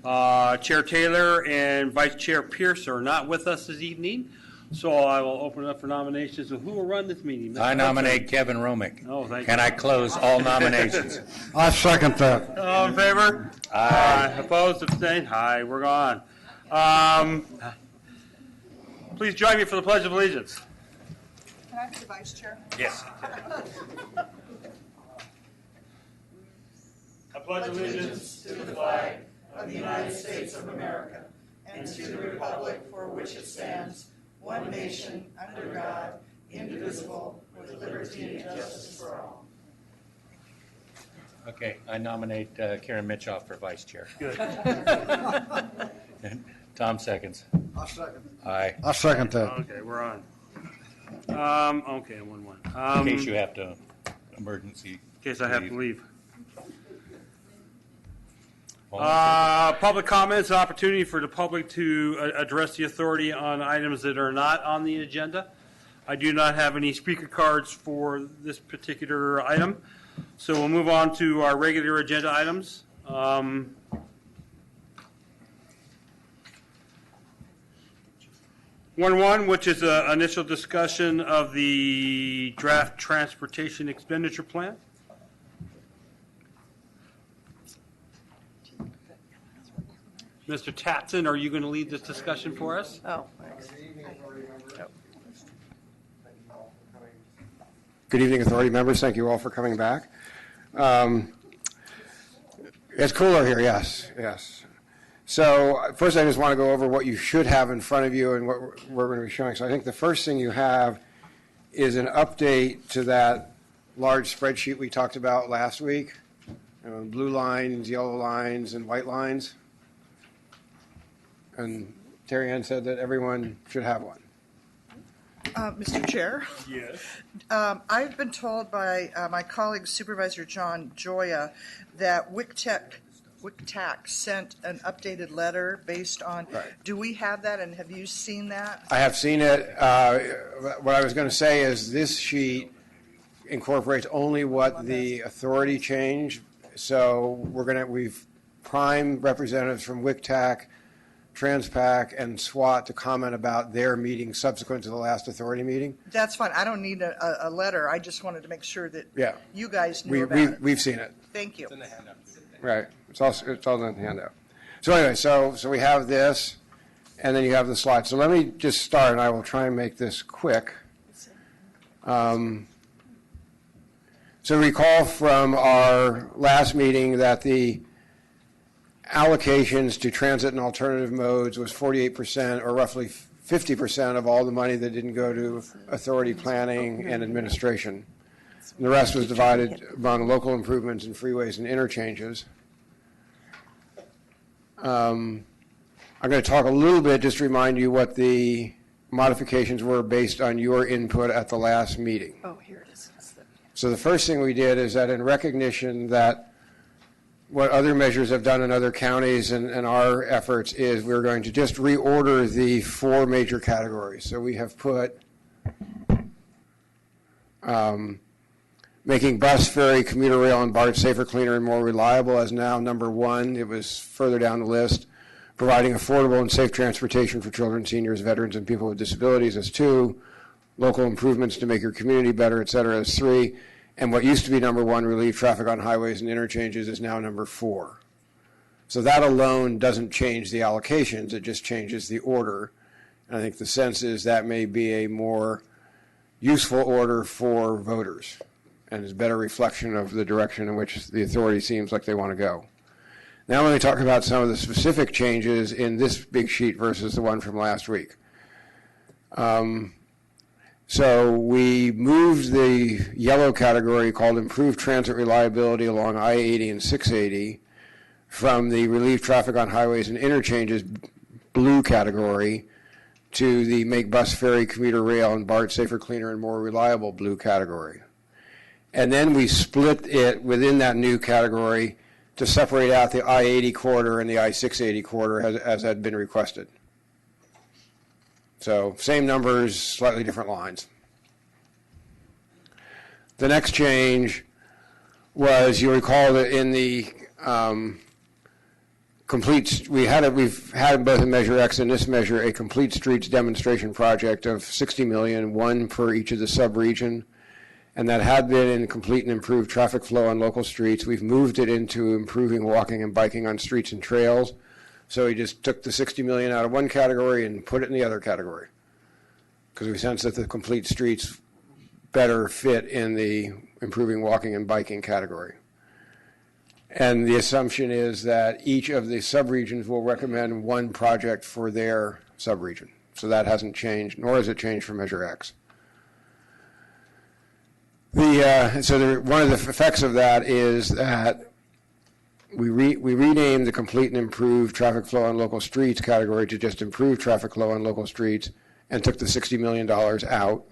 Chair Taylor and Vice Chair Pierce are not with us this evening, so I will open it up for nominations. So who will run this meeting? I nominate Kevin Romick. Oh, thank Can you. I close all nominations? I second that. All in favor? Aye. Opposed? Abstained? Aye. We're gone. Please join me for the Pledge of Allegiance. Can I be the vice chair? Yes. I pledge allegiance To the flag of the United States of America and to the republic for which it stands, one nation, under God, indivisible, with liberty and justice for all. Okay, I nominate Karen Mitchoff for vice chair. Good. Tom seconds. I second. Aye. I second that. Okay, we're on. Okay, 1-1. In case you have to emergency. In case I have to leave. All Public comments, opportunity for the public to address the authority on items that are not on the agenda. I do not have any speaker cards for this particular item, so we'll move on to our regular agenda items. 1-1, which is an initial discussion of the draft transportation expenditure plan. Mr. Tatson, are you going to lead this discussion for us? Oh. Good evening, authority members. Thank you all for coming back. It's cooler here, yes, yes. So first I just want to go over what you should have in front of you and what we're going to be showing. So I think the first thing you have is an update to that large spreadsheet we talked about last week. Blue lines, yellow lines, and white lines. And Terry Ann said that everyone should have one. Mr. Chair, Yes. I've been told by my colleague Supervisor John Joya that WICTAC sent an updated letter based on, Right. Do we have that and have you seen that? I have seen it. What I was going to say is this sheet incorporates only what the authority changed. So we've primed representatives from WICTAC, TransPAC, and SWAT to comment about their meeting subsequent to the last authority meeting. That's fine. I don't need a letter. I just wanted to make sure that Yeah. you guys knew about it. We've seen it. Thank you. Right. It's all in the handout. So anyway, so we have this, and then you have the slides. So let me just start, and I will try and make this quick. So recall from our last meeting that the allocations to transit and alternative modes was 48%, or roughly 50% of all the money that didn't go to authority planning and administration. And the rest was divided among local improvements and freeways and interchanges. I'm going to talk a little bit, just to remind you what the modifications were based on your input at the last meeting. Oh, here it is. So the first thing we did is that in recognition that what other measures have done in other counties and our efforts is we're going to just reorder the four major categories. So we have put making bus, ferry, commuter rail, and BART safer, cleaner, and more reliable as now number one. It was further down the list. Providing affordable and safe transportation for children, seniors, veterans, and people with disabilities as two. Local improvements to make your community better, et cetera, as three. And what used to be number one, relieve traffic on highways and interchanges, is now number four. So that alone doesn't change the allocations, it just changes the order. And I think the sense is that may be a more useful order for voters and is a better reflection of the direction in which the authority seems like they want to go. Now let me talk about some of the specific changes in this big sheet versus the one from last week. So we moved the yellow category called improved transit reliability along I-80 and 680 from the relieve traffic on highways and interchanges blue category to the make bus, ferry, commuter rail, and BART safer, cleaner, and more reliable blue category. And then we split it within that new category to separate out the I-80 corridor and the I-680 corridor as had been requested. So same numbers, slightly different lines. The next change was, you recall that in the we've had both in Measure X and this measure a complete streets demonstration project of $60 million, one for each of the sub-region, and that had been in complete and improved traffic flow on local streets. We've moved it into improving walking and biking on streets and trails. So we just took the $60 million out of one category and put it in the other category, because we sense that the complete streets better fit in the improving walking and biking category. And the assumption is that each of the subregions will recommend one project for their subregion. So that hasn't changed, nor has it changed for Measure X. One of the effects of that is that we renamed the complete and improved traffic flow on local streets category to just improve traffic flow on local streets and took the $60 million out.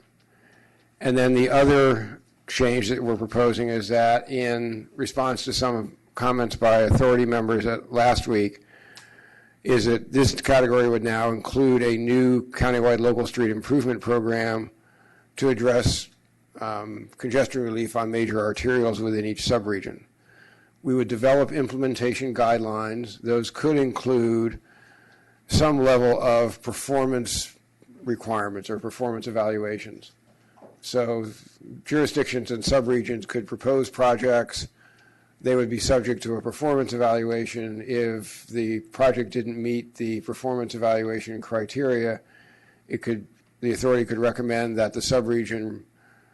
And then the other change that we're proposing is that in response to some comments by authority members last week, is that this category would now include a new countywide local street improvement program to address congestion relief on major arterials within each subregion. We would develop implementation guidelines. Those could include some level of performance requirements or performance evaluations. So jurisdictions and subregions could propose projects. They would be subject to a performance evaluation. If the project didn't meet the performance evaluation criteria, the authority could recommend that the subregion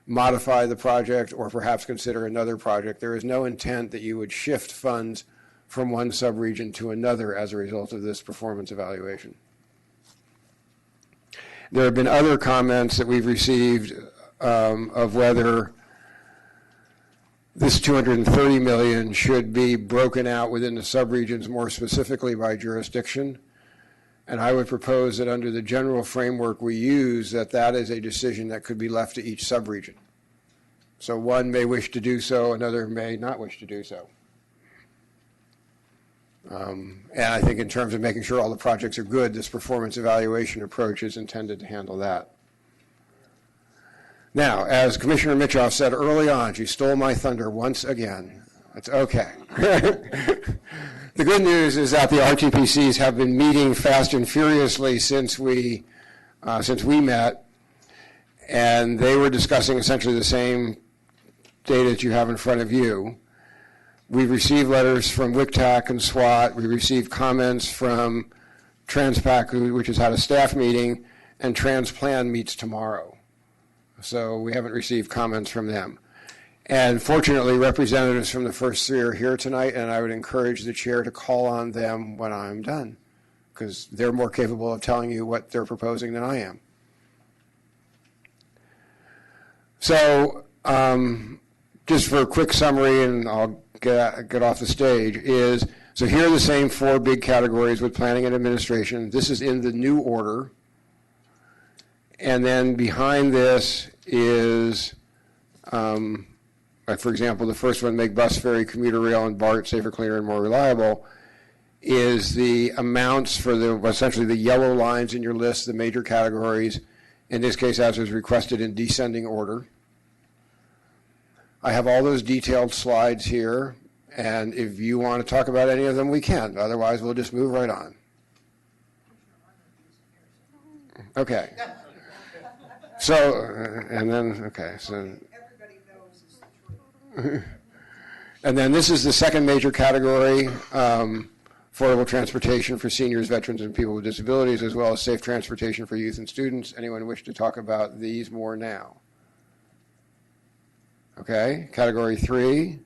modify the project or perhaps consider another project. There is no intent that you would shift funds from one subregion to another as a result of this performance evaluation. There have been other comments that we've received of whether this $230 million should be broken out within the subregions more specifically by jurisdiction. And I would propose that under the general framework we use, that is a decision that could be left to each subregion. So one may wish to do so, another may not wish to do so. And I think in terms of making sure all the projects are good, this performance evaluation approach is intended to handle that. Now, as Commissioner Mitchoff said early on, she stole my thunder once again. That's okay. The good news is that the RTPCs have been meeting fast and furiously since we met, and they were discussing essentially the same data that you have in front of you. We've received letters from WCTAC and SWAT. We received comments from TransPAC, which has had a staff meeting, and TransPlan meets tomorrow. So we haven't received comments from them. And fortunately, representatives from the first three are here tonight, and I would encourage the chair to call on them when I'm done, because they're more capable of telling you what they're proposing than I am. So just for a quick summary, and I'll get off the stage, so here are the same four big categories with planning and administration. This is in the new order. And then behind this is, for example, the first one, make bus, ferry, commuter rail, and BART safer, cleaner, and more reliable, is the amounts for essentially the yellow lines in your list, the major categories, in this case as was requested in descending order. I have all those detailed slides here, and if you want to talk about any of them, we can. Otherwise, we'll just move right on. Okay. So, and then, okay, so. Everybody knows is the truth. And then this is the second major category, affordable transportation for seniors, veterans, and people with disabilities, as well as safe transportation for youth and students. Anyone wish to talk about these more now? Okay, category 3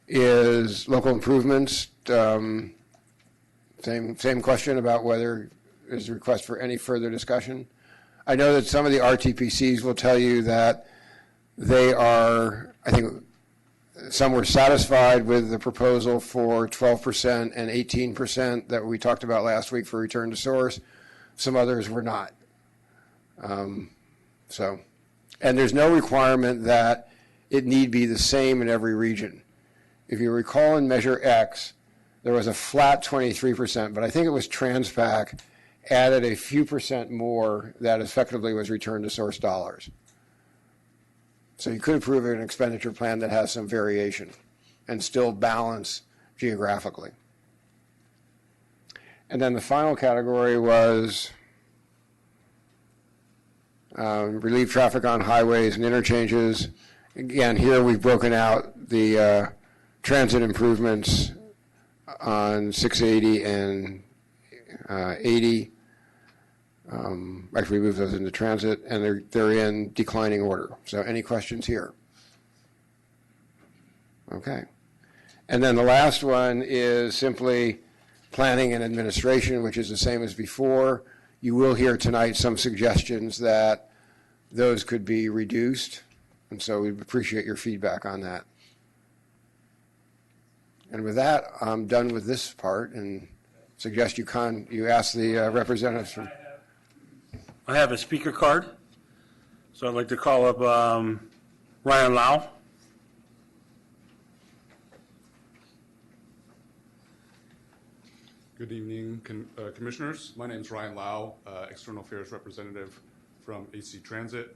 is local improvements. Same question about whether there's a request for any further discussion. I know that some of the RTPCs will tell you that they are, I think some were satisfied with the proposal for 12% and 18% that we talked about last week for return to source. Some others were not. And there's no requirement that it need be the same in every region. If you recall in Measure X, there was a flat 23%, but I think it was TransPAC added a few percent more that effectively was return to source dollars. So you could approve an expenditure plan that has some variation and still balance geographically. And then the final category was relieve traffic on highways and interchanges. Again, here we've broken out the transit improvements on 680 and 80. Actually, we moved those into transit, and they're in declining order. So any questions here? Okay. And then the last one is simply planning and administration, which is the same as before. You will hear tonight some suggestions that those could be reduced, and so we appreciate your feedback on that. And with that, I'm done with this part and suggest you ask the representatives from. I have a speaker card, so I'd like to call up Ryan Lau. Good evening, Commissioners. My name is Ryan Lau, External Affairs Representative from AC Transit.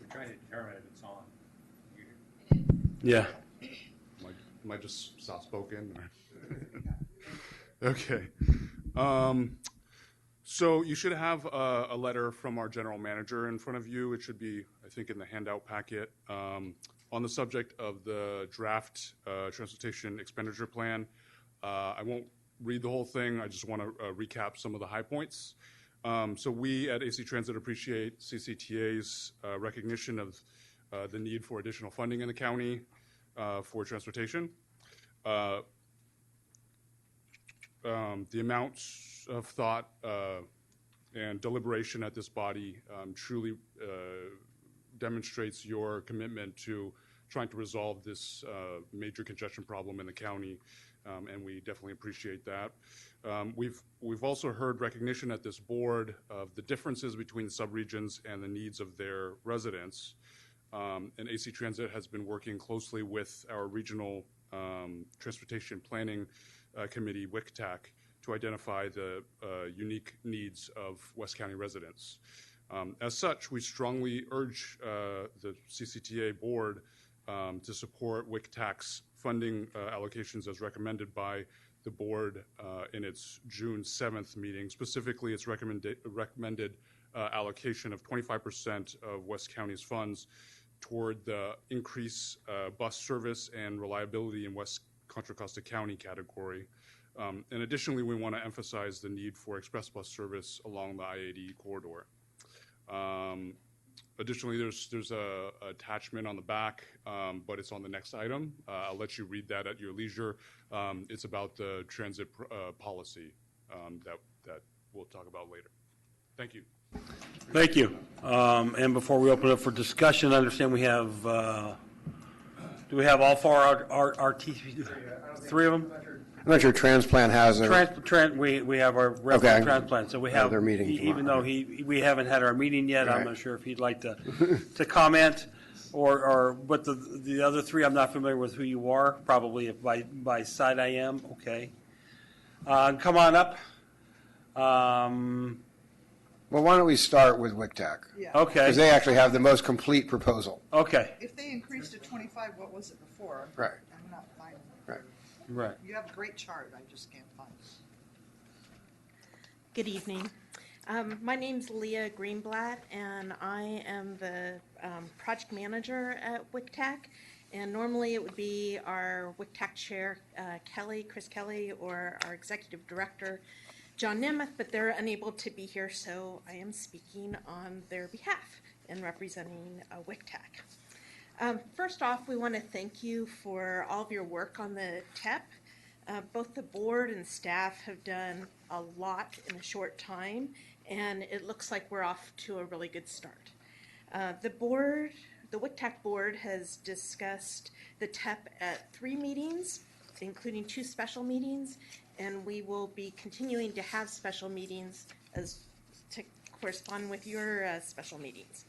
We're trying to determine if it's on. Yeah. Am I just soft-spoken? Okay. So you should have a letter from our General Manager in front of you. It should be, I think, in the handout packet on the subject of the draft transportation expenditure plan. I won't read the whole thing. I just want to recap some of the high points. So we at AC Transit appreciate CCTA's recognition of the need for additional funding in the county for transportation. The amounts of thought and deliberation at this body truly demonstrates your commitment to trying to resolve this major congestion problem in the county. And we definitely appreciate that. We've also heard recognition at this board of the differences between subregions and the needs of their residents. And AC Transit has been working closely with our regional transportation planning committee, WICTAC, to identify the unique needs of West County residents. As such, we strongly urge the CCTA board to support WICTAC's funding allocations as recommended by the board in its June 7th meeting. Specifically, its recommended allocation of 25% of West County's funds toward the increase bus service and reliability in West Contra Costa County category. And additionally, we want to emphasize the need for express bus service along the I-80 corridor. Additionally, there's a attachment on the back, but it's on the next item. I'll let you read that at your leisure. It's about the transit policy that we'll talk about later. Thank you. Thank you. And before we open up for discussion, I understand we have, do we have all four RTP? Three of them? I'm not sure Transplant has a. We have our rep Okay. from Transplant, so we have. Their meeting Even though we haven't had our meeting yet, I'm Right. not sure if he'd like to comment, but the other three, I'm not familiar with who you are. Probably if by sight I am. Okay. Come on up. Well, why don't we start with WICTAC? Yeah. Okay. Because they actually have the most complete proposal. Okay. If they increased to 25, what was it before? Right. I'm not finding it. Right. Right. You have a great chart, I just can't find it. Good evening. My name's Leah Greenblatt, and I am the project manager at WICTAC. And normally it would be our WICTAC chair, Chris Kelly, or our executive director, John Nemeth, but they're unable to be here, so I am speaking on their behalf and representing WICTAC. First off, we want to thank you for all of your work on the TEP. Both the board and staff have done a lot in a short time, and it looks like we're off to a really good start. The WICTAC board has discussed the TEP at 3 meetings, including 2 special meetings, and we will be continuing to have special meetings to correspond with your special meetings.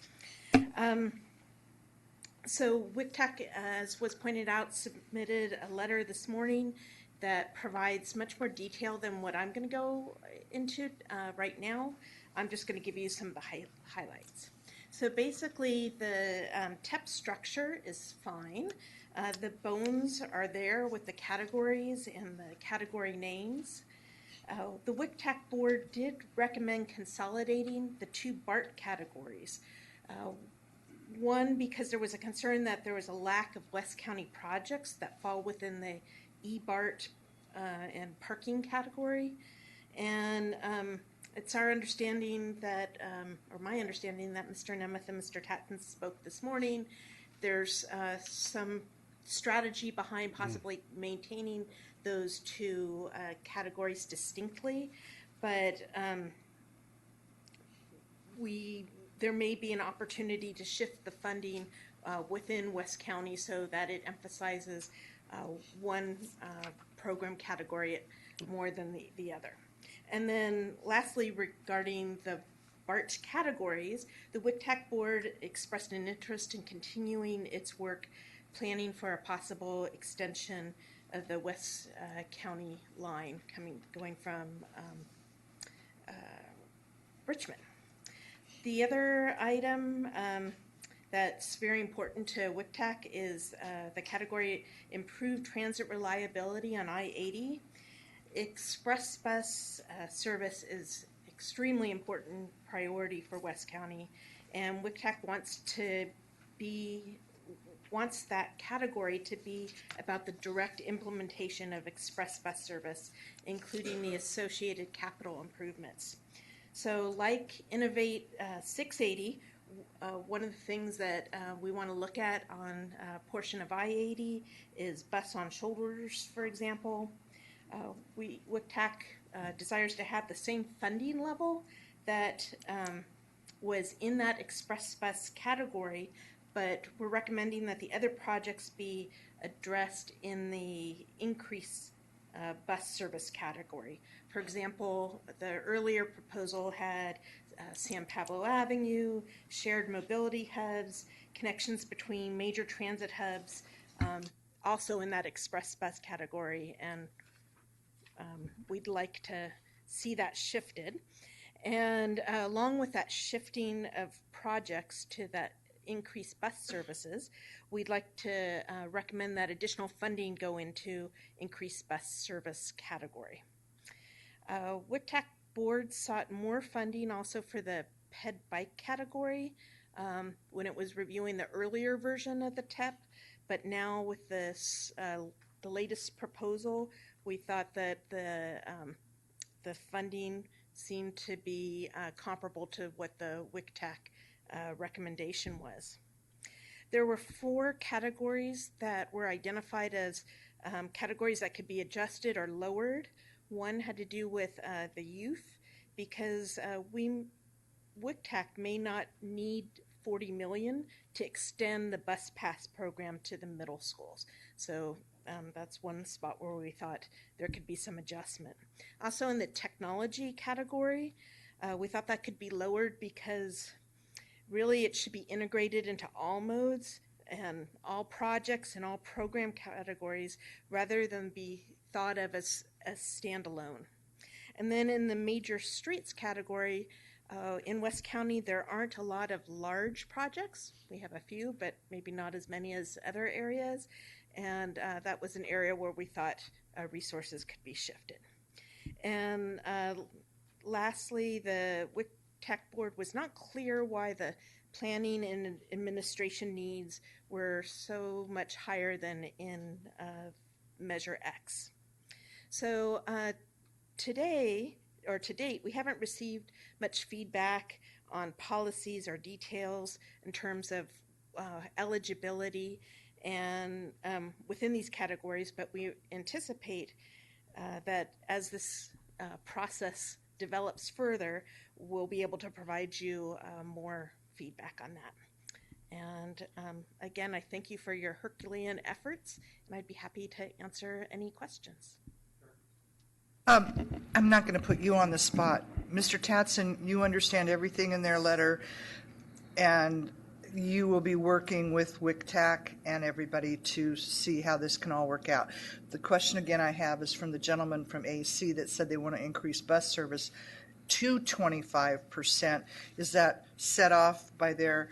So WICTAC, as was pointed out, submitted a letter this morning that provides much more detail than what I'm going to go into right now. I'm just going to give you some of the highlights. So basically, the TEP structure is fine. The bones are there with the categories and the category names. The WCTAC board did recommend consolidating the two BART categories. One, because there was a concern that there was a lack of West County projects that fall within the eBART and parking category. And it's our understanding that, or my understanding that Mr. Nemeth and Mr. Tatton spoke this morning. There's some strategy behind possibly maintaining those two categories distinctly, but there may be an opportunity to shift the funding within West County so that it emphasizes one program category more than the other. And then lastly, regarding the BART categories, the WCTAC board expressed an interest in continuing its work planning for a possible extension of the West County line going from Richmond. The other item that's very important to WCTAC is the category Improved Transit Reliability on I-80. Express bus service is extremely important priority for West County, and WCTAC wants that category to be about the direct implementation of express bus service, including the associated capital improvements. So like Innovate 680, one of the things that we want to look at on a portion of I-80 is bus on shoulders, for example. WCTAC desires to have the same funding level that was in that express bus category, but we're recommending that the other projects be addressed in the increased bus service category. For example, the earlier proposal had San Pablo Avenue, shared mobility hubs, connections between major transit hubs, also in that express bus category, and we'd like to see that shifted. And along with that shifting of projects to that increased bus services, we'd like to recommend that additional funding go into increased bus service category. WCTAC board sought more funding also for the ped bike category when it was reviewing the earlier version of the TEP, but now with this the latest proposal, we thought that the funding seemed to be comparable to what the WCTAC recommendation was. There were 4 categories that were identified as categories that could be adjusted or lowered. One had to do with the youth, because WCTAC may not need $40 million to extend the bus pass program to the middle schools. So that's one spot where we thought there could be some adjustment. Also in the technology category, we thought that could be lowered because really it should be integrated into all modes and all projects and all program categories rather than be thought of as standalone. And then in the major streets category, in West County, there aren't a lot of large projects. We have a few, but maybe not as many as other areas. And that was an area where we thought resources could be shifted. And lastly, the WCTAC board was not clear why the planning and administration needs were so much higher than in Measure X. So to date, we haven't received much feedback on policies or details in terms of eligibility and within these categories, but we anticipate that as this process develops further, we'll be able to provide you more feedback on that. And again, I thank you for your Herculean efforts, and I'd be happy to answer any questions. I'm not going to put you on the spot. Mr. Tatson, you understand everything in their letter, and you will be working with WCTAC and everybody to see how this can all work out. The question again I have is from the gentleman from AC that said they want to increase bus service to 25%. Is that set off by their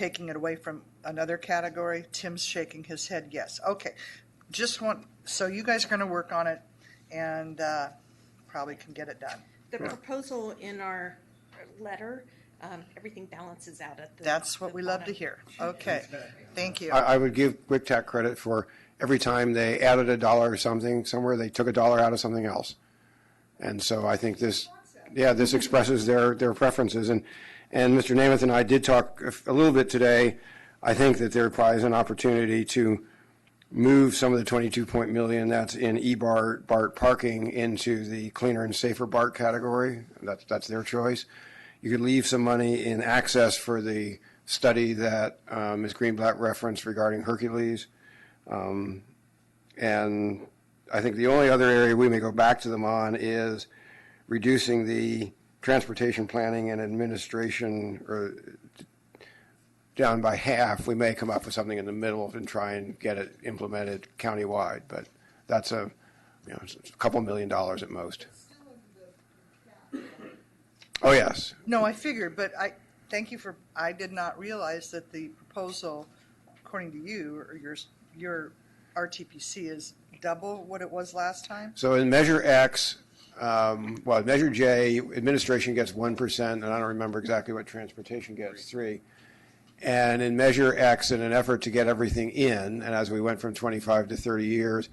taking it away from another category? Tim's shaking his head yes. Okay. So you guys are going to work on it and probably can get it done. The proposal in our letter, everything balances out at the. That's what the we love to bottom. hear. Okay. Thank you. I would give WICTAC credit for every time they added a dollar or something somewhere, they took a dollar out of something else. And so I think this expresses their preferences. And Mr. Namath and I did talk a little bit today. I think that there probably is an opportunity to move some of the 22 million that's in BART parking into the cleaner and safer BART category. That's their choice. You could leave some money in access for the study that Ms. Greenblatt referenced regarding Hercules. And I think the only other area we may go back to them on is reducing the transportation planning and administration down by half. We may come up with something in the middle and try and get it implemented countywide, but that's it's a couple $1 million at most. Oh, yes. No, I figured, but I did not realize that the proposal, according to you, or your RTPC is double what it was last time? So in Measure X, Measure J, administration gets 1%, and I don't remember exactly what transportation gets, 3%. And in Measure X, in an effort to get everything in, and as we went from 25 to 30 years,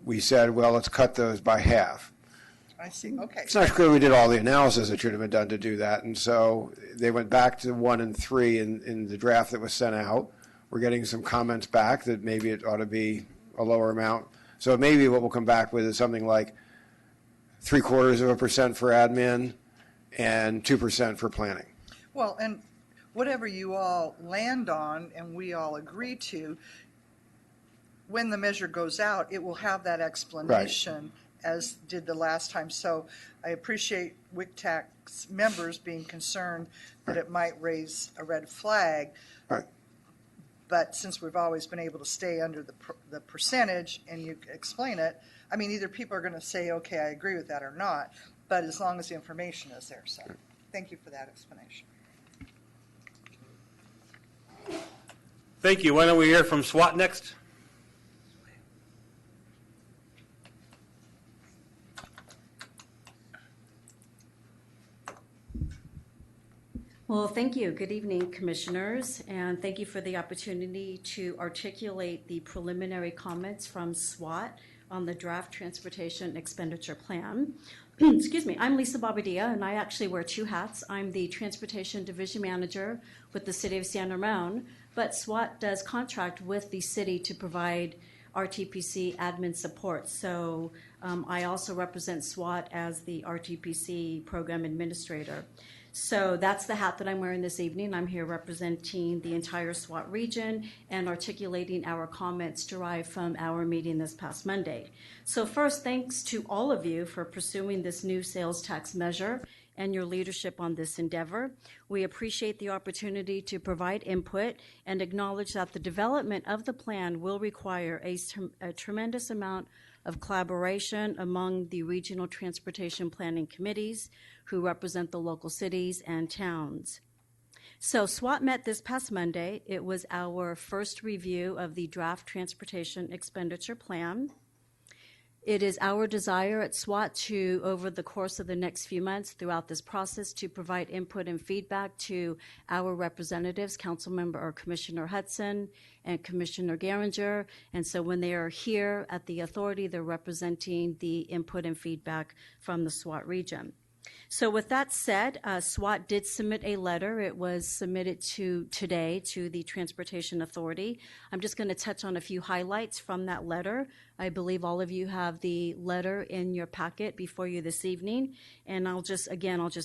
we said, well, let's cut those by half. I see, okay. It's not clear we did all the analysis that should have been done to do that, and so they went back to 1 and 3 in the draft that was sent out. We're getting some comments back that maybe it ought to be a lower amount. So maybe what we'll come back with is something like 0.75% for admin and 2% for planning. Well, and whatever you all land on and we all agree to, when the measure goes out, it will have that explanation as did the last time. So I appreciate WICTAC's members being concerned that it might raise a red flag. Right. But since we've always been able to stay under the percentage and you explain it, I mean, either people are going to say, okay, I agree with that or not, but as long as the information is there. So thank you for that explanation. Thank you. Why don't we hear from SWAT next? Well, thank you. Good evening, Commissioners, and thank you for the opportunity to articulate the preliminary comments from SWAT on the draft transportation expenditure plan. Excuse me, I'm Lisa Bobadilla, and I actually wear 2 hats. I'm the Transportation Division Manager with the City of San Ramon, but SWAT does contract with the city to provide RTPC admin support. So I also represent SWAT as the RTPC Program Administrator. So that's the hat that I'm wearing this evening. I'm here representing the entire SWAT region and articulating our comments derived from our meeting this past Monday. So first, thanks to all of you for pursuing this new sales tax measure and your leadership on this endeavor. We appreciate the opportunity to provide input and acknowledge that the development of the plan will require a tremendous amount of collaboration among the regional transportation planning committees who represent the local cities and towns. So SWAT met this past Monday. It was our first review of the draft transportation expenditure plan. It is our desire at SWAT to, over the course of the next few months throughout this process, to provide input and feedback to our representatives, Councilmember or Commissioner Hudson and Commissioner Geringer. And so when they are here at the authority, they're representing the input and feedback from the SWAT region. So with that said, SWAT did submit a letter. It was submitted today to the Transportation Authority. I'm just going to touch on a few highlights from that letter. I believe all of you have the letter in your packet before you this evening, and I'll just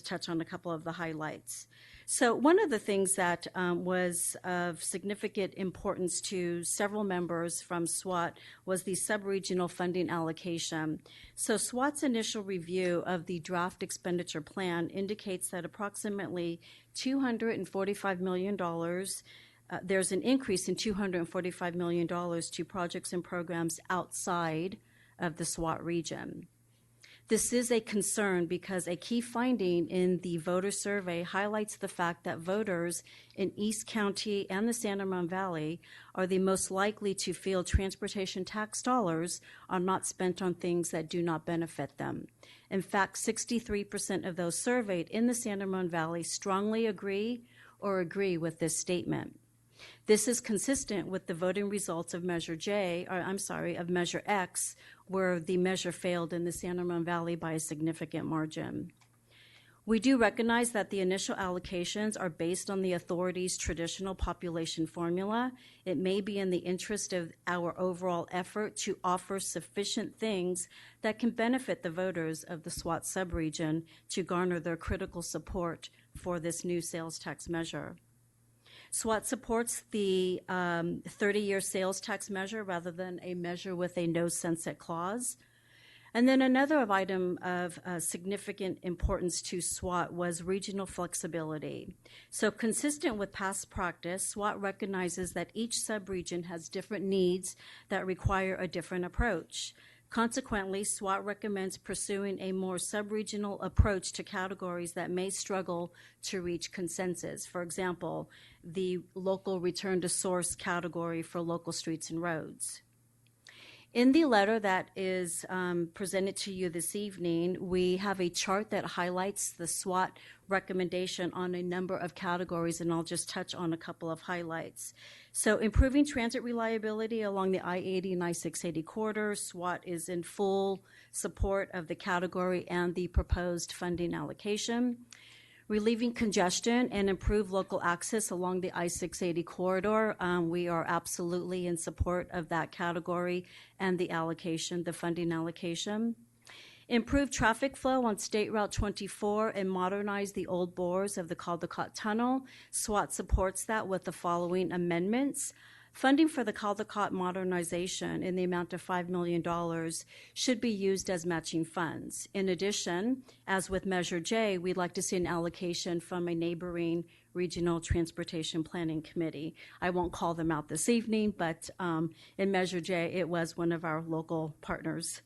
touch on a couple of the highlights. So one of the things that was of significant importance to several members from SWAT was the sub-regional funding allocation. So SWAT's initial review of the draft expenditure plan indicates that approximately $245 million, there's an increase in $245 million to projects and programs outside of the SWAT region. This is a concern because a key finding in the voter survey highlights the fact that voters in East County and the San Ramon Valley are the most likely to feel transportation tax dollars are not spent on things that do not benefit them. In fact, 63% of those surveyed in the San Ramon Valley strongly agree or agree with this statement. This is consistent with the voting results of Measure of Measure X, where the measure failed in the San Ramon Valley by a significant margin. We do recognize that the initial allocations are based on the authority's traditional population formula. It may be in the interest of our overall effort to offer sufficient things that can benefit the voters of the SWAT subregion to garner their critical support for this new sales tax measure. SWAT supports the 30-year sales tax measure rather than a measure with a no sunset clause. And then another item of significant importance to SWAT was regional flexibility. So consistent with past practice, SWAT recognizes that each subregion has different needs that require a different approach. Consequently, SWAT recommends pursuing a more subregional approach to categories that may struggle to reach consensus. For example, the local return to source category for local streets and roads. In the letter that is presented to you this evening, we have a chart that highlights the SWAT recommendation on a number of categories, and I'll just touch on a couple of highlights. So improving transit reliability along the I-80 and I-680 corridor, SWAT is in full support of the category and the proposed funding allocation. Relieving congestion and improve local access along the I-680 corridor. We are absolutely in support of that category and the allocation, the funding allocation. Improve traffic flow on State Route 24 and modernize the old bores of the Caldecott Tunnel. SWAT supports that with the following amendments. Funding for the Caldecott modernization in the amount of $5 million should be used as matching funds. In addition, as with Measure J, we'd like to see an allocation from a neighboring regional transportation planning committee. I won't call them out this evening, but in Measure J, it was one of our local partners.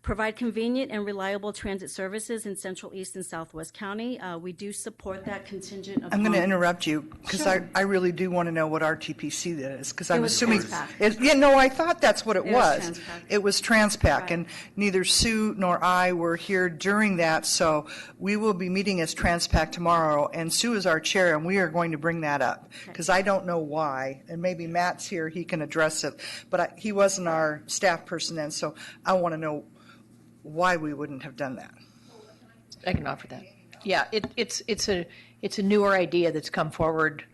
Provide convenient and reliable transit services in Central, East, and Southwest County. We do support that contingent upon... I'm going to interrupt you because Sure. I really do want to know what RTPC that is because I'm was assuming... Transpac. I thought that's what it was. Transpac. It was Transpac, Right. and neither Sue nor I were here during that, so we will be meeting as Transpac tomorrow, and Sue is our chair, and we are going to bring that up because I don't know why, and maybe Matt's here, he can address it, but he wasn't our staff person then, so I want to know why we wouldn't have done that. I can offer that. Yeah, it's a newer idea that's come forward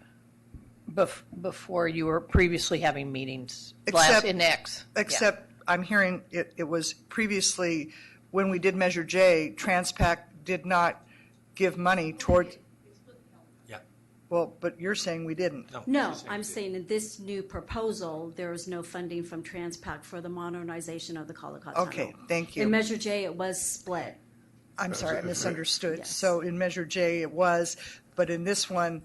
before you were previously having meetings in X. Except I'm hearing it was previously, when we did Measure J, Transpac did not give money toward. Yeah. Well, but you're saying we didn't. No, I'm saying in this new proposal, there is no funding from Transpac for the modernization of the Caldecott Tunnel. Okay, thank you. In Measure J, it was split. I'm sorry, I misunderstood. Yes. So in Measure J it was, but in this one,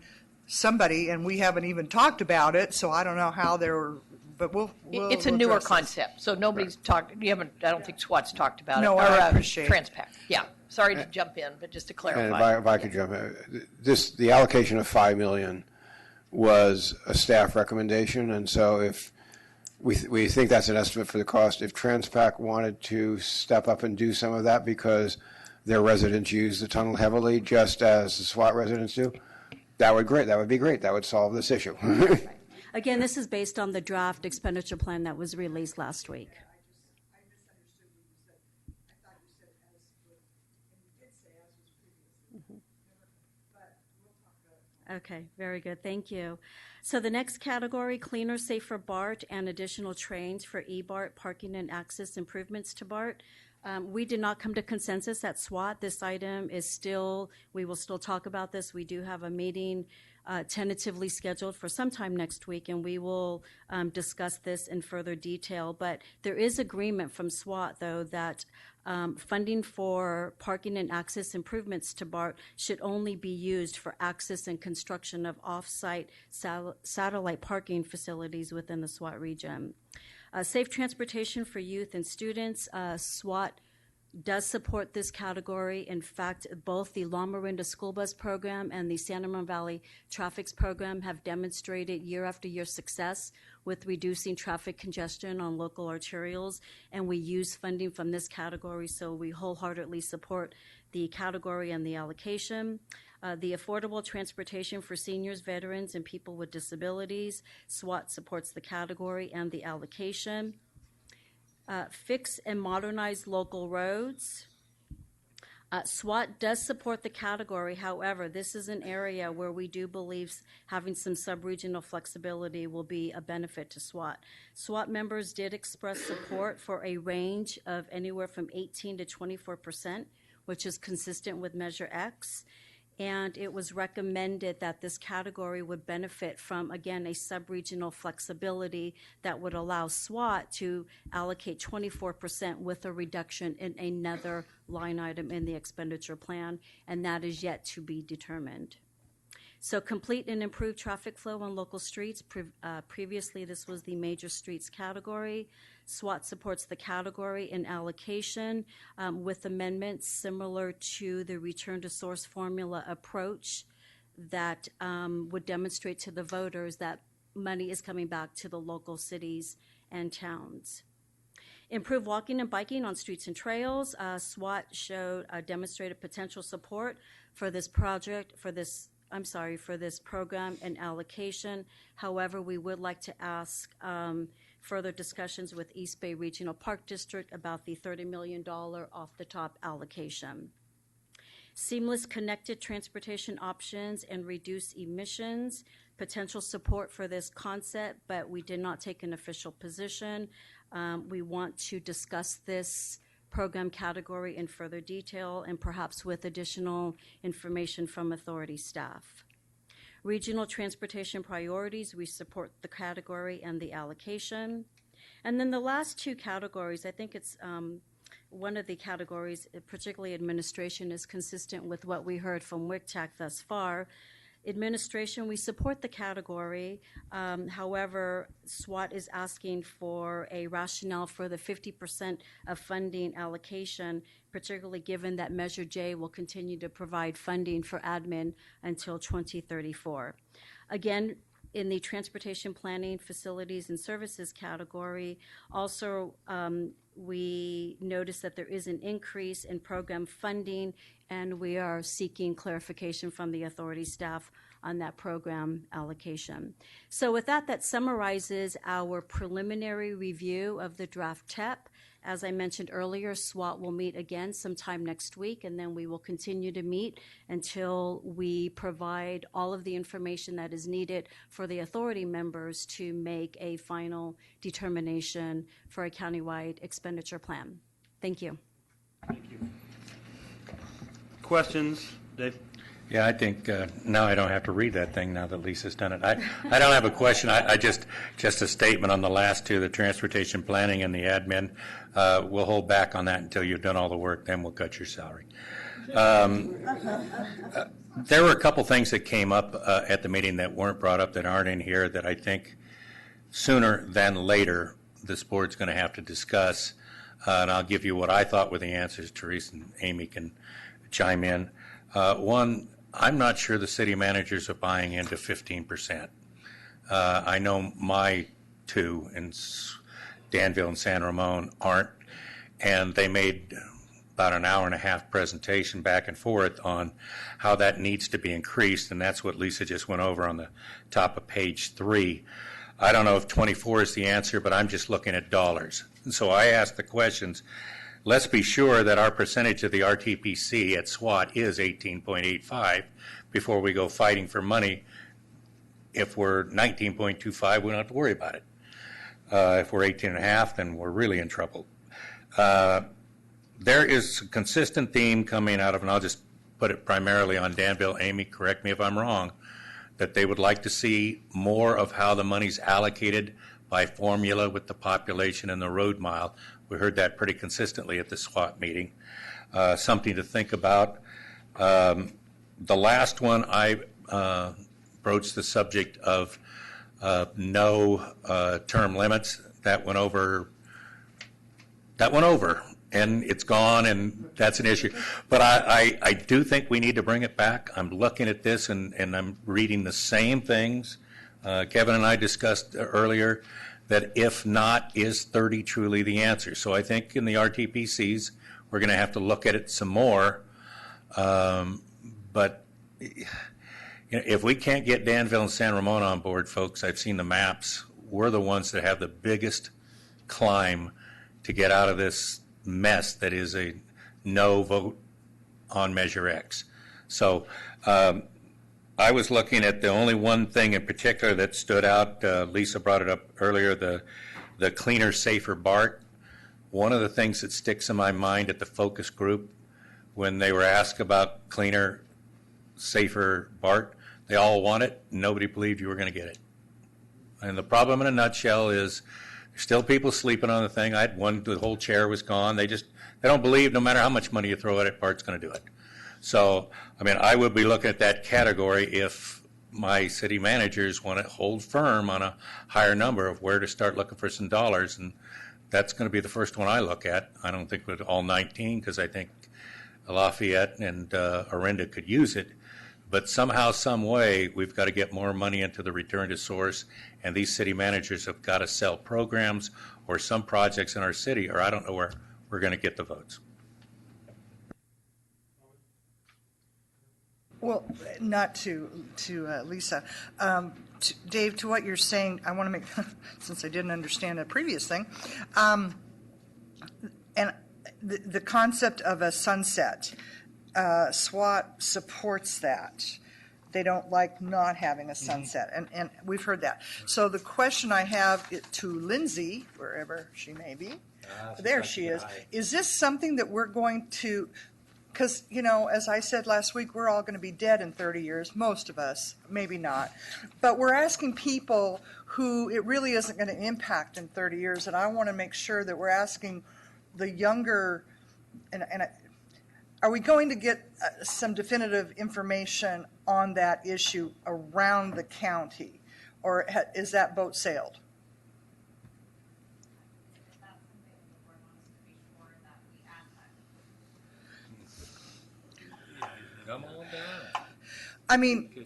somebody, and we haven't even talked about it, so I don't know how there were, but we'll It's a we'll newer address this. concept, so nobody's talked, I don't think SWAT's talked about it. No, I appreciate it. Transpac, yeah. Sorry to jump in, but just to And clarify. if I could jump in, the allocation of $5 million was a staff recommendation, and so if we think that's an estimate for the cost, if Transpac wanted to step up and do some of that because their residents use the tunnel heavily, just as the SWAT residents do, that would be great. That would solve this issue. Again, this is based on the draft expenditure plan that was released last week. Okay, very good. Thank you. So the next category, cleaner, safer BART and additional trains for eBART, parking and access improvements to BART. We did not come to consensus at SWAT. This item is still, we will still talk about this. We do have a meeting tentatively scheduled for sometime next week, and we will discuss this in further detail. But there is agreement from SWAT, though, that funding for parking and access improvements to BART should only be used for access and construction of off-site satellite parking facilities within the SWAT region. Safe transportation for youth and students. SWAT does support this category. In fact, both the La Miranda School Bus Program and the San Ramon Valley Traffics Program have demonstrated year after year success with reducing traffic congestion on local arterials, and we use funding from this category, so we wholeheartedly support the category and the allocation. The Affordable Transportation for Seniors, Veterans, and People with Disabilities, SWAT supports the category and the allocation. Fix and modernize local roads. SWAT does support the category. However, this is an area where we do believe having some sub-regional flexibility will be a benefit to SWAT. SWAT members did express support for a range of anywhere from 18 to 24%, which is consistent with Measure X. And it was recommended that this category would benefit from, again, a sub-regional flexibility that would allow SWAT to allocate 24% with a reduction in another line item in the expenditure plan, and that is yet to be determined. So complete and improve traffic flow on local streets. Previously, this was the major streets category. SWAT supports the category and allocation with amendments similar to the return to source formula approach that would demonstrate to the voters that money is coming back to the local cities and towns. Improve walking and biking on streets and trails. SWAT demonstrated potential support for this project, for this program and allocation. However, we would like to ask further discussions with East Bay Regional Park District about the $30 million off-the-top allocation. Seamless connected transportation options and reduce emissions. Potential support for this concept, but we did not take an official position. We want to discuss this program category in further detail and perhaps with additional information from authority staff. Regional transportation priorities, we support the category and the allocation. And then the last two categories, I think it's one of the categories, particularly administration, is consistent with what we heard from WCTAC thus far. Administration, we support the category. However, SWAT is asking for a rationale for the 50% of funding allocation, particularly given that Measure J will continue to provide funding for admin until 2034. Again, in the transportation planning, facilities, and services category, also we notice that there is an increase in program funding, and we are seeking clarification from the authority staff on that program allocation. So with that, that summarizes our preliminary review of the draft TEP. As I mentioned earlier, SWAT will meet again sometime next week, and then we will continue to meet until we provide all of the information that is needed for the authority members to make a final determination for a countywide expenditure plan. Thank you. Questions, Dave? Yeah, I think now I don't have to read that thing now that Lisa's done it. I don't have a question. I just a statement on the last two, the transportation planning and the admin. We'll hold back on that until you've done all the work, then we'll cut your salary. There were a couple things that came up at the meeting that weren't brought up, that aren't in here, that I think sooner than later this board's going to have to discuss. And I'll give you what I thought were the answers. Teresa and Amy can chime in. One, I'm not sure the city managers are buying into 15%. I know my two in Danville and San Ramon aren't, and they made about an hour and a half presentation back and forth on how that needs to be increased, and that's what Lisa just went over on the top of page 3. I don't know if 24 is the answer, but I'm just looking at dollars. And so I asked the questions. Let's be sure that our percentage of the RTPC at SWAT is 18.85 before we go fighting for money. If we're 19.25, we don't have to worry about it. If we're 18.5, then we're really in trouble. There is a consistent theme coming out of, and I'll just put it primarily on Danville. Amy, correct me if I'm wrong, that they would like to see more of how the money's allocated by formula with the population and the road mile. We heard that pretty consistently at the SWAT meeting. Something to think about. The last one, I broached the subject of no term limits. That went over. and it's gone, and that's an issue. But I do think we need to bring it back. I'm looking at this, and I'm reading the same things Kevin and I discussed earlier, that if not, is 30 truly the answer? So I think in the RTPCs, we're going to have to look at it some more. But if we can't get Danville and San Ramon on board, folks, I've seen the maps. We're the ones that have the biggest climb to get out of this mess that is a no vote on Measure X. So I was looking at the only one thing in particular that stood out. Lisa brought it up earlier, the cleaner, safer BART. One of the things that sticks in my mind at the focus group when they were asked about cleaner, safer BART, they all want it. Nobody believed you were going to get it. And the problem in a nutshell is there's still people sleeping on the thing. I had one, the whole chair was gone. They don't believe no matter how much money you throw at it, BART's going to do it. So, I mean, I would be looking at that category if my city managers want to hold firm on a higher number of where to start looking for some dollars. And that's going to be the first one I look at. I don't think with all 19, because I think Lafayette and Orinda could use it. But somehow, some way, we've got to get more money into the return to source, and these city managers have got to sell programs or some projects in our city, or I don't know where we're going to get the votes. Well, not to Lisa. Dave, to what you're saying, I want to make, since I didn't understand a previous thing, and the concept of a sunset, SWAT supports that. They don't like not having a sunset, and we've heard that. So the question I have to Lindsay, wherever she may be, there she is this something that we're going to, because, you know, as I said last week, we're all going to be dead in 30 years, most of us, maybe not. But we're asking people who it really isn't going to impact in 30 years, and I want to make sure that we're asking the younger, are we going to get some definitive information on that issue around the county, or is that boat sailed? I mean,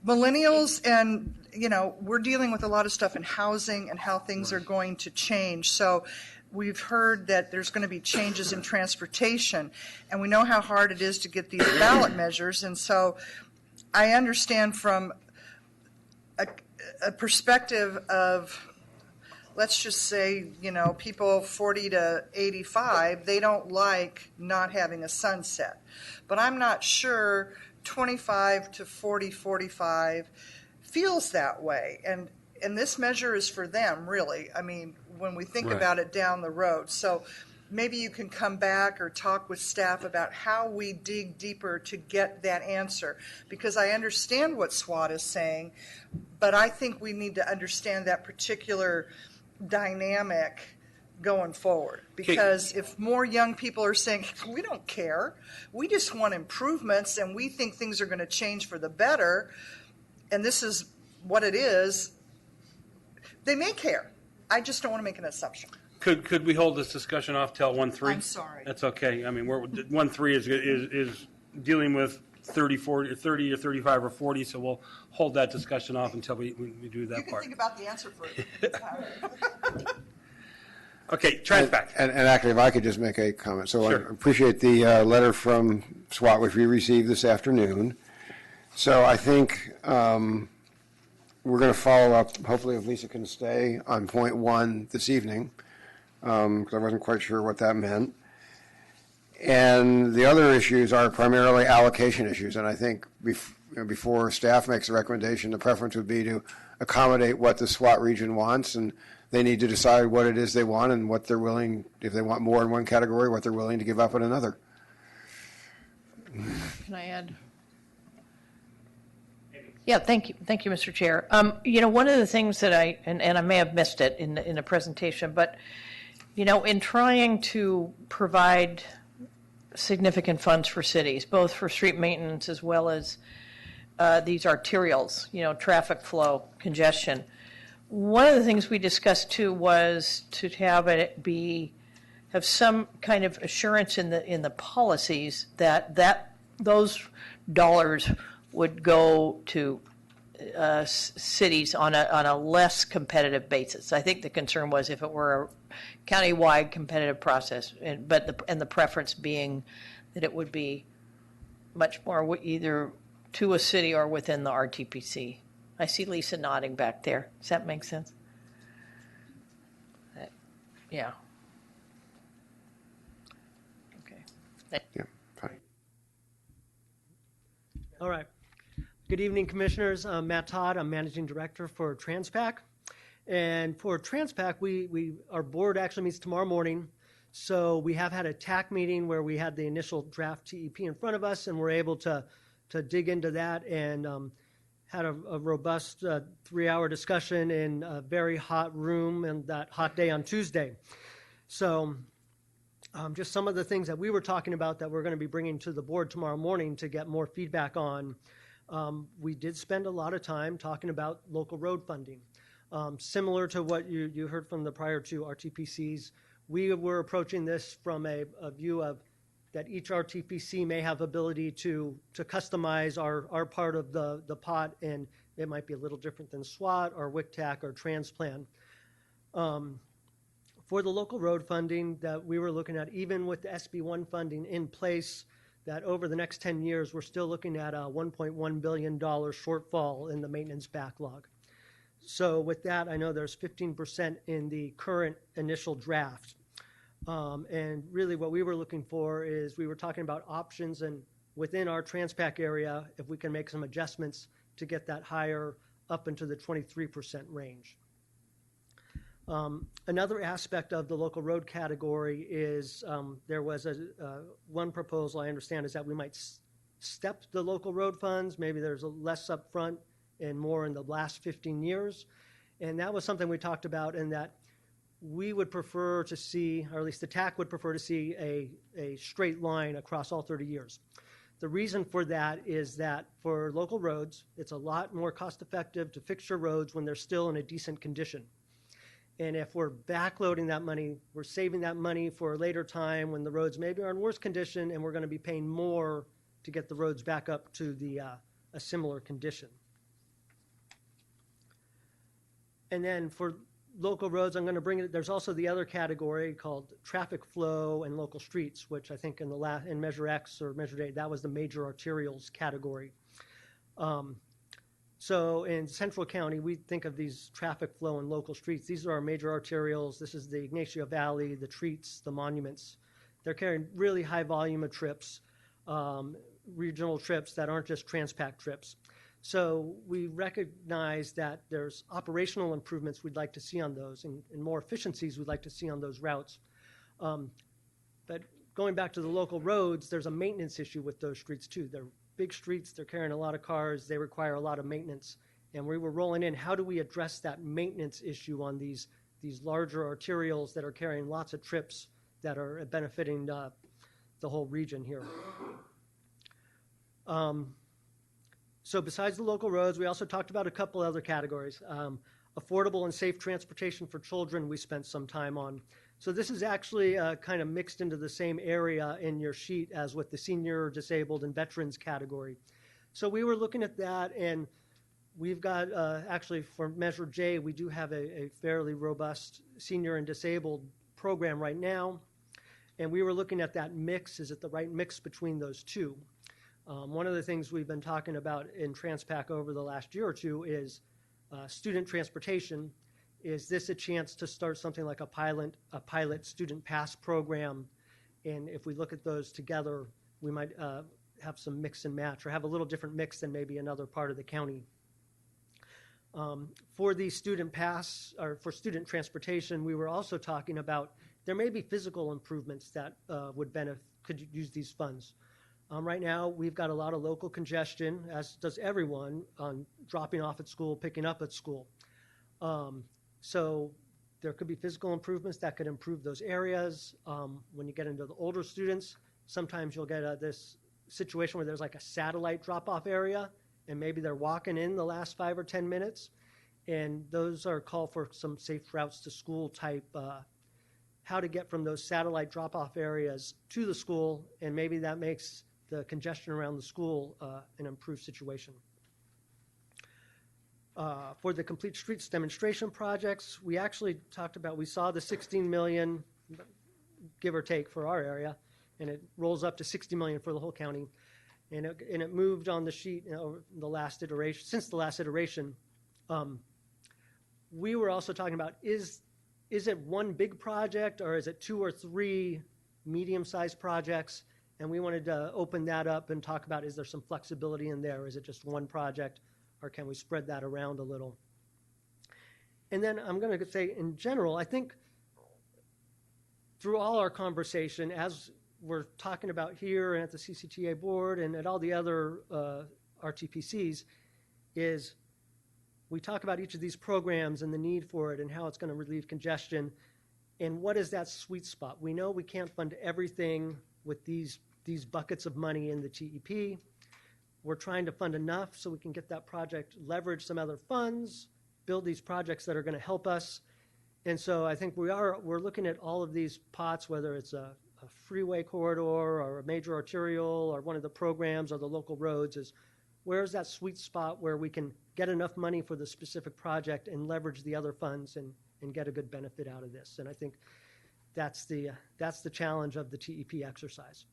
millennials and, you know, we're dealing with a lot of stuff in housing and how things are going to change. So we've heard that there's going to be changes in transportation, and we know how hard it is to get these ballot measures. And so I understand from a perspective of, let's just say, you know, people 40 to 85, they don't like not having a sunset. But I'm not sure 25 to 40, 45 feels that way. And this measure is for them, really. I mean, when we think about it down the road. So maybe you can come back or talk with staff about how we dig deeper to get that answer. Because I understand what SWAT is saying, but I think we need to understand that particular dynamic going forward. Because if more young people are saying, we don't care, we just want improvements and we think things are going to change for the better, and this is what it is, they may care. I just don't want to make an assumption. Could we hold this discussion off till 1-3? I'm sorry. That's okay. I mean, 1-3 is dealing with 30 or 35 or 40, so we'll hold that discussion off until we do that You can part. think about the answer for Okay, back. And actually, if I could just make a comment. So Sure. I appreciate the letter from SWAT, which we received this afternoon. So I think we're going to follow up, hopefully if Lisa can stay, on point 1 this evening, because I wasn't quite sure what that meant. And the other issues are primarily allocation issues. And I think before staff makes a recommendation, the preference would be to accommodate what the SWAT region wants, and they need to decide what it is they want and what they're willing, if they want more in one category, what they're willing to give up in another. Can I add? Yeah, thank you, Mr. Chair. You know, one of the things that and I may have missed it in the presentation, but you know, in trying to provide significant funds for cities, both for street maintenance as well as these arterials, you know, traffic flow, congestion. One of the things we discussed too was to have it be have some kind of assurance in the policies that those dollars would go to cities on a less competitive basis. I think the concern was if it were a countywide competitive process, but the preference being that it would be much more either to a city or within the RTPC. I see Lisa nodding back there. Does that make sense? Yeah. Okay. Yeah, fine. All right. Good evening, Commissioners. I'm Matt Todd. I'm Managing Director for Transpac. And for Transpac, our board actually meets tomorrow morning. So we have had a TAC meeting where we had the initial draft TEP in front of us, and we're able to dig into that and had a robust 3-hour discussion in a very hot room and that hot day on Tuesday. So just some of the things that we were talking about that we're going to be bringing to the board tomorrow morning to get more feedback on. We did spend a lot of time talking about local road funding. Similar to what you heard from the prior two RTPCs, we were approaching this from a view of that each RTPC may have ability to customize our part of the pot, and it might be a little different than SWAT or WCTAC or Transplan. For the local road funding that we were looking at, even with the SB1 funding in place, that over the next 10 years, we're still looking at a $1.1 billion shortfall in the maintenance backlog. So with that, I know there's 15% in the current initial draft. And really what we were looking for is we were talking about options, and within our Transpac area, if we can make some adjustments to get that higher up into the 23% range. Another aspect of the local road category is there was one proposal I understand is that we might step the local road funds. Maybe there's a less upfront and more in the last 15 years. And that was something we talked about, in that we would prefer to see, or at least the TAC would prefer to see, a straight line across all 30 years. The reason for that is that for local roads, it's a lot more cost effective to fix your roads when they're still in a decent condition. And if we're backloading that money, we're saving that money for a later time when the roads maybe are in worse condition, and we're going to be paying more to get the roads back up to a similar condition. And then for local roads, I'm going to bring it, there's also the other category called traffic flow and local streets, which I think in Measure X or Measure A, that was the major arterials category. So in Central County, we think of these traffic flow and local streets. These are our major arterials. This is the Ignacio Valley, the Treats, the monuments. They're carrying really high volume of trips, regional trips that aren't just Transpac trips. So we recognize that there's operational improvements we'd like to see on those, and more efficiencies we'd like to see on those routes. But going back to the local roads, there's a maintenance issue with those streets too. They're big streets, they're carrying a lot of cars, they require a lot of maintenance. And we were rolling in, how do we address that maintenance issue on these larger arterials that are carrying lots of trips that are benefiting the whole region here? So besides the local roads, we also talked about a couple other categories. Affordable and safe transportation for children we spent some time on. So this is actually kind of mixed into the same area in your sheet as with the senior, disabled, and veterans category. So we were looking at that, and we've got actually for Measure J, we do have a fairly robust senior and disabled program right now. And we were looking at that mix. Is it the right mix between those two? One of the things we've been talking about in Transpac over the last year or two is student transportation. Is this a chance to start something like a pilot student pass program? And if we look at those together, we might have some mix and match, or have a little different mix than maybe another part of the county. For the student pass, or for student transportation, we were also talking about there may be physical improvements that could use these funds. Right now, we've got a lot of local congestion, as does everyone, on dropping off at school, picking up at school. So there could be physical improvements that could improve those areas. When you get into the older students, sometimes you'll get this situation where there's like a satellite drop-off area, and maybe they're walking in the last 5 or 10 minutes, and those are call for some safe routes to school type how to get from those satellite drop-off areas to the school, and maybe that makes the congestion around the school an improved situation. For the Complete Streets demonstration projects, we actually talked about, we saw the 16 million, give or take, for our area, and it rolls up to 60 million for the whole county. And it moved on the sheet, the last iteration, since the last iteration. We were also talking about, is it one big project, or is it 2 or 3 medium-sized projects? And we wanted to open that up and talk about, is there some flexibility in there? Is it just one project, or can we spread that around a little? And then I'm going to say, in general, I think through all our conversation, as we're talking about here and at the CCTA board and at all the other RTPCs, is we talk about each of these programs and the need for it and how it's going to relieve congestion, and what is that sweet spot? We know we can't fund everything with these buckets of money in the TEP. We're trying to fund enough so we can get that project, leverage some other funds, build these projects that are going to help us. And so I think we're looking at all of these pots, whether it's a freeway corridor or a major arterial or one of the programs or the local roads, is where's that sweet spot where we can get enough money for the specific project and leverage the other funds and get a good benefit out of this. And I think that's the challenge of the TEP exercise.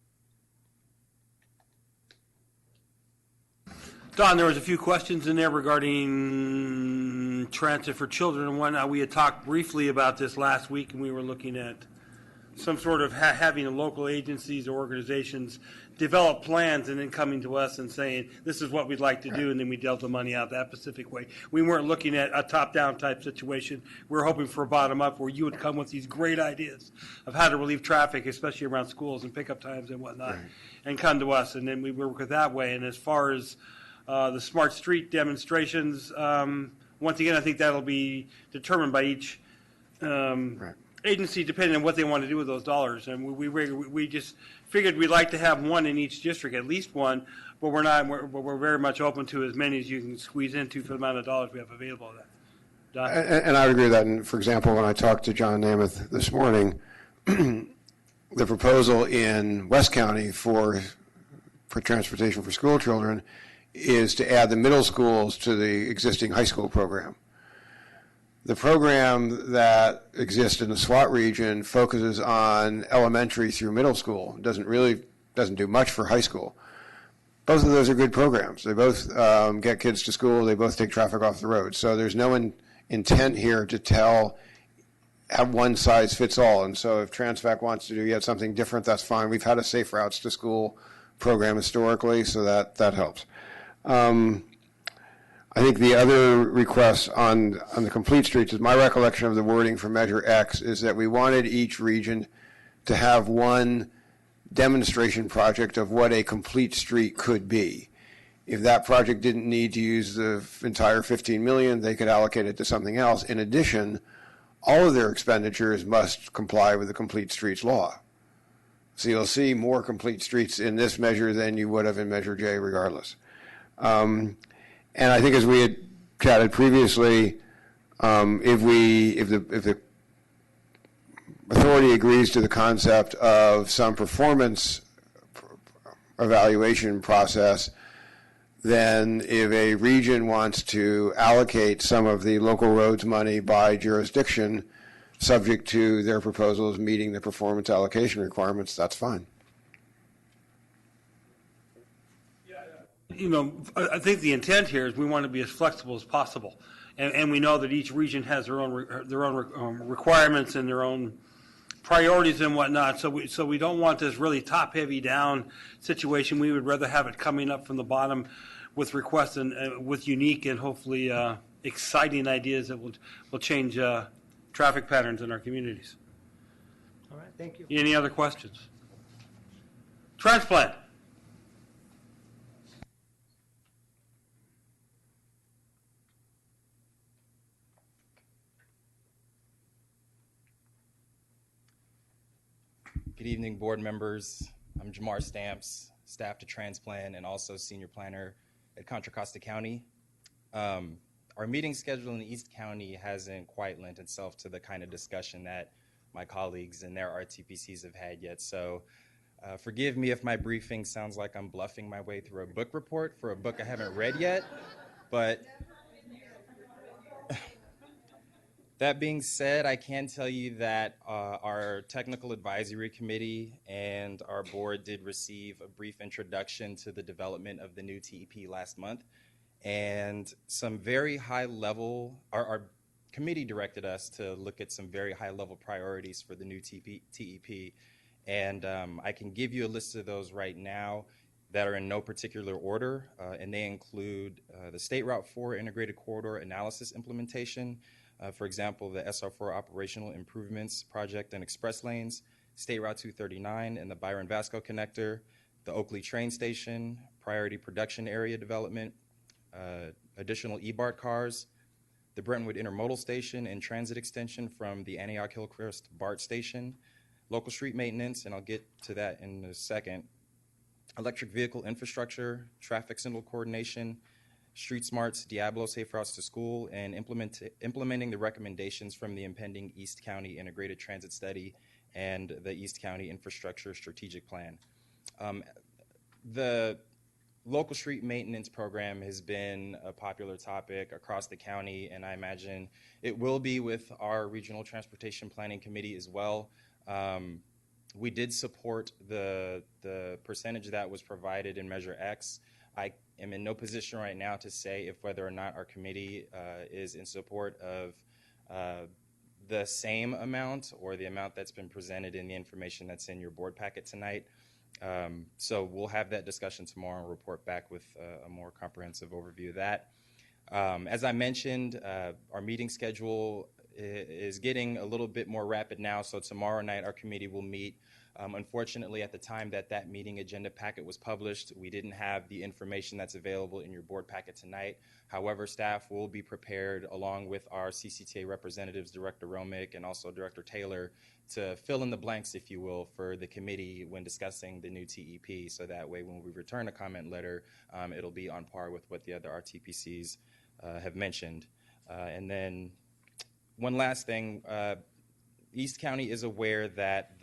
Don, there was a few questions in there regarding transit for children and whatnot. We had talked briefly about this last week, and we were looking at some sort of having local agencies or organizations develop plans and then coming to us and saying, this is what we'd like to do, and then we dealt the money out that specific way. We weren't looking at a top-down type situation. We were hoping for a bottom-up where you would come with these great ideas of how to relieve traffic, especially around schools and pickup times and whatnot, and come to us, and then we work it that way. And as far as the Smart Street demonstrations, once again, I think that'll be determined by each agency, depending on what they want to do with those dollars. And we just figured we'd like to have one in each district, at least one, but we're very much open to as many as you can squeeze into for the amount of dollars we have available. Don? And I would agree with that. And for example, when I talked to John Namath this morning, the proposal in West County for transportation for school children is to add the middle schools to the existing high school program. The program that exists in the SWAT region focuses on elementary through middle school. It doesn't do much for high school. Both of those are good programs. They both get kids to school. They both take traffic off the road. So there's no intent here to have one size fits all. And so if TransFac wants to do yet something different, that's fine. We've had a Safe Routes to School program historically, so that helps. I think the other request on the complete streets is my recollection of the wording for Measure X is that we wanted each region to have one demonstration project of what a complete street could be. If that project didn't need to use the entire 15 million, they could allocate it to something else. In addition, all of their expenditures must comply with the complete streets law. So you'll see more complete streets in this measure than you would have in Measure J regardless. And I think as we had chatted previously, if the authority agrees to the concept of some performance evaluation process, then if a region wants to allocate some of the local roads money by jurisdiction, subject to their proposals meeting the performance allocation requirements, that's fine. I think the intent here is we want to be as flexible as possible, and we know that each region has their own requirements and their own priorities and whatnot. So we don't want this really top-heavy down situation. We would rather have it coming up from the bottom with requests and with unique and hopefully exciting ideas that will change traffic patterns in our communities. All right, thank you. Any other questions? Transplant. Good evening, board members. I'm Jamar Stamps, staff to Transplant and also senior planner at Contra Costa County. Our meeting schedule in East County hasn't quite lent itself to the kind of discussion that my colleagues and their RTPCs have had yet. So forgive me if my briefing sounds like I'm bluffing my way through a book report for a book I haven't read yet, but that being said, I can tell you that our technical advisory committee and our board did receive a brief introduction to the development of the new TEP last month. And some very high level, our committee directed us to look at some very high level priorities for the new TEP. And I can give you a list of those right now that are in no particular order. And they include the State Route 4 Integrated Corridor Analysis Implementation, for example, the SR4 Operational Improvements Project and Express Lanes, State Route 239 and the Byron Vasco Connector, the Oakley Train Station, Priority Production Area Development, additional E-BART cars, the Brentwood Intermodal Station and Transit Extension from the Antioch Hillcrest BART Station, local street maintenance, and I'll get to that in a second, electric vehicle infrastructure, traffic signal coordination, Street Smarts, Diablo Safe Routes to School, and implementing the recommendations from the impending East County Integrated Transit Study and the East County Infrastructure Strategic Plan. The local street maintenance program has been a popular topic across the county, and I imagine it will be with our Regional Transportation Planning Committee as well. We did support the percentage that was provided in Measure X. I am in no position right now to say if whether or not our committee is in support of the same amount or the amount that's been presented in the information that's in your board packet tonight. So we'll have that discussion tomorrow and report back with a more comprehensive overview of that. As I mentioned, our meeting schedule is getting a little bit more rapid now, so tomorrow night our committee will meet. Unfortunately, at the time that meeting agenda packet was published, we didn't have the information that's available in your board packet tonight. However, staff will be prepared, along with our CCTA representatives, Director Romick and also Director Taylor, to fill in the blanks, if you will, for the committee when discussing the new TEP, so that way when we return a comment letter, it'll be on par with what the other RTPCs have mentioned. And then one last thing, East County is aware that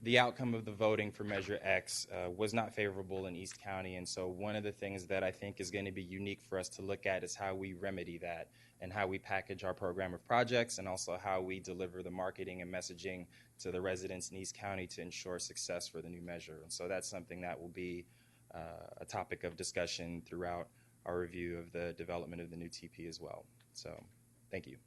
the outcome of the voting for Measure X was not favorable in East County, and so one of the things that I think is going to be unique for us to look at is how we remedy that and how we package our program of projects and also how we deliver the marketing and messaging to the residents in East County to ensure success for the new measure. And so that's something that will be a topic of discussion throughout our review of the development of the new TP as well. So thank you.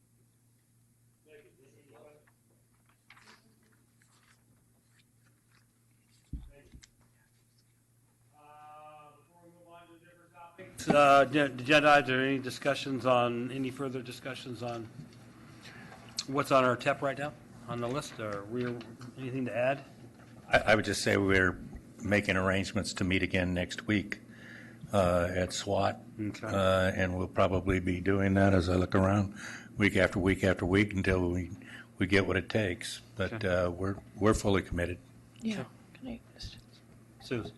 Agenda, is there any discussions on, any further discussions on what's on our TEP right now on the list, or anything to add? I would just say we're making arrangements to meet again next week at SWAT, Okay. and we'll probably be doing that as I look around week after week after week until we get what it takes. But we're fully committed. Yeah. Can I just... Susan?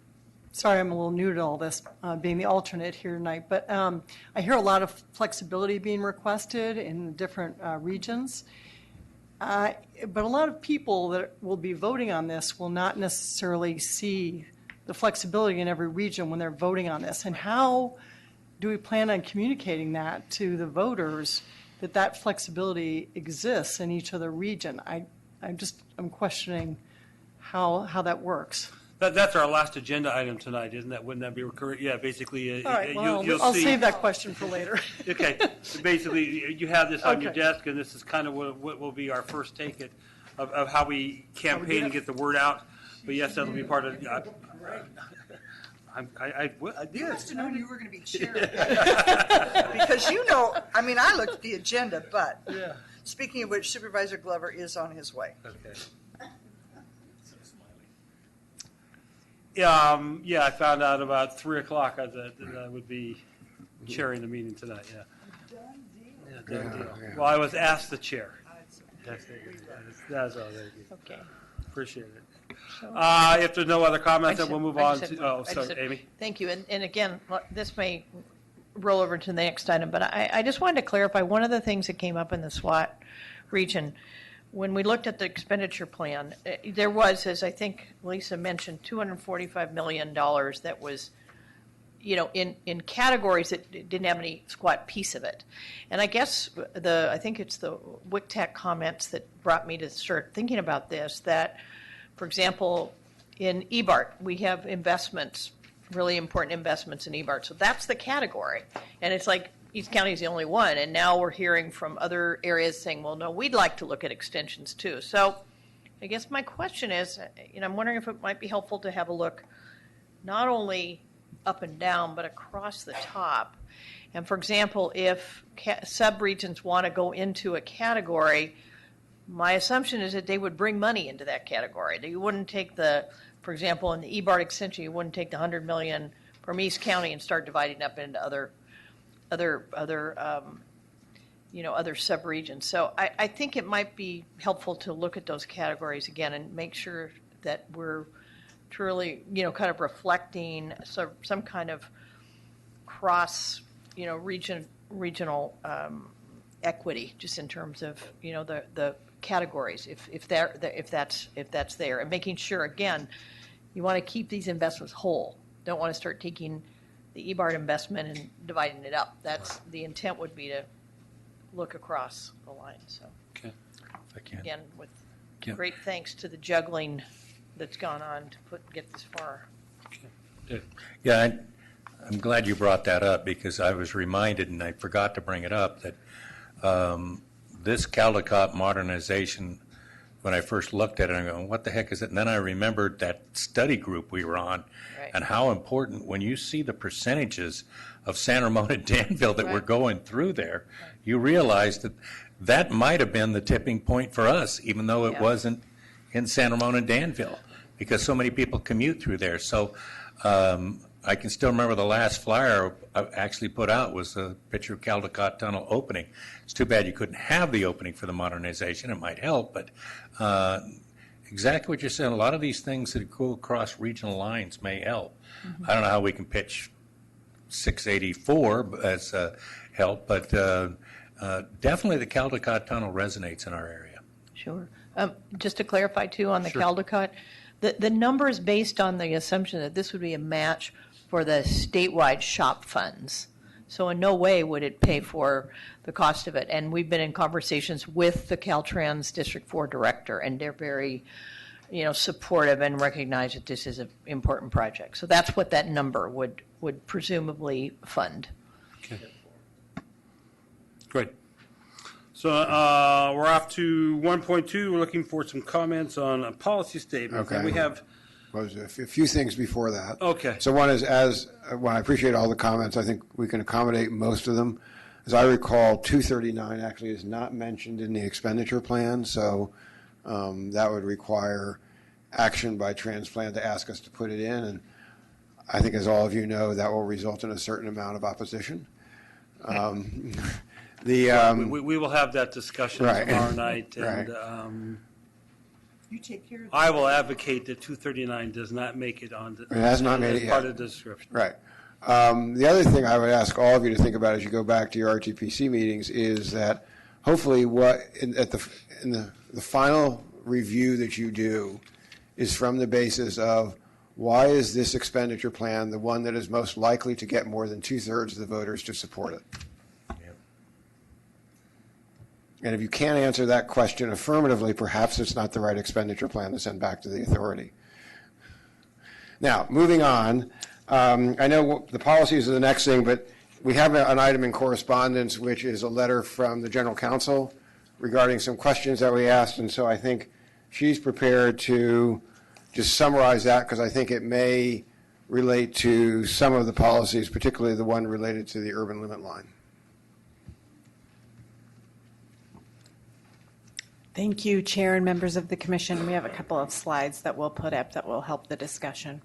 Sorry, I'm a little new to all this, being the alternate here tonight, but I hear a lot of flexibility being requested in different regions. But a lot of people that will be voting on this will not necessarily see the flexibility in every region when they're voting on this. And how do we plan on communicating that to the voters, that flexibility exists in each other region? I'm questioning how that works. That's our last agenda item tonight, isn't that? Wouldn't that be correct? Yeah, basically. All right, well, you'll I'll see. save that question for later. Okay, so basically, you have this on your Okay. desk, and this is kind of what will be our first take of how we campaign and get the word out. But yes, that'll be part of. You must have known you were going to be chair. Because I looked at the agenda, but speaking of which, Supervisor Glover is on his way. Okay. Yeah, I found out about 3 o'clock that I would be chairing the meeting tonight, yeah. Done deal. Well, I was asked to chair. That's all. Okay. Appreciate it. If there's no other comments, then we'll move on to, sorry, Amy. Thank you. And again, this may roll over to the next item, but I just wanted to clarify one of the things that came up in the SWAT region when we looked at the expenditure plan, there was, as I think Lisa mentioned, $245 million that was, in categories that didn't have any squat piece of it. And I guess I think it's the WICTAC comments that brought me to start thinking about this, that, for example, in EBART, we have investments, really important investments in EBART. So that's the category. And it's like East County is the only one. And now we're hearing from other areas saying, well, no, we'd like to look at extensions too. So I guess my question is, I'm wondering if it might be helpful to have a look not only up and down, but across the top. And for example, if sub-regions want to go into a category, my assumption is that they would bring money into that category. That you wouldn't take for example, in the EBART extension, you wouldn't take the $100 million from East County and start dividing up into other sub-regions. So I think it might be helpful to look at those categories again and make sure that we're truly, kind of reflecting some kind of cross, regional equity, just in terms of, the categories, if that's there, and making sure, again, you want to keep these investments whole. Don't want to start taking the EBART investment and dividing it up. That's the intent would be to look across the line. So, Okay. If I can. again, with Yeah. great thanks to the juggling that's gone on to get this far. Yeah, I'm glad you brought that up, because I was reminded, and I forgot to bring it up, that this Caldecott modernization, when I first looked at it, I'm going, what the heck is it? And then I remembered that study group we were on, Right. and how important, when you see the percentages of San Ramon and Danville that were Right. going through there, you realize that that might have been the tipping point for us, even though it Yeah. wasn't in San Ramon and Danville, because so many people commute through there. So I can still remember the last flyer I actually put out was a picture of Caldecott Tunnel opening. It's too bad you couldn't have the opening for the modernization. It might help, but exactly what you're saying, a lot of these things that go across regional lines may help. I don't know how we can pitch 684 as help, but definitely the Caldecott Tunnel resonates in our area. Sure. Just to clarify, too, on the Caldecott, the number is based on the assumption that this would be a match for the statewide SHOP funds. So in no way would it pay for the cost of it. And we've been in conversations with the Caltrans District 4 director, and they're very, supportive and recognize that this is an important project. So that's what that number would presumably fund. Great. So we're off to 1.2. We're looking for some comments on a policy statement. Okay. And we have, Well, there's a few things before that. Okay. So one is, well, I appreciate all the comments. I think we can accommodate most of them. As I recall, 239 actually is not mentioned in the expenditure plan, so that would require action by Transplant to ask us to put it in. And I think, as all of you know, that will result in a certain amount of opposition. we will have that discussion Right. tomorrow night. Right. And You take care of I will advocate that 239 does not make it on. It has not made it as yet. part of the description. Right. The other thing I would ask all of you to think about as you go back to your RTPC meetings is that hopefully in the final review that you do is from the basis of why is this expenditure plan the one that is most likely to get more than 2/3 of the voters to support it? And if you can't answer that question affirmatively, perhaps it's not the right expenditure plan to send back to the authority. Now, moving on, I know the policies are the next thing, but we have an item in correspondence, which is a letter from the General Counsel regarding some questions that we asked, and so I think she's prepared to just summarize that, because I think it may relate to some of the policies, particularly the one related to the urban limit line. Thank you, Chair and members of the Commission. We have a couple of slides that we'll put up that will help the discussion.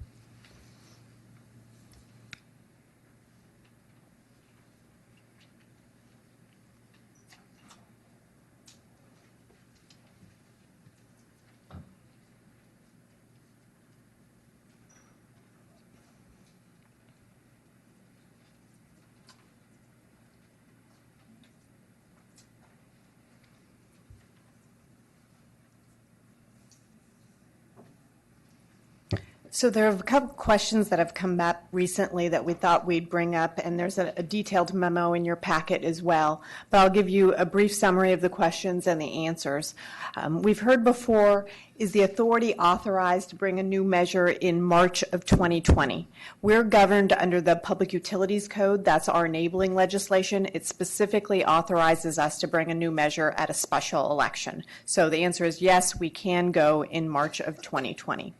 So there are a couple questions that have come up recently that we thought we'd bring up, and there's a detailed memo in your packet as well. But I'll give you a brief summary of the questions and the answers. We've heard before, is the authority authorized to bring a new measure in March of 2020? We're governed under the Public Utilities Code. That's our enabling legislation. It specifically authorizes us to bring a new measure at a special election. So the answer is yes, we can go in March of 2020.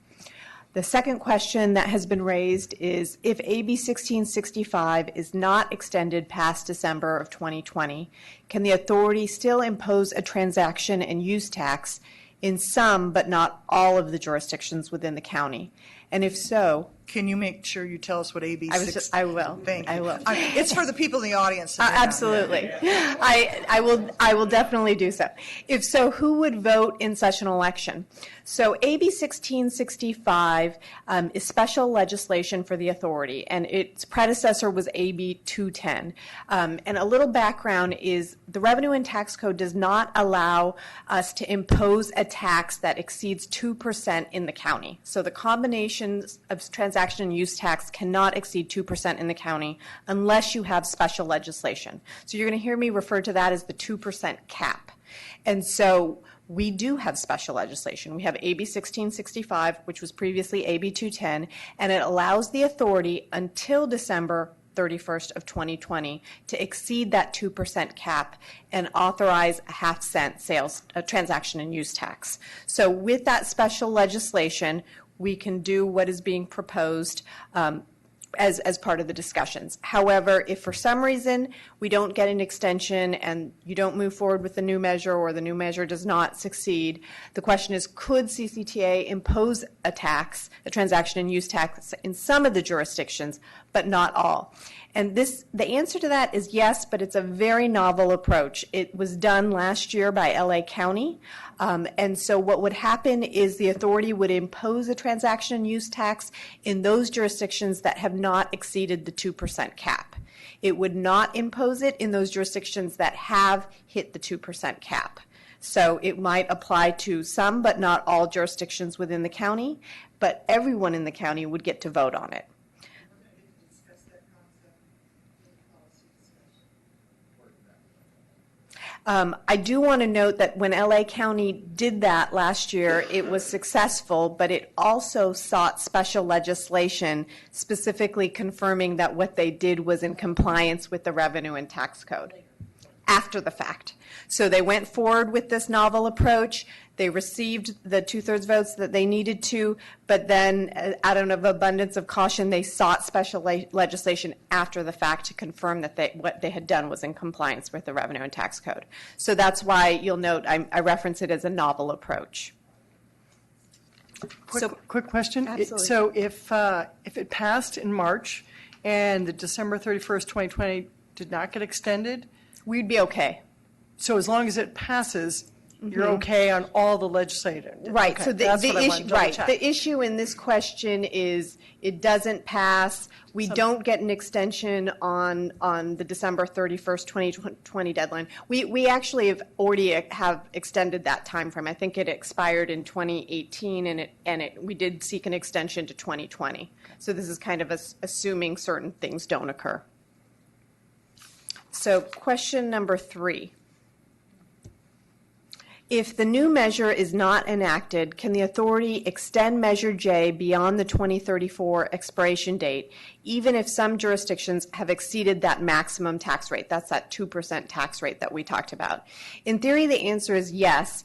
The second question that has been raised is if AB 1665 is not extended past December of 2020, can the authority still impose a transaction and use tax in some but not all of the jurisdictions within the county? And if so, Can you make sure you tell us what AB 6? I will. Thank you. I will. It's for the people in the audience. that may not know. Absolutely. I will definitely do so. If so, who would vote in such an election? So AB 1665 is special legislation for the authority, and its predecessor was AB 210. And a little background is the Revenue and Tax Code does not allow us to impose a tax that exceeds 2% in the county. So the combinations of transaction and use tax cannot exceed 2% in the county unless you have special legislation. So you're going to hear me refer to that as the 2% cap. And so we do have special legislation. We have AB 1665, which was previously AB 210, and it allows the authority until December 31st of 2020 to exceed that 2% cap and authorize a half-cent sales transaction and use tax. So with that special legislation, we can do what is being proposed as part of the discussions. However, if for some reason we don't get an extension and you don't move forward with the new measure or the new measure does not succeed, the question is, could CCTA impose a tax, a transaction and use tax in some of the jurisdictions, but not all? And the answer to that is yes, but it's a very novel approach. It was done last year by LA County. And so what would happen is the authority would impose a transaction and use tax in those jurisdictions that have not exceeded the 2% cap. It would not impose it in those jurisdictions that have hit the 2% cap. So it might apply to some but not all jurisdictions within the county, but everyone in the county would get to vote on it. I do want to note that when LA County did that last year, it was successful, but it also sought special legislation specifically confirming that what they did was in compliance with the Revenue and Tax Code after the fact. So they went forward with this novel approach. They received the 2/3 votes that they needed to, but then out of abundance of caution, they sought special legislation after the fact to confirm that what they had done was in compliance with the Revenue and Tax Code. So that's why you'll note I reference it as a novel approach. Quick question. Absolutely. So if it passed in March and the December 31st, 2020 did not get extended, we'd be okay. So as long as it passes, you're okay on all the legislative. Right. Okay, So that's what I wanted to double check. The issue in this question is it doesn't pass. We don't get an extension on the December 31st, 2020 deadline. We actually have already have extended that time frame. I think it expired in 2018, and we did seek an extension to 2020. So this is kind of assuming certain things don't occur. So question number 3. If the new measure is not enacted, can the authority extend Measure J beyond the 2034 expiration date, even if some jurisdictions have exceeded that maximum tax rate? That's that 2% tax rate that we talked about. In theory, the answer is yes.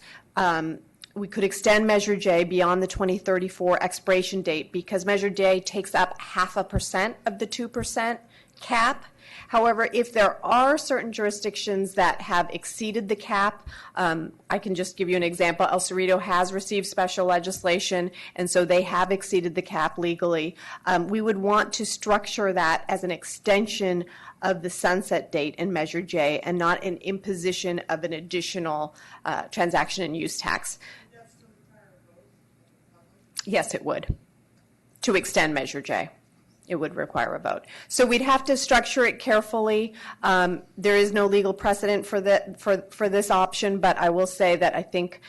We could extend Measure J beyond the 2034 expiration date because Measure J takes up 0.5% of the 2% cap. However, if there are certain jurisdictions that have exceeded the cap, I can just give you an example. El Cerrito has received special legislation, and so they have exceeded the cap legally. We would want to structure that as an extension of the sunset date in Measure J and not an imposition of an additional transaction and use tax. Yes, it would, to extend Measure J. it would require a vote. So we'd have to structure it carefully. There is no legal precedent for this option, but I will say that I think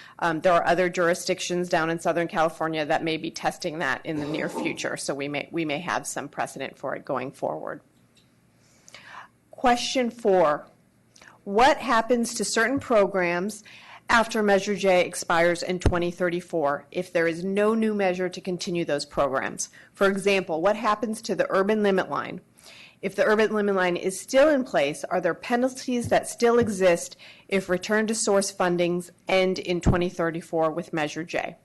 there are other jurisdictions down in Southern California that may be testing that in the near future. So we may have some precedent for it going forward. Question 4. What happens to certain programs after Measure J expires in 2034 if there is no new measure to continue those programs? For example, what happens to the urban limit line? If the urban limit line is still in place, are there penalties that still exist if return to source fundings end in 2034 with Measure J?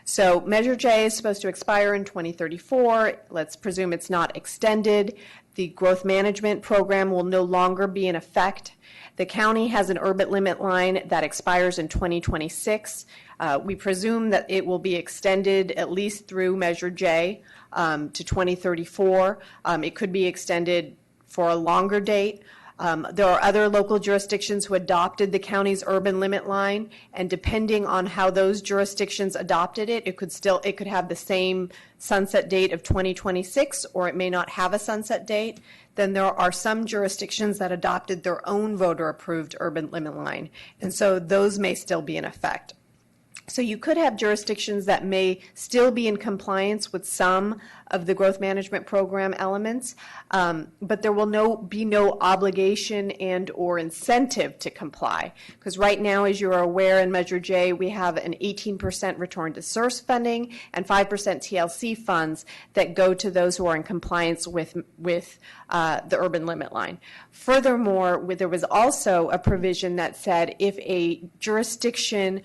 So Measure J is supposed to expire in 2034. Let's presume it's not extended. The growth management program will no longer be in effect. The county has an urban limit line that expires in 2026. We presume that it will be extended at least through Measure J to 2034. It could be extended for a longer date. There are other local jurisdictions who adopted the county's urban limit line, and depending on how those jurisdictions adopted it, it could have the same sunset date of 2026, or it may not have a sunset date. Then there are some jurisdictions that adopted their own voter-approved urban limit line, and so those may still be in effect. So you could have jurisdictions that may still be in compliance with some of the growth management program elements, but there will be no obligation and or incentive to comply. Because right now, as you are aware, in Measure J, we have an 18% return to source funding and 5% TLC funds that go to those who are in compliance with the urban limit line. Furthermore, there was also a provision that said if a jurisdiction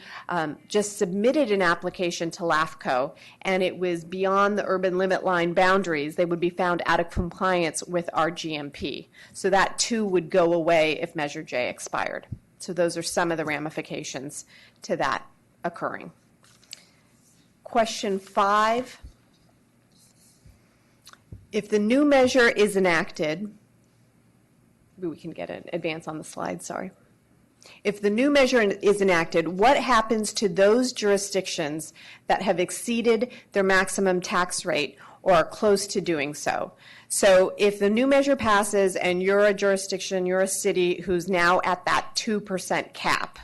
just submitted an application to LAFCO and it was beyond the urban limit line boundaries, they would be found out of compliance with our GMP. So that too would go away if Measure J expired. So those are some of the ramifications to that occurring. Question 5. If the new measure is enacted, we can get an advance on the slide, sorry. If the new measure is enacted, what happens to those jurisdictions that have exceeded their maximum tax rate or are close to doing so? So if the new measure passes and you're a jurisdiction, you're a city who's now at that 2% cap,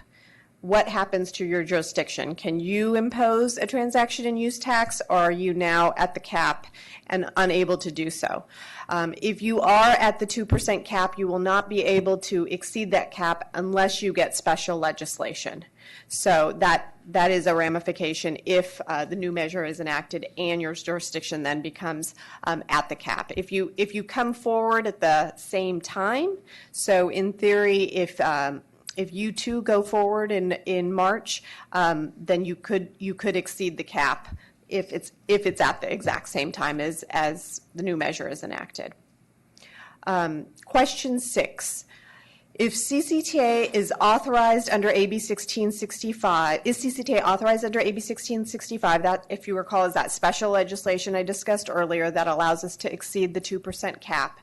what happens to your jurisdiction? Can you impose a transaction and use tax, or are you now at the cap and unable to do so? If you are at the 2% cap, you will not be able to exceed that cap unless you get special legislation. So that is a ramification if the new measure is enacted and your jurisdiction then becomes at the cap. If you come forward at the same time, so in theory, if you too go forward in March, then you could exceed the cap if it's at the exact same time as the new measure is enacted. Question 6. If CCTA is authorized under AB 1665, is CCTA authorized under AB 1665? That, if you recall, is that special legislation I discussed earlier that allows us to exceed the 2% cap,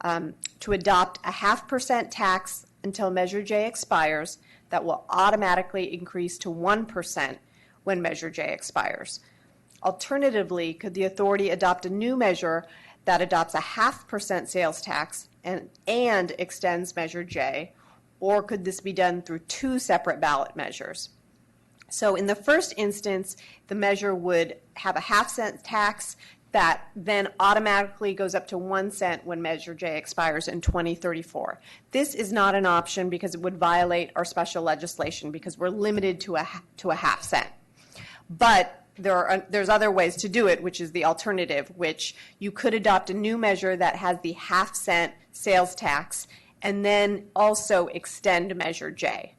to adopt a 0.5% tax until Measure J expires that will automatically increase to 1% when Measure J expires. Alternatively, could the authority adopt a new measure that adopts a 0.5% sales tax and extends Measure J, or could this be done through 2 separate ballot measures? So in the first instance, the measure would have a 0.5-cent tax that then automatically goes up to 1 cent when Measure J expires in 2034. This is not an option because it would violate our special legislation because we're limited to a 0.5 cent. But there's other ways to do it, which is the alternative, which you could adopt a new measure that has the 0.5 cent sales tax and then also extend Measure J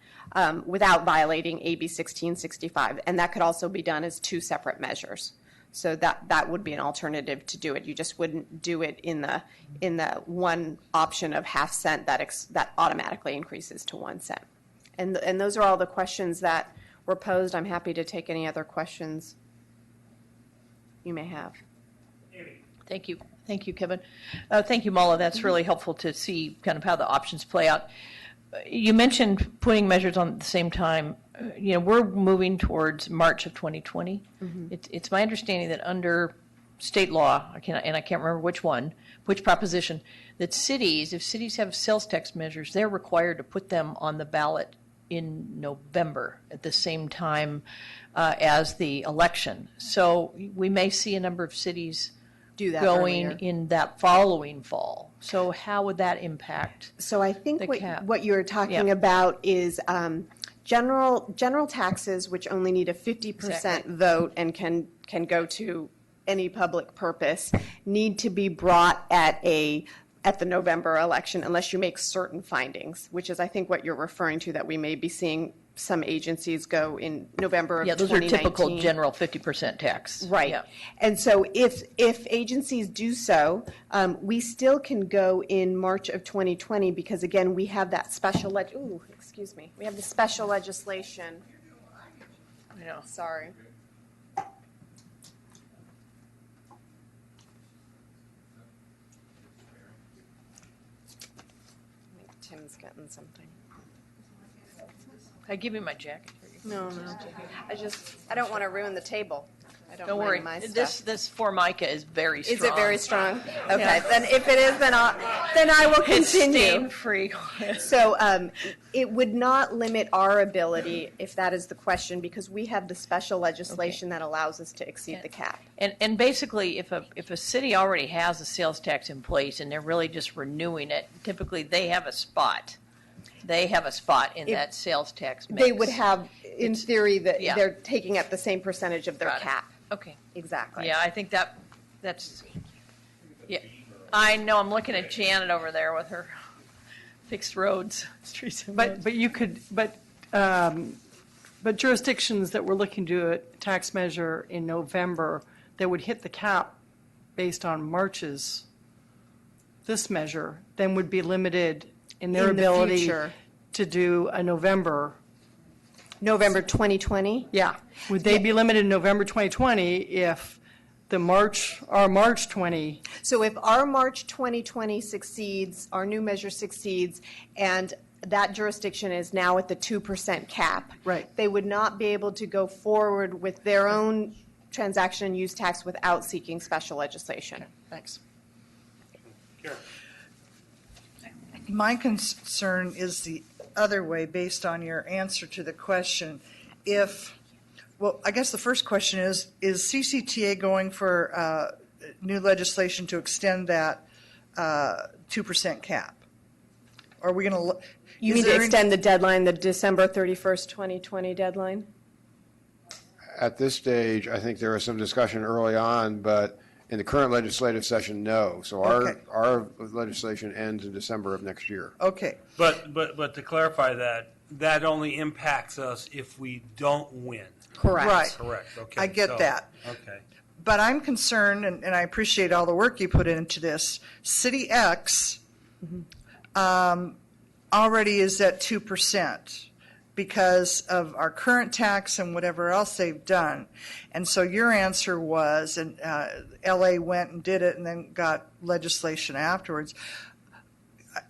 without violating AB 1665. And that could also be done as 2 separate measures. So that would be an alternative to do it. You just wouldn't do it in the one option of 0.5 cent that automatically increases to 1 cent. And those are all the questions that were posed. I'm happy to take any other questions you may have. Thank you. Thank you, Kevin. Thank you, Mala. That's really helpful to see kind of how the options play out. You mentioned putting measures on at the same time. We're moving towards March of 2020. Mm-hmm. It's my understanding that under state law, I can't remember which proposition, that cities, if cities have sales tax measures, they're required to put them on the ballot in November at the same time as the election. So we may see a number of cities Do that going earlier. in that following fall. So how would that impact? So I think The cap. what you're talking Yeah. about is general taxes, which only need a 50% Exactly. vote and can go to any public purpose, need to be brought at the November election unless you make certain findings, which is I think what you're referring to, that we may be seeing some agencies go in November of Yeah, those are 2019. typical general 50% tax. Right. Yeah. And so if agencies do so, we still can go in March of 2020 because, again, we have that special, we have the special legislation. I know. Sorry. I think Tim's getting something. I give you my jacket. No. I don't want to ruin the table. I don't Don't mind worry. my stuff. This Formica is very strong. Is it very strong? Okay, Yeah. then if it is, then I will It's continue. stain-free. So it would not limit our ability, if that is the question, because we have the special legislation that allows us to exceed the cap. And basically, if a city already has a sales tax in place and they're really just renewing it, typically they have a spot. They have a spot in that sales tax mix. They would have, in theory, that yeah. they're taking up the same percentage of their Got it. cap. Okay. Exactly. Yeah, I think that's, yeah. I know, I'm looking at Janet over there with her fixed roads, streets and roads. But jurisdictions that were looking to do a tax measure in November that would hit the cap based on March's, this measure, then would be limited in their In the ability future. to do a November. November 2020? Yeah. Would they be limited in November 2020 if our March 20? So if our March 2020 succeeds, our new measure succeeds, and that jurisdiction is now at the 2% cap. Right. They would not be able to go forward with their own transaction and use tax without seeking special legislation. Thanks. My concern is the other way, based on your answer to the question. I guess the first question is CCTA going for new legislation to extend that 2% cap? Are we going to? You mean to extend the deadline, the December 31st, 2020 deadline? At this stage, I think there was some discussion early on, but in the current legislative session, no. So Okay. our legislation ends in December of next year. Okay. But to clarify that only impacts us if we don't win. Correct. Right. Correct, okay. I get that. Okay. But I'm concerned, and I appreciate all the work you put into this. City X already is at 2% because of our current tax and whatever else they've done. And so your answer was, and LA went and did it and then got legislation afterwards.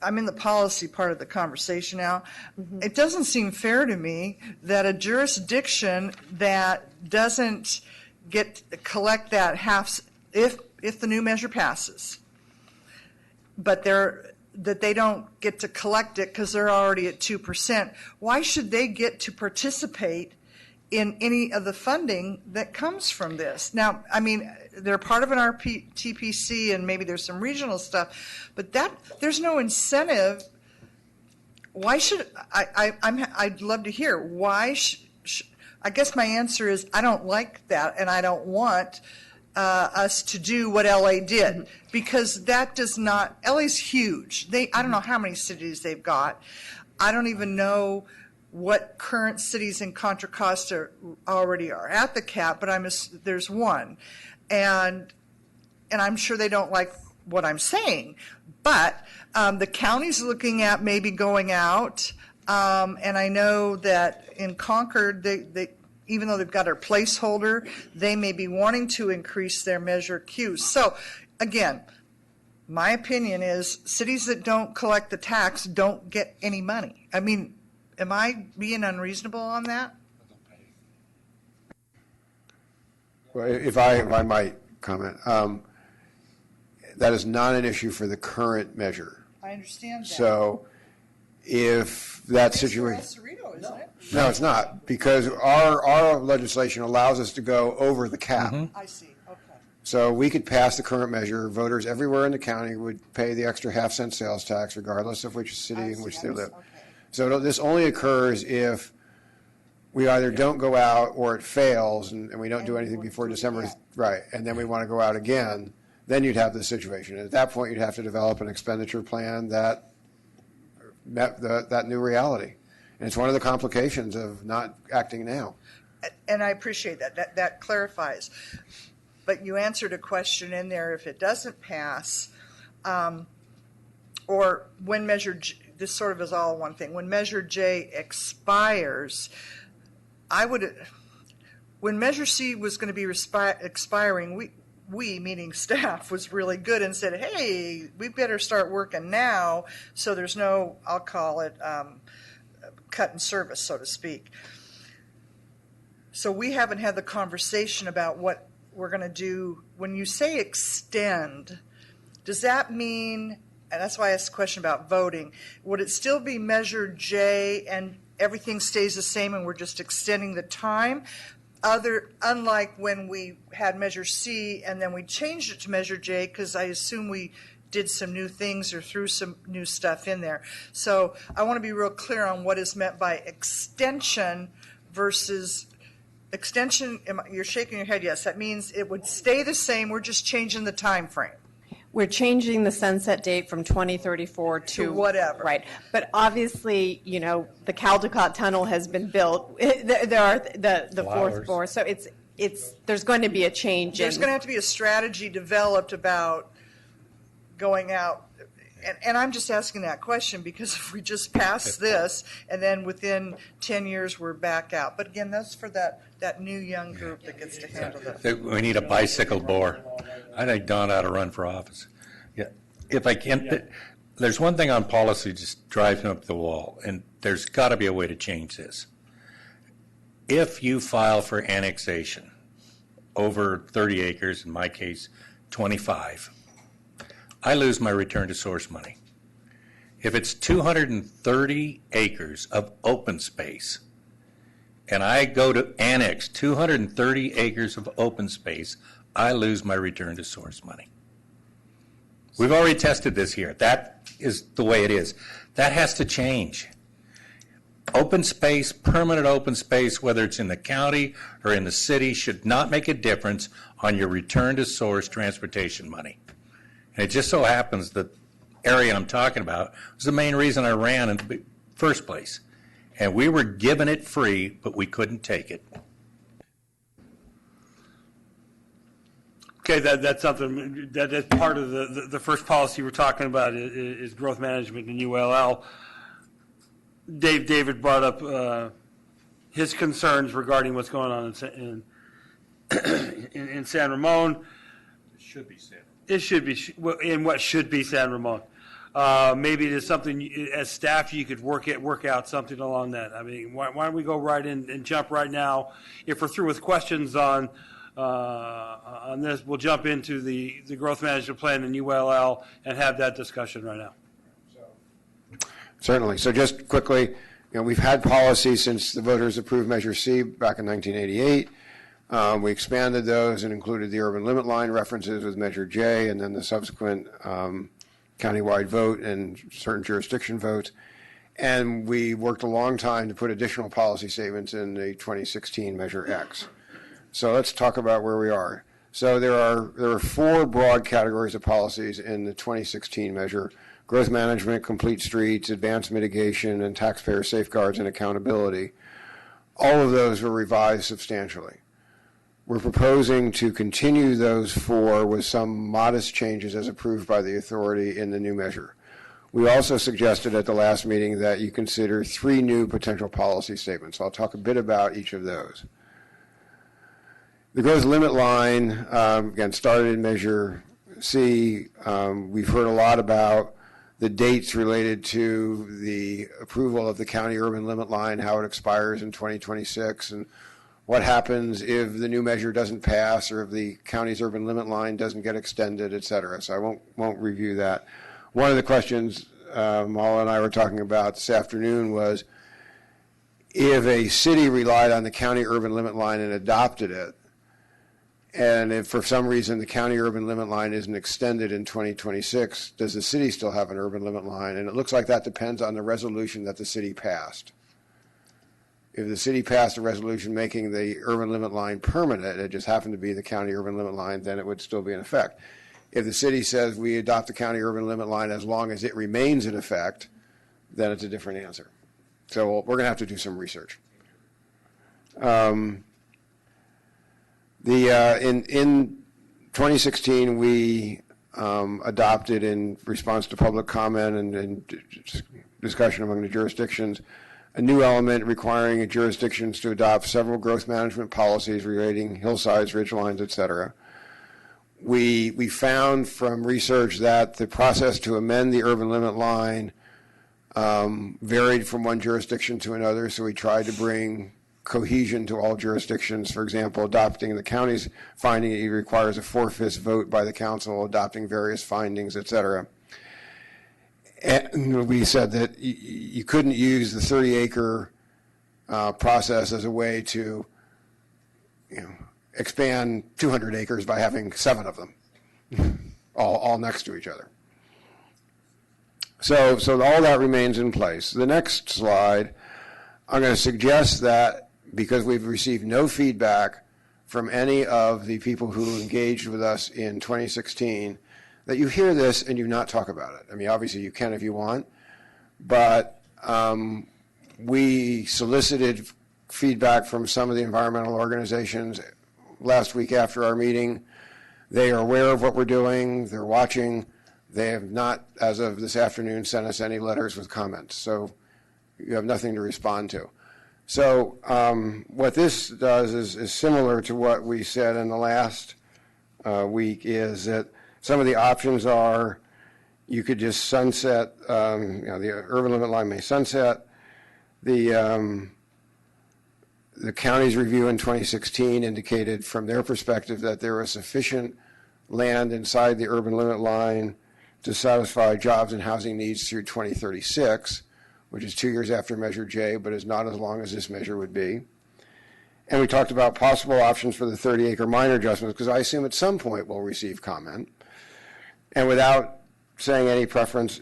I'm in the policy part of the conversation now. It doesn't seem fair to me that a jurisdiction that doesn't collect that half, if the new measure passes, but that they don't get to collect it because they're already at 2%. Why should they get to participate in any of the funding that comes from this? Now, I mean, they're part of an RTPC and maybe there's some regional stuff, but there's no incentive. Why should I'd love to hear why. I guess my answer is I don't like that, and I don't want us to do what LA did, because that does not. LA's huge. I don't know how many cities they've got. I don't even know what current cities in Contra Costa already are at the cap, but there's one, and I'm sure they don't like what I'm saying. But the county's looking at maybe going out, and I know that in Concord, they even though they've got a placeholder, they may be wanting to increase their Measure Q. So, again, my opinion is cities that don't collect the tax don't get any money. I mean, am I being unreasonable on that? Well, if I might comment. That is not an issue for the current measure. I understand that. So if that It's for situation. El Cerrito, isn't it? No, it's not, because our legislation allows us to go over the cap. I see, okay. So we could pass the current measure. Voters everywhere in the county would pay the extra half-cent sales tax regardless of which city in which they live. Okay. So this only occurs if we either don't go out or it fails and we don't do anything before December, right, and then we want to go out again, then you'd have this situation. At that point, you'd have to develop an expenditure plan that met that new reality. And it's one of the complications of not acting now. And I appreciate that. That clarifies. But you answered a question in there, if it doesn't pass, or when Measure J, this sort of is all one thing, when Measure J expires, when Measure C was going to be expiring, we, meaning staff, was really good and said, hey, we better start working now so there's no, I'll call it, cut in service, so to speak. So we haven't had the conversation about what we're going to do. When you say extend, does that mean, and that's why I asked the question about voting, would it still be Measure J and everything stays the same and we're just extending the time? Unlike when we had Measure C and then we changed it to Measure J, because I assume we did some new things or threw some new stuff in there. So I want to be real clear on what is meant by extension versus extension. You're shaking your head, yes. That means it would stay the same. We're just changing the time frame. We're changing the sunset date from 2034 to whatever. Right. But obviously, you know, the Caldecott Tunnel has been built. There are the fourth floor. So there's going to be a change. There's going to have to be a strategy developed about going out. And I'm just asking that question because if we just pass this and then within 10 years we're back out. But again, that's for that new young group that gets to handle that. We need a bicycle bore. I think Don ought to run for office. Yeah, if I can, there's one thing on policy just drives me up the wall, and there's got to be a way to change this. If you file for annexation over 30 acres, in my case, 25, I lose my return to source money. If it's 230 acres of open space, and I go to annex 230 acres of open space, I lose my return to source money. We've already tested this here. That is the way it is. That has to change. Open space, permanent open space, whether it's in the county or in the city, should not make a difference on your return to source transportation money. And it just so happens that area I'm talking about was the main reason I ran in the first place. And we were given it free, but we couldn't take it. Okay, that's something, that's part of the first policy we're talking about is growth management in ULL. David brought up his concerns regarding what's going on in San Ramon. It should be San Ramon. It should be in what should be San Ramon. Maybe it is something as staff you could work out something along that. I mean, why don't we go right in and jump right now? If we're through with questions on this, we'll jump into the growth management plan in ULL and have that discussion right now. Certainly. So just quickly, we've had policy since the voters approved Measure C back in 1988. We expanded those and included the urban limit line references with Measure J and then the subsequent countywide vote and certain jurisdiction votes. And we worked a long time to put additional policy statements in the 2016 Measure X. So let's talk about where we are. So there are four broad categories of policies in the 2016 measure: growth management, complete streets, advanced mitigation, and taxpayer safeguards and accountability. All of those were revised substantially. We're proposing to continue those four with some modest changes as approved by the authority in the new measure. We also suggested at the last meeting that you consider 3 new potential policy statements. I'll talk a bit about each of those. The growth limit line, again, started in Measure C. We've heard a lot about the dates related to the approval of the county urban limit line, how it expires in 2026, and what happens if the new measure doesn't pass or if the county's urban limit line doesn't get extended, et cetera. So I won't review that. One of the questions Mala and I were talking about this afternoon was if a city relied on the county urban limit line and adopted it, and if for some reason the county urban limit line isn't extended in 2026, does the city still have an urban limit line? And it looks like that depends on the resolution that the city passed. If the city passed a resolution making the urban limit line permanent, it just happened to be the county urban limit line, then it would still be in effect. If the city says we adopt the county urban limit line as long as it remains in effect, then it's a different answer. So we're going to have to do some research. In 2016, we adopted, in response to public comment and discussion among the jurisdictions, a new element requiring jurisdictions to adopt several growth management policies relating hillsides, ridgelines, et cetera. We found from research that the process to amend the urban limit line varied from one jurisdiction to another, so we tried to bring cohesion to all jurisdictions. For example, adopting the county's finding, it requires a 4/5 vote by the council, adopting various findings, et cetera. And we said that you couldn't use the 30-acre process as a way to, expand 200 acres by having 7 of them, all next to each other. So all that remains in place. The next slide, I'm going to suggest that because we've received no feedback from any of the people who engaged with us in 2016, that you hear this and you not talk about it. I mean, obviously you can if you want, but we solicited feedback from some of the environmental organizations last week after our meeting. They are aware of what we're doing. They're watching. They have not, as of this afternoon, sent us any letters with comments. So you have nothing to respond to. So what this does is similar to what we said in the last week, is that some of the options are you could just sunset, the urban limit line may sunset. The county's review in 2016 indicated from their perspective that there was sufficient land inside the urban limit line to satisfy jobs and housing needs through 2036, which is 2 years after Measure J, but is not as long as this measure would be. And we talked about possible options for the 30-acre minor adjustments, because I assume at some point we'll receive comment. And without saying any preference,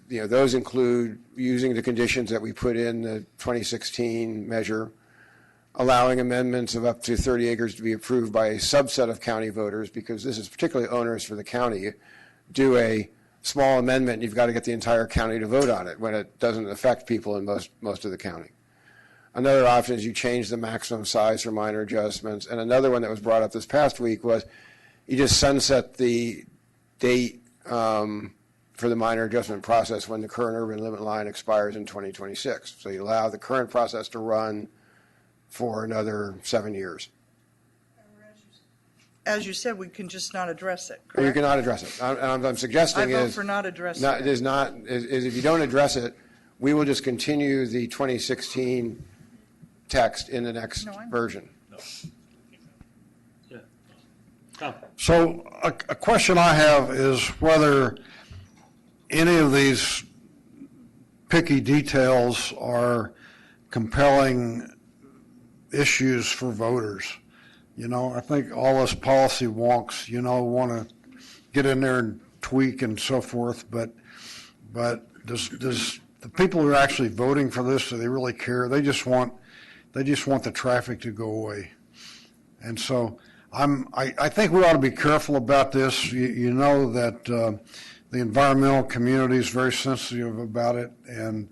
those include using the conditions that we put in the 2016 measure, allowing amendments of up to 30 acres to be approved by a subset of county voters, because this is particularly onerous for the county. You do a small amendment, you've got to get the entire county to vote on it when it doesn't affect people in most of the county. Another option is you change the maximum size for minor adjustments. And another one that was brought up this past week was you just sunset the date for the minor adjustment process when the current urban limit line expires in 2026. So you allow the current process to run for another 7 years. As you said, we can just not address it, Or you correct? cannot address it. I'm suggesting I vote is for not addressing not, it. is if you don't address it, we will just continue the 2016 text in the next version. So a question I have is whether any of these picky details are compelling issues for voters. I think all us policy wonks, want to get in there and tweak and so forth, but does the people who are actually voting for this, do they really care? They just want the traffic to go away. And so I think we ought to be careful about this. You know that the environmental community is very sensitive about it, and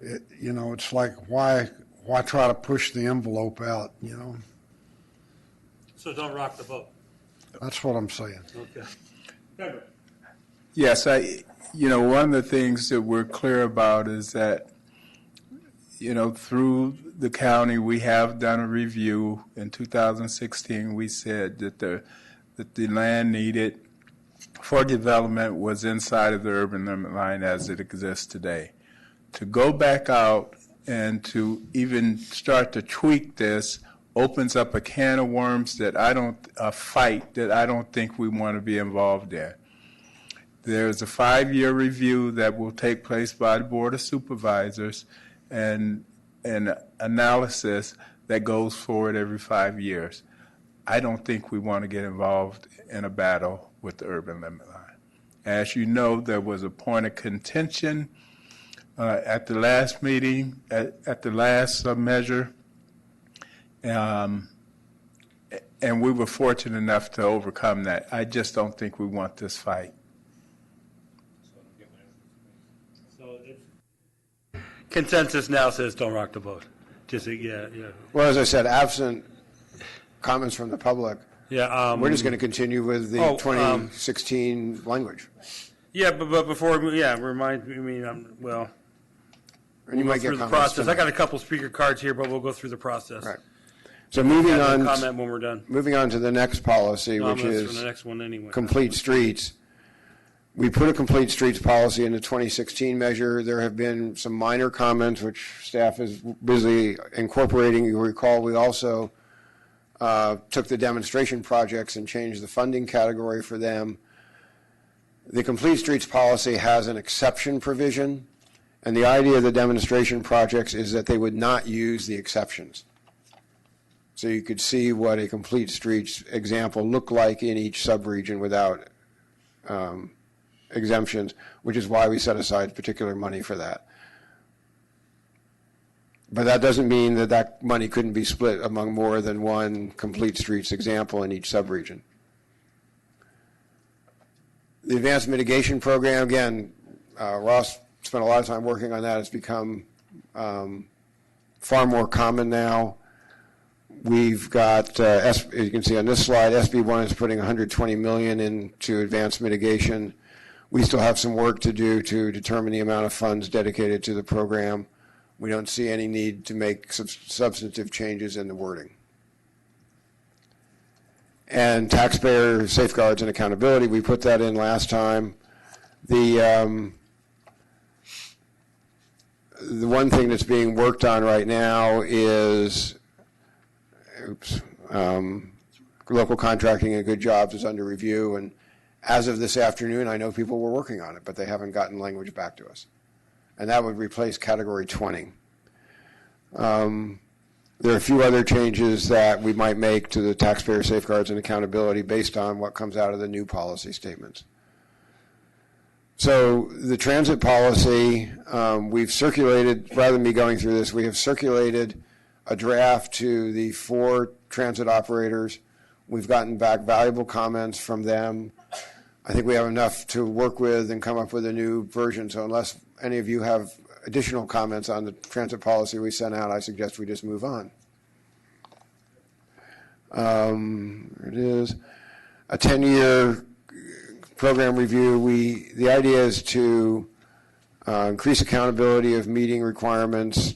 it's like why try to push the envelope out? So don't rock the boat. That's what I'm saying. Okay. Yes, one of the things that we're clear about is that, through the county, we have done a review. In 2016, we said that the land needed for development was inside of the urban limit line as it exists today. To go back out And to even start to tweak this opens up a can of worms a fight that I don't think we want to be involved in. There's a 5-year review that will take place by the Board of Supervisors and an analysis that goes forward every 5 years. I don't think we want to get involved in a battle with the urban limit line. As you know, there was a point of contention at the last meeting, at the last measure, and we were fortunate enough to overcome that. I just don't think we want this fight. Consensus now says don't rock the boat. Yeah. Well, as I said, absent comments from the public, Yeah. we're just going to continue with the 2016 language. Yeah, but before, remind me, well, And you we'll might go get through the comments process. I tonight. got a couple speaker cards here, but we'll go through the process. Right. So moving Have on, a comment when we're done. moving on to the next policy, which Comments is for the next one anyway. complete streets. We put a complete streets policy in the 2016 measure. There have been some minor comments, which staff is busy incorporating. You recall, we also took the demonstration projects and changed the funding category for them. The complete streets policy has an exception provision, and the idea of the demonstration projects is that they would not use the exceptions. So you could see what a complete streets example looked like in each subregion without exemptions, which is why we set aside particular money for that. But that doesn't mean that that money couldn't be split among more than one complete streets example in each subregion. The advanced mitigation program, again, Ross spent a lot of time working on that. It's become far more common now. We've got, as you can see on this slide, SB1 is putting $120 million into advanced mitigation. We still have some work to do to determine the amount of funds dedicated to the program. We don't see any need to make substantive changes in the wording. And taxpayer safeguards and accountability, we put that in last time. The one thing that's being worked on right now is local contracting and good jobs is under review, and as of this afternoon, I know people were working on it, but they haven't gotten language back to us. And that would replace Category 20. There are a few other changes that we might make to the taxpayer safeguards and accountability based on what comes out of the new policy statements. So the transit policy, we've circulated, rather than me going through this, we have circulated a draft to the 4 transit operators. We've gotten back valuable comments from them. I think we have enough to work with and come up with a new version. So unless any of you have additional comments on the transit policy we sent out, I suggest we just move on. There it is. A 10-year program review. The idea is to increase accountability of meeting requirements,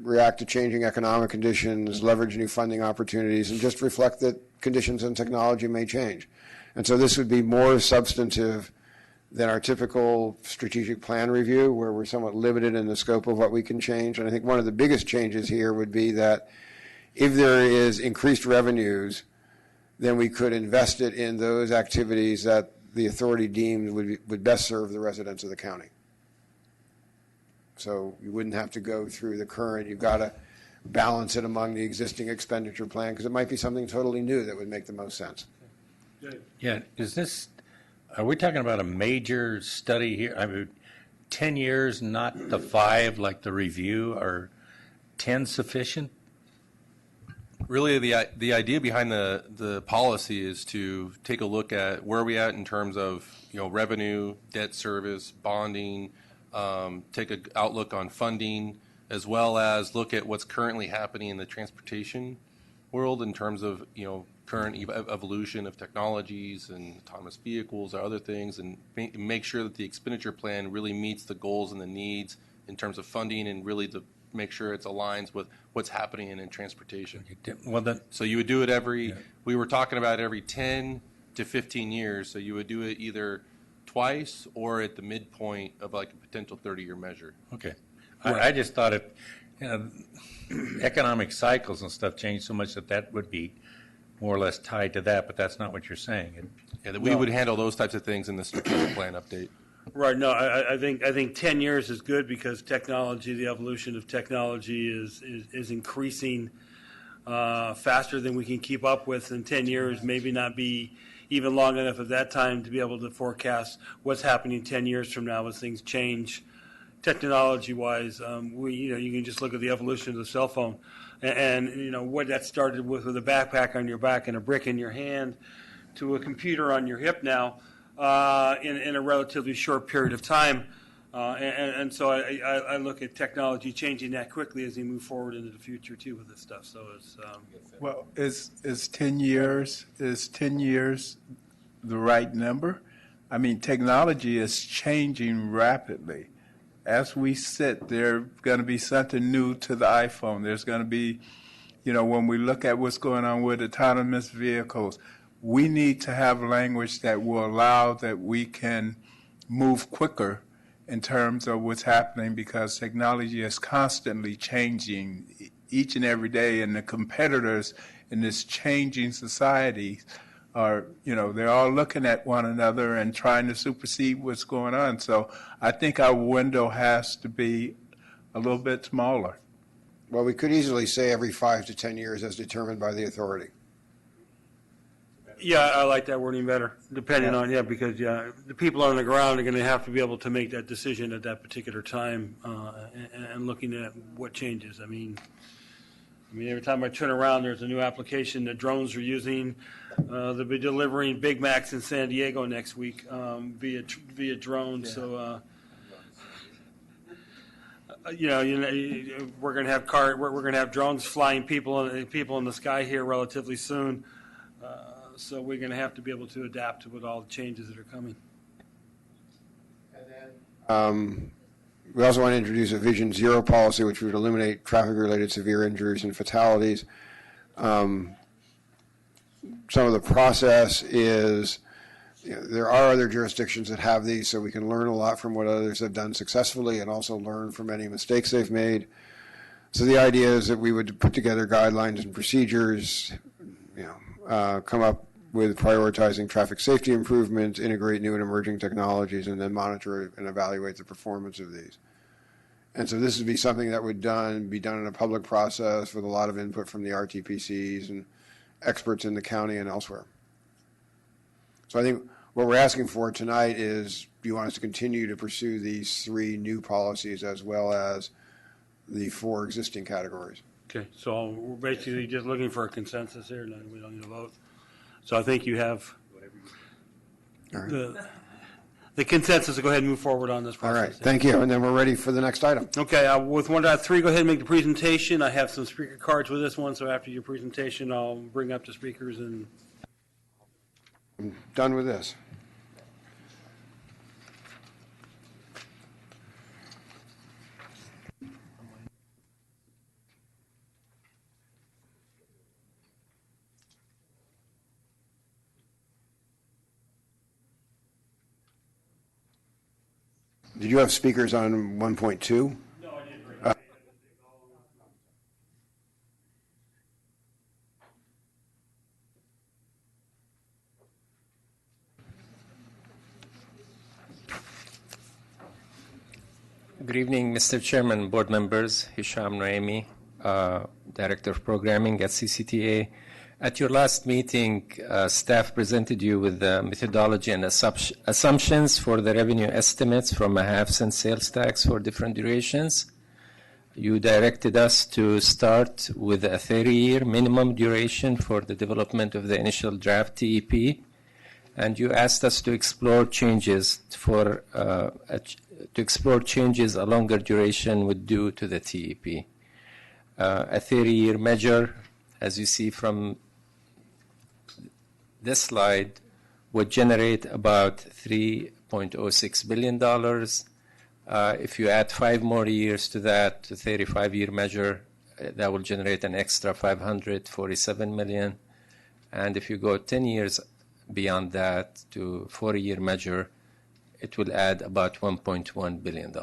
react to changing economic conditions, leverage new funding opportunities, and just reflect that conditions and technology may change. And so this would be more substantive than our typical strategic plan review, where we're somewhat limited in the scope of what we can change. And I think one of the biggest changes here would be that if there is increased revenues, then we could invest it in those activities that the authority deemed would best serve the residents of the county. So you wouldn't have to go through the current, you've got to balance it among the existing expenditure plan, because it might be something totally new that would make the most sense. Yeah, are we talking about a major study here? I mean, 10 years, not the 5 like the review, are 10 sufficient? Really, the idea behind the policy is to take a look at where we at in terms of revenue, debt service, bonding, take an outlook on funding, as well as look at what's currently happening in the transportation world in terms of current evolution of technologies and autonomous vehicles or other things, and make sure that the expenditure plan really meets the goals and the needs in terms of funding, and really to make sure it aligns with what's happening in transportation. Well, so you would do it we were talking about every 10 to 15 years, so you would do it either twice or at the midpoint of like a potential 30-year measure. Okay. I just thought Economic cycles and stuff change so much that that would be more or less tied to that, but that's not what you're saying. Yeah, that we would handle those types of things in the strategic plan update. Right. No, I think 10 years is good because technology, the evolution of technology is increasing faster than we can keep up with. And 10 years maybe not be even long enough at that time to be able to forecast what's happening 10 years from now as things change technology-wise. You can just look at the evolution of the cell phone, and what that started with a backpack on your back and a brick in your hand, to a computer on your hip now, in a relatively short period of time. And so I look at technology changing that quickly as we move forward into the future too with this stuff. So it's well, is 10 years the right number? I mean, technology is changing rapidly. As we sit, there's going to be something new to the iPhone. There's going to be, when we look at what's going on with autonomous vehicles, we need to have language that will allow that we can move quicker in terms of what's happening, because technology is constantly changing each and every day, and the competitors in this changing society are, they're all looking at one another and trying to supersede what's going on. So I think our window has to be a little bit smaller. Well, we could easily say every 5 to 10 years as determined by the authority. Yeah, I like that wording better, depending on, because the people on the ground are going to have to be able to make that decision at that particular time, and looking at what changes. I mean, every time I turn around, there's a new application that drones are using. They'll be delivering Big Macs in San Diego next week via drone. Yeah. So, we're going to have we're going to have drones flying people in the sky here relatively soon. So we're going to have to be able to adapt with all the changes that are coming. We also want to introduce a Vision Zero policy, which would eliminate traffic-related severe injuries and fatalities. Some of the process is, there are other jurisdictions that have these, so we can learn a lot from what others have done successfully and also learn from any mistakes they've made. So the idea is that we would put together guidelines and procedures, come up with prioritizing traffic safety improvements, integrate new and emerging technologies, and then monitor and evaluate the performance of these. And so this would be something that would be done in a public process with a lot of input from the RTPCs and experts in the county and elsewhere. So I think what we're asking for tonight is, do you want us to continue to pursue these 3 new policies as well as the 4 existing categories? Okay, so we're basically just looking for a consensus here, and we don't need a vote. So I think you have the consensus to go ahead and move forward on this process. All right, thank you. And then we're ready for the next item. Okay, with 1.3, go ahead and make the presentation. I have some speaker cards with this one, so after your presentation, I'll bring up the speakers and... I'm done with this. Did you have speakers on 1.2? No, I didn't bring it. Good evening, Mr. Chairman, board members. Hisham Noemi, Director of Programming at CCTA. At your last meeting, staff presented you with the methodology and assumptions for the revenue estimates from a half-cent sales tax for different durations. You directed us to start with a 30-year minimum duration for the development of the initial draft TEP, and you asked us to explore changes a longer duration would do to the TEP. A 30-year measure, as you see from this slide, would generate about $3.06 billion. If you add 5 more years to that, the 35-year measure, that will generate an extra $547 million. And if you go 10 years beyond that to 40-year measure, it will add about $1.1 billion.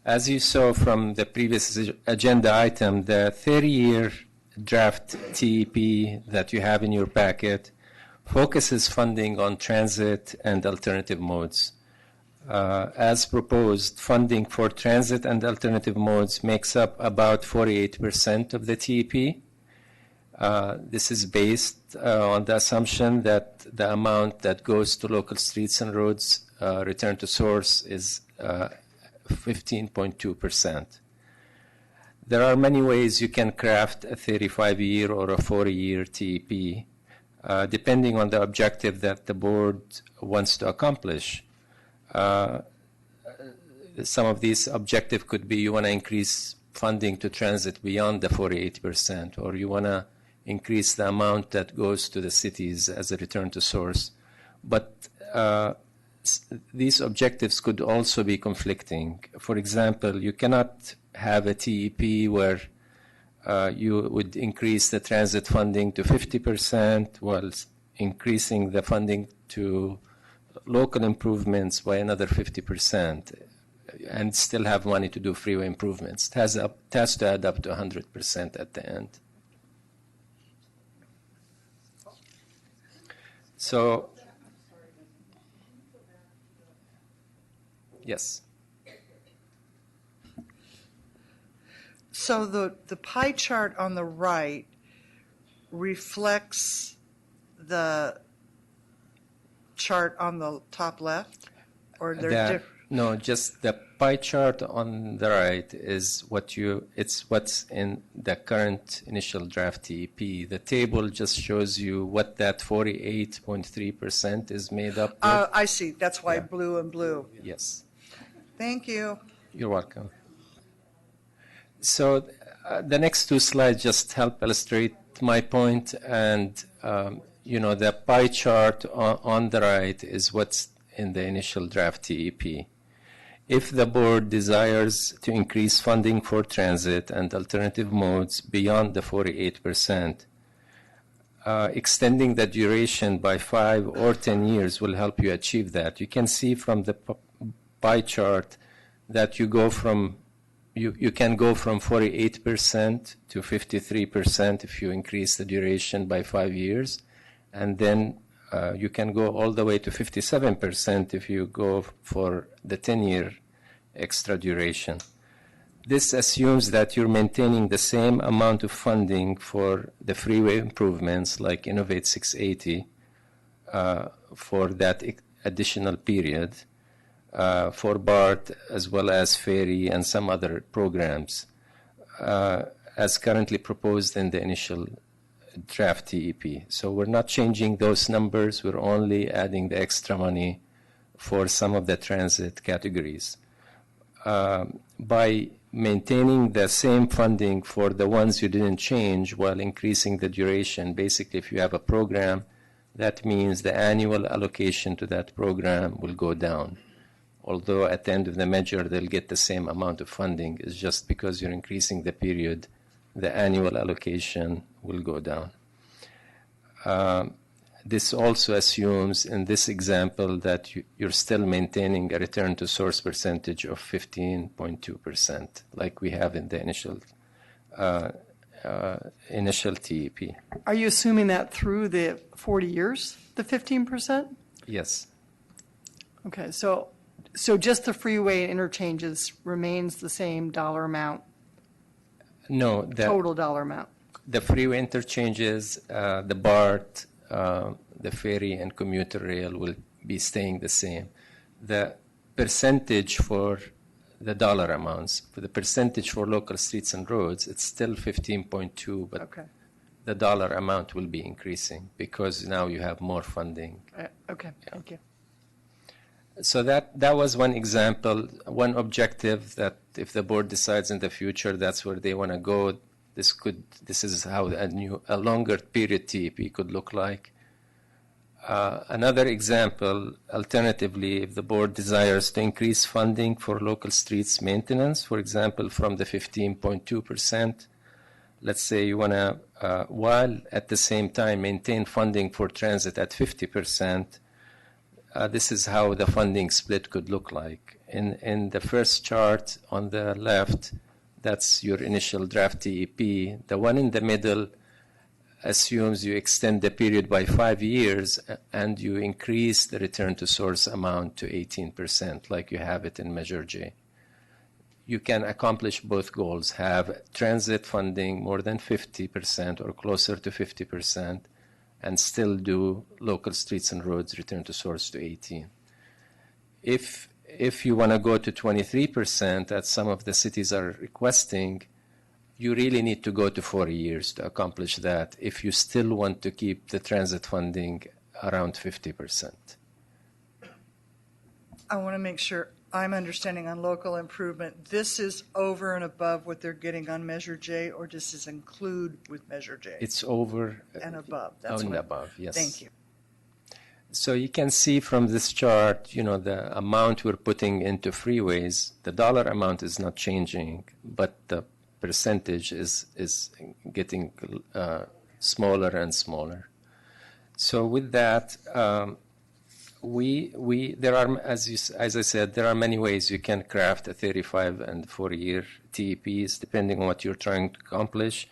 As you saw from the previous agenda item, the 30-year draft TEP that you have in your packet focuses funding on transit and alternative modes. As proposed, funding for transit and alternative modes makes up about 48% of the TEP. This is based on the assumption that the amount that goes to local streets and roads return to source is 15.2%. There are many ways you can craft a 35-year or a 40-year TEP, depending on the objective that the board wants to accomplish. Some of these objectives could be you want to increase funding to transit beyond the 48%, or you want to increase the amount that goes to the cities as a return to source. But these objectives could also be conflicting. For example, you cannot have a TEP where you would increase the transit funding to 50% while increasing the funding to local improvements by another 50% and still have money to do freeway improvements. It has to add up to 100% at the end. So, yes. So the pie chart on the right reflects the chart on the top left? Or they're different? No, just the pie chart on the right is it's what's in the current initial draft TEP. The table just shows you what that 48.3% is made up with. I see. That's why blue and blue. Yes. Thank you. You're welcome. So the next two slides just help illustrate my point, and the pie chart on the right is what's in the initial draft TEP. If the board desires to increase funding for transit and alternative modes beyond the 48%, extending the duration by 5 or 10 years will help you achieve that. You can see from the pie chart that you can go from 48% to 53% if you increase the duration by 5 years, and then you can go all the way to 57% if you go for the 10-year extra duration. This assumes that you're maintaining the same amount of funding for the freeway improvements like Innovate 680 for that additional period, for BART as well as ferry and some other programs as currently proposed in the initial draft TEP. So we're not changing those numbers, we're only adding the extra money for some of the transit categories. By maintaining the same funding for the ones you didn't change while increasing the duration, basically if you have a program, that means the annual allocation to that program will go down. Although at the end of the measure they'll get the same amount of funding, it's just because you're increasing the period, the annual allocation will go down. This also assumes in this example that you're still maintaining a return to source percentage of 15.2%, like we have in the initial TEP. Are you assuming that through the 40 years, the 15%? Yes. Okay, so just the freeway interchanges remains the same dollar amount? No. Total dollar amount? The freeway interchanges, the BART, the ferry and commuter rail will be staying the same. The percentage for the dollar amounts, for the percentage for local streets and roads, it's still 15.2, but the dollar amount will be increasing because now you have more funding. Okay, thank you. So that was one example, one objective that if the board decides in the future that's where they want to go, this is how a longer period TEP could look like. Another example, alternatively, if the board desires to increase funding for local streets maintenance, for example, from the 15.2%, let's say you want to, while at the same time maintain funding for transit at 50%, this is how the funding split could look like. In the first chart on the left, that's your initial draft TEP. The one in the middle assumes you extend the period by 5 years and you increase the return to source amount to 18%, like you have it in Measure J. You can accomplish both goals, have transit funding more than 50% or closer to 50%, and still do local streets and roads return to source to 18. If you want to go to 23%, as some of the cities are requesting, you really need to go to 4 years to accomplish that if you still want to keep the transit funding around 50%. I want to make sure I'm understanding on local improvement. This is over and above what they're getting on Measure J, or does this include with Measure J? It's over and above. That's and what, above, yes. Thank you. So you can see from this chart, the amount we're putting into freeways, the dollar amount is not changing, but the percentage is getting smaller and smaller. So with that, there are, as I said, there are many ways you can craft a 35 and 40-year TEPs, depending on what you're trying to accomplish.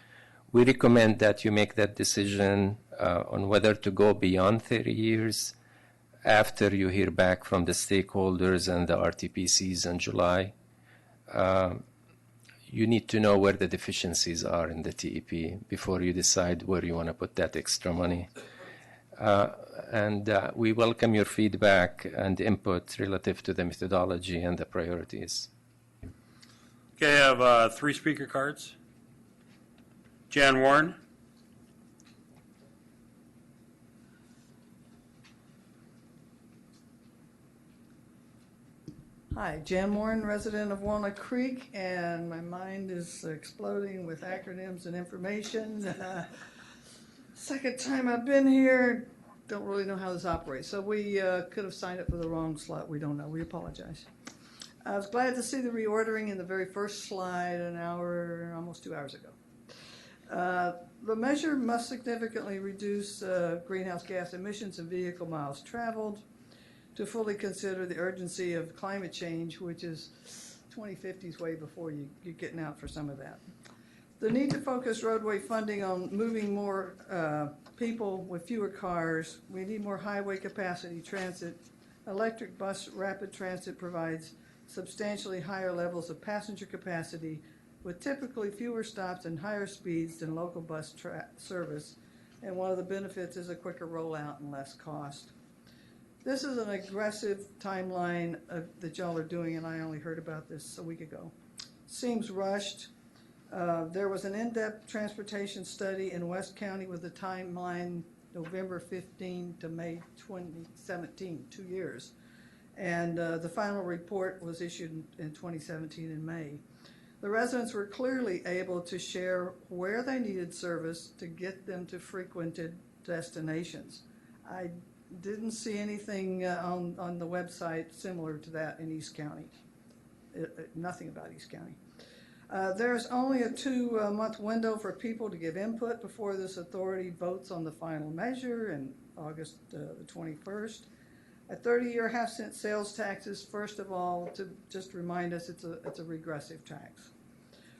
We recommend that you make that decision on whether to go beyond 30 years after you hear back from the stakeholders and the RTPCs in July. You need to know where the deficiencies are in the TEP before you decide where you want to put that extra money. And we welcome your feedback and input relative to the methodology and the priorities. Okay, I have 3 speaker cards. Jan Warren. Hi, Jan Warren, resident of Walnut Creek, and my mind is exploding with acronyms and information. Second time I've been here, don't really know how this operates. So we could have signed up for the wrong slot. We don't know. We apologize. I was glad to see the reordering in the very first slide an hour, almost 2 hours ago. The measure must significantly reduce greenhouse gas emissions and vehicle miles traveled to fully consider the urgency of climate change, which is 2050's way before you're getting out for some of that. The need to focus roadway funding on moving more people with fewer cars. We need more highway capacity transit. Electric bus rapid transit provides substantially higher levels of passenger capacity with typically fewer stops and higher speeds than local bus service. And one of the benefits is a quicker rollout and less cost. This is an aggressive timeline that y'all are doing, and I only heard about this a week ago. Seems rushed. There was an in-depth transportation study in West County with a timeline November 15 to May 2017, 2 years. And the final report was issued in 2017 in May. The residents were clearly able to share where they needed service to get them to frequented destinations. I didn't see anything on the website similar to that in East County. Nothing about East County. There's only a 2-month window for people to give input before this authority votes on the final measure in August the 21st. A 30-year half-cent sales tax is, first of all, to just remind us, it's a regressive tax.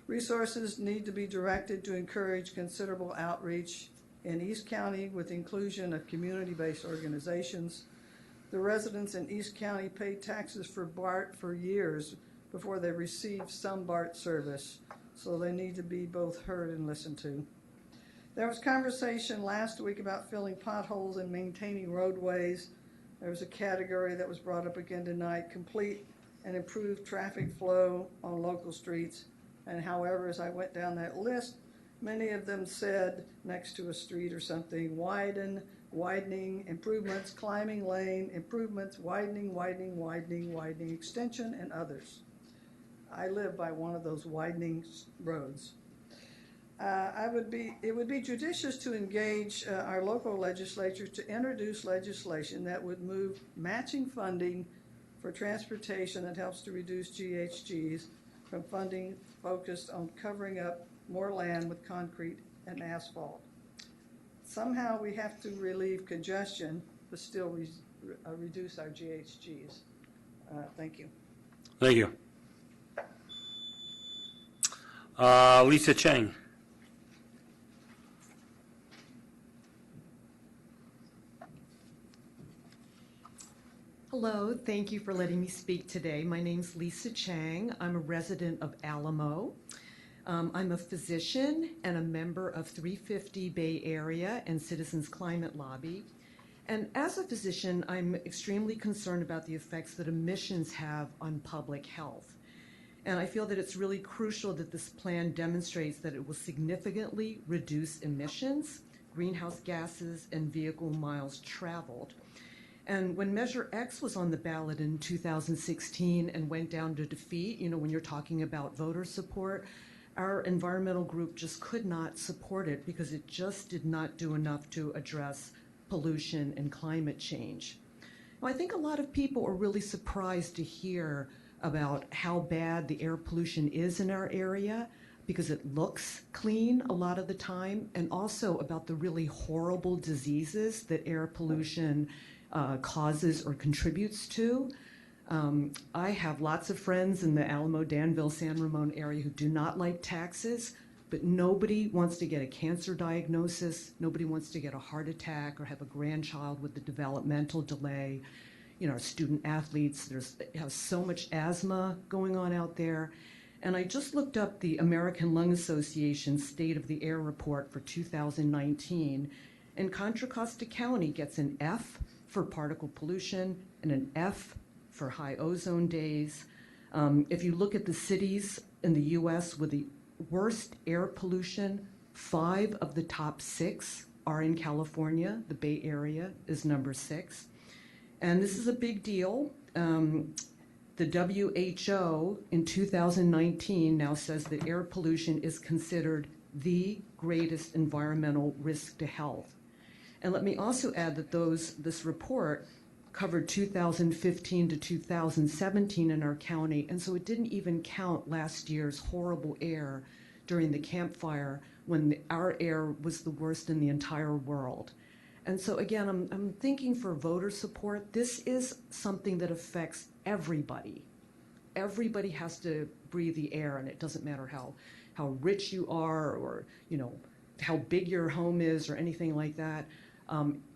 Resources need to be directed to encourage considerable outreach in East County with inclusion of community-based organizations. The residents in East County paid taxes for BART for years before they received some BART service, so they need to be both heard and listened to. There was conversation last week about filling potholes and maintaining roadways. There was a category that was brought up again tonight, complete and improve traffic flow on local streets. And however, as I went down that list, many of them said next to a street or something, widening, improvements, climbing lane, improvements, widening, extension, and others. I live by one of those widening roads. It would be judicious to engage our local legislature to introduce legislation that would move matching funding for transportation that helps to reduce GHGs from funding focused on covering up more land with concrete and asphalt. Somehow we have to relieve congestion, but still reduce our GHGs. Thank you. Thank you. Lisa Chang. Hello, thank you for letting me speak today. My name's Lisa Chang. I'm a resident of Alamo. I'm a physician and a member of 350 Bay Area and Citizens Climate Lobby. And as a physician, I'm extremely concerned about the effects that emissions have on public health. And I feel that it's really crucial that this plan demonstrates that it will significantly reduce emissions, greenhouse gases, and vehicle miles traveled. And when Measure X was on the ballot in 2016 and went down to defeat, when you're talking about voter support, our environmental group just could not support it because it just did not do enough to address pollution and climate change. Now, I think a lot of people are really surprised to hear about how bad the air pollution is in our area because it looks clean a lot of the time, and also about the really horrible diseases that air pollution causes or contributes to. I have lots of friends in the Alamo, Danville, San Ramon area who do not like taxes, but nobody wants to get a cancer diagnosis, nobody wants to get a heart attack or have a grandchild with a developmental delay. Our student athletes, have so much asthma going on out there. And I just looked up the American Lung Association State of the Air Report for 2019, and Contra Costa County gets an F for particle pollution and an F for high ozone days. If you look at the cities in the U.S. with the worst air pollution, 5 of the top 6 are in California. The Bay Area is number 6. And this is a big deal. The WHO in 2019 now says that air pollution is considered the greatest environmental risk to health. And let me also add that this report covered 2015 to 2017 in our county, and so it didn't even count last year's horrible air during the Camp Fire when our air was the worst in the entire world. And so again, I'm thinking for voter support. This is something that affects everybody. Everybody has to breathe the air, and it doesn't matter how rich you are or how big your home is or anything like that.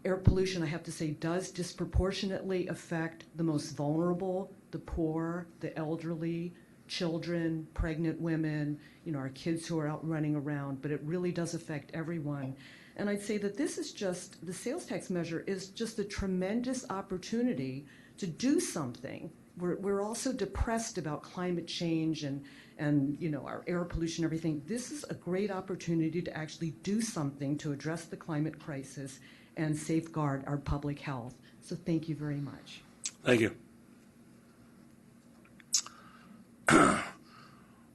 Air pollution, I have to say, does disproportionately affect the most vulnerable, the poor, the elderly, children, pregnant women, our kids who are out running around, but it really does affect everyone. And I'd say that this is just, the sales tax measure is just a tremendous opportunity to do something. We're also depressed about climate change and our air pollution, everything. This is a great opportunity to actually do something to address the climate crisis and safeguard our public health. So thank you very much. Thank you.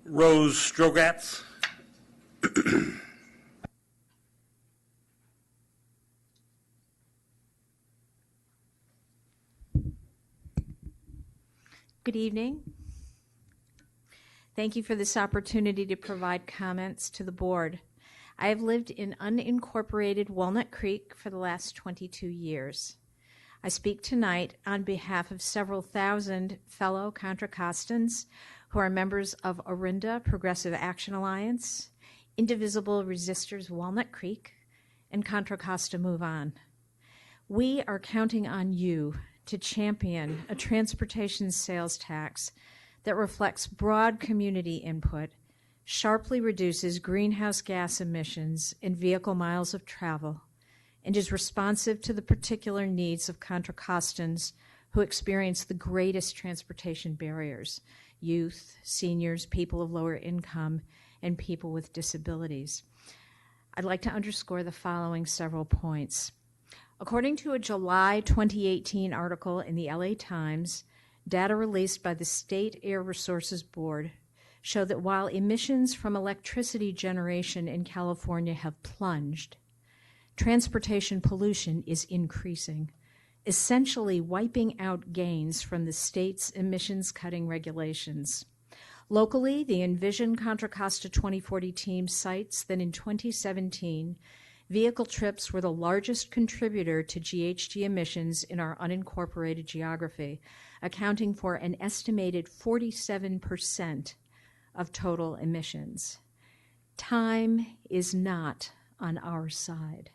Rose Strogatz. Good evening. Thank you for this opportunity to provide comments to the board. I have lived in unincorporated Walnut Creek for the last 22 years. I speak tonight on behalf of several thousand fellow Contra Costans who are members of Orinda Progressive Action Alliance, Indivisible Resistors Walnut Creek, and Contra Costa Move On. We are counting on you to champion a transportation sales tax that reflects broad community input, sharply reduces greenhouse gas emissions and vehicle miles of travel, and is responsive to the particular needs of Contra Costans who experience the greatest transportation barriers: youth, seniors, people of lower income, and people with disabilities. I'd like to underscore the following several points. According to a July 2018 article in the LA Times, data released by the State Air Resources Board show that while emissions from electricity generation in California have plunged, transportation pollution is increasing, essentially wiping out gains from the state's emissions-cutting regulations. Locally, the Envision Contra Costa 2040 team cites that in 2017, Vehicle trips were the largest contributor to GHG emissions in our unincorporated geography, accounting for an estimated 47% of total emissions. Time is not on our side.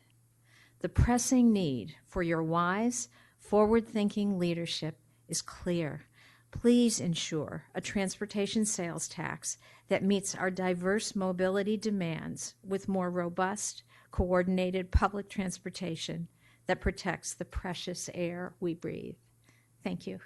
The pressing need for your wise, forward-thinking leadership is clear. Please ensure a transportation sales tax that meets our diverse mobility demands with more robust, coordinated public transportation that protects the precious air we breathe. Thank you.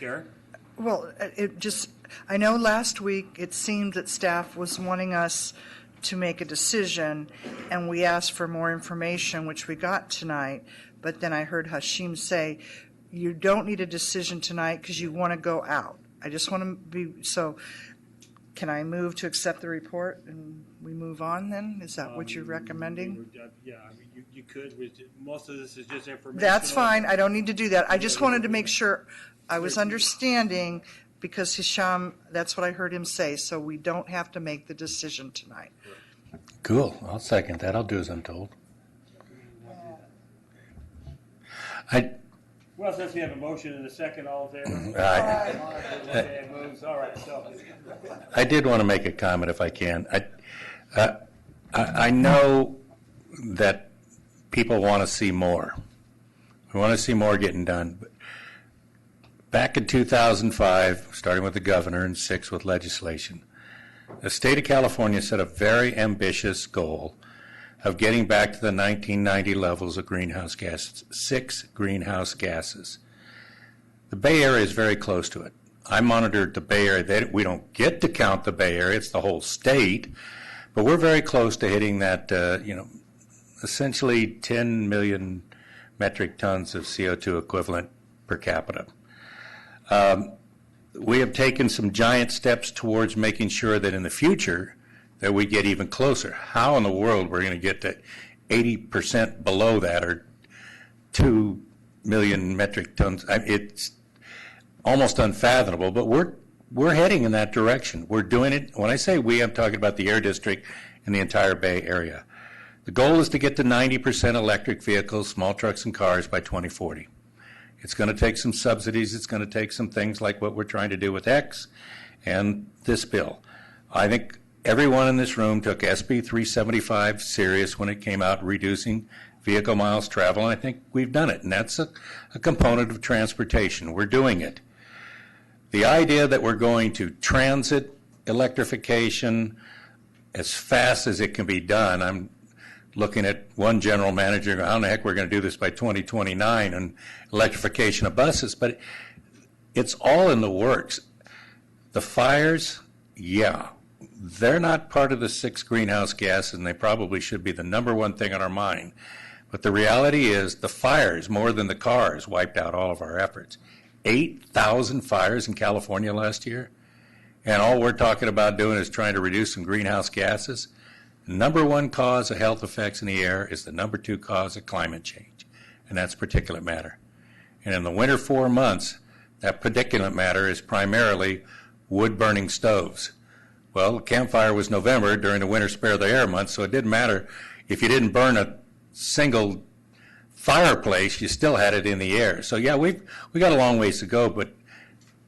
Karen? Well, I know last week it seemed that staff was wanting us to make a decision, and we asked for more information, which we got tonight, but then I heard Hashim say, you don't need a decision tonight because you want to go out. I just want to be, so can I move to accept the report and we move on then? Is that what you're recommending? Yeah, I mean, you could. Most of this is just information. That's fine. I don't need to do that. I just wanted to make sure I was understanding, because Hisham, that's what I heard him say, so we don't have to make the decision tonight. Cool. I'll second that. I'll do as I'm told. Well, since we have a motion and a second, all in favor? Aye. Moves. All right, so. I did want to make a comment if I can. I know that people want to see more. We want to see more getting done. But back in 2005, starting with the governor and 6 with legislation, the state of California set a very ambitious goal of getting back to the 1990 levels of greenhouse gases, 6 greenhouse gases. The Bay Area is very close to it. I monitored the Bay Area. We don't get to count the Bay Area, it's the whole state, but we're very close to hitting that, essentially 10 million metric tons of CO2 equivalent per capita. We have taken some giant steps towards making sure that in the future that we get even closer. How in the world we're going to get to 80% below that, or 2 million metric tons? It's almost unfathomable, but we're heading in that direction. We're doing it. When I say we, I'm talking about the Air District and the entire Bay Area. The goal is to get to 90% electric vehicles, small trucks and cars by 2040. It's going to take some subsidies. It's going to take some things like what we're trying to do with X and this bill. I think everyone in this room took SB 375 serious when it came out, reducing vehicle miles traveled, and I think we've done it, and that's a component of transportation. We're doing it. The idea that we're going to transit electrification as fast as it can be done, I'm looking at one general manager, how in the heck we're going to do this by 2029 and electrification of buses, but it's all in the works. The fires, yeah, they're not part of the 6 greenhouse gases, and they probably should be the number one thing on our mind. But the reality is the fires, more than the cars, wiped out all of our efforts. 8,000 fires in California last year, and all we're talking about doing is trying to reduce some greenhouse gases. Number one cause of health effects in the air is the number 2 cause of climate change, and that's particulate matter. And in the winter 4 months, that particulate matter is primarily wood-burning stoves. Well, campfire was November during the winter spare the air month, so it didn't matter if you didn't burn a single fireplace, you still had it in the air. So yeah, we got a long ways to go, but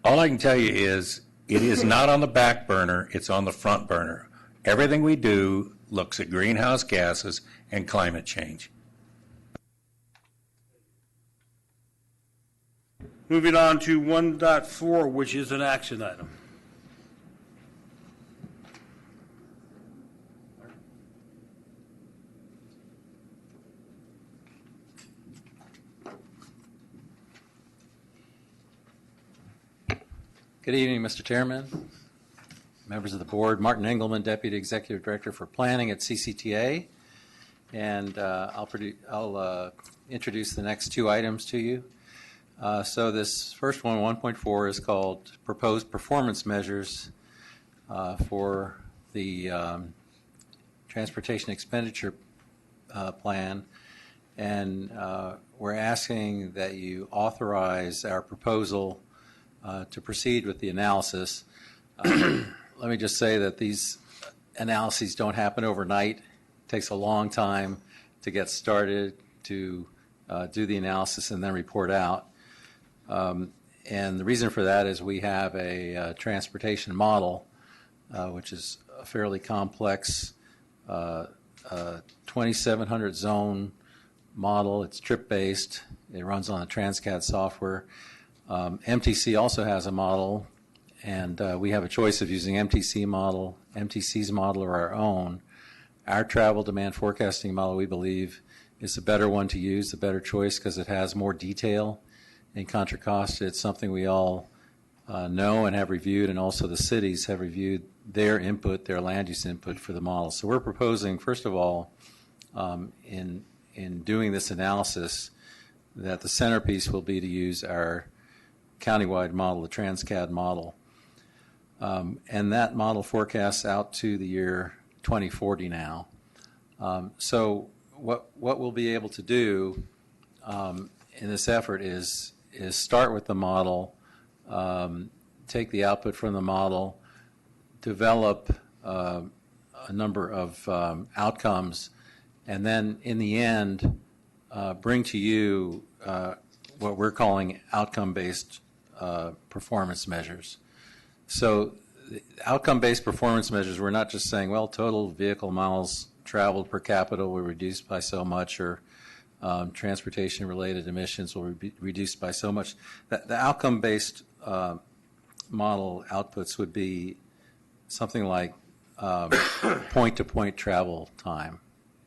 all I can tell you is it is not on the back burner, it's on the front burner. Everything we do looks at greenhouse gases and climate change. Moving on to 1.4, which is an action item. Good evening, Mr. Chairman, members of the board. Martin Engelman, Deputy Executive Director for Planning at CCTA. And I'll introduce the next 2 items to you. So this first one, 1.4, is called Proposed Performance Measures for the transportation expenditure plan, and we're asking that you authorize our proposal to proceed with the analysis. Let me just say that these analyses don't happen overnight. It takes a long time to get started, to do the analysis and then report out. And the reason for that is we have a transportation model, which is a fairly complex 2,700 zone model. It's trip-based. It runs on the Transcat software. MTC also has a model, and we have a choice of using MTC's model or our own. Our travel demand forecasting model, we believe, is the better one to use, the better choice, because it has more detail. In Contra Costa, it's something we all know and have reviewed, and also the cities have reviewed their input, their land use input for the model. So we're proposing, first of all, in doing this analysis, that the centerpiece will be to use our countywide model, the Transcad model. And that model forecasts out to the year 2040 now. So what we'll be able to do in this effort is start with the model, take the output from the model, develop a number of outcomes, and then in the end bring to you what we're calling outcome-based performance measures. So outcome-based performance measures, we're not just saying, well, total vehicle miles traveled per capita will reduce by so much, or transportation-related emissions will be reduced by so much. The outcome-based model outputs would be something like point-to-point travel time.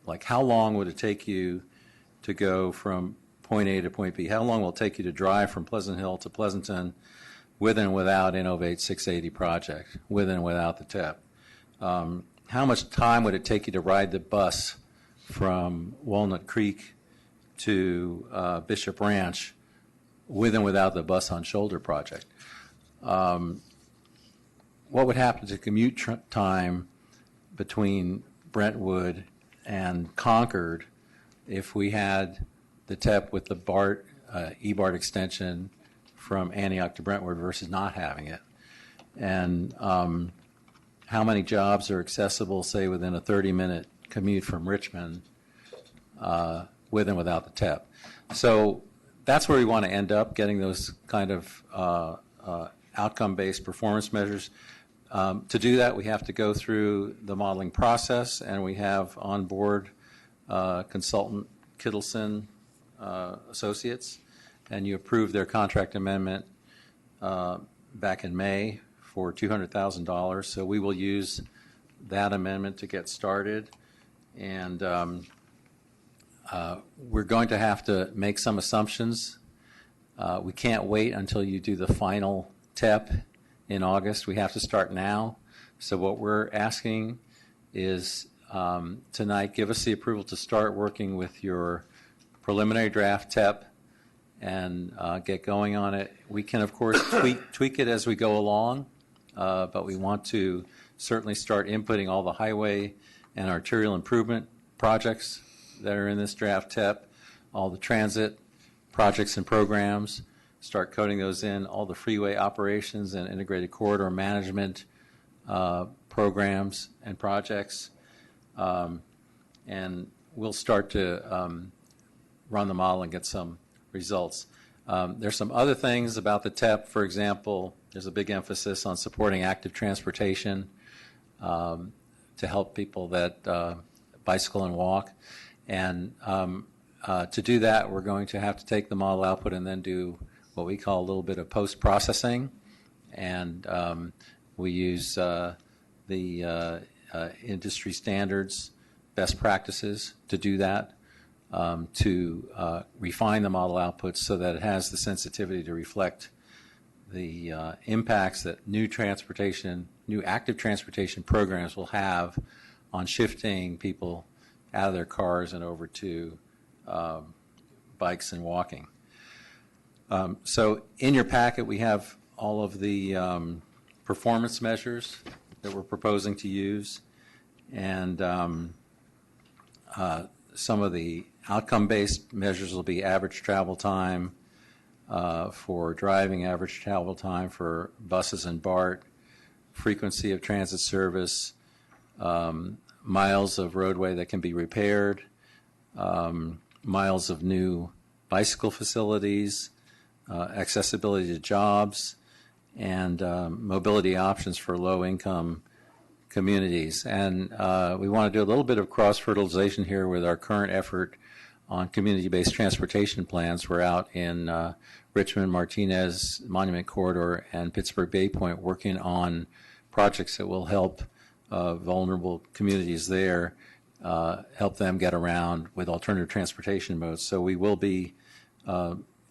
Like, how long would it take you to go from point A to point B? How long will it take you to drive from Pleasant Hill to Pleasanton with and without Innovate 680 project, with and without the TEP? How much time would it take you to ride the bus from Walnut Creek to Bishop Ranch with and without the bus on shoulder project? What would happen to commute time between Brentwood and Concord if we had the TEP with the BART, E-BART extension from Antioch to Brentwood versus not having it? And how many jobs are accessible, say, within a 30-minute commute from Richmond with and without the TEP? So that's where we want to end up, getting those kind of outcome-based performance measures. To do that, we have to go through the modeling process, and we have on board consultant Kittleson Associates, and you approved their contract amendment back in May for $200,000. So we will use that amendment to get started, and we're going to have to make some assumptions. We can't wait until you do the final TEP in August. We have to start now. So what we're asking is tonight, give us the approval to start working with your preliminary draft TEP and get going on it. We can, of course, tweak it as we go along, but we want to certainly start inputting all the highway and arterial improvement projects that are in this draft TEP, all the transit projects and programs, start coding those in, all the freeway operations and integrated corridor management programs and projects, and we'll start to run the model and get some results. There's some other things about the TEP. For example, there's a big emphasis on supporting active transportation to help people that bicycle and walk. And to do that, we're going to have to take the model output and then do what we call a little bit of post-processing. And we use the industry standards, best practices to do that, to refine the model outputs so that it has the sensitivity to reflect the impacts that new active transportation programs will have on shifting people out of their cars and over to bikes and walking. So in your packet, we have all of the performance measures that we're proposing to use. And some of the outcome-based measures will be average travel time for driving, average travel time for buses and BART, frequency of transit service, miles of roadway that can be repaired, miles of new bicycle facilities, accessibility to jobs, and mobility options for low-income communities. And we want to do a little bit of cross-fertilization here with our current effort on community-based transportation plans. We're out in Richmond, Martinez, Monument Corridor, and Pittsburgh Bay Point working on projects that will help vulnerable communities there, help them get around with alternative transportation modes. So we will be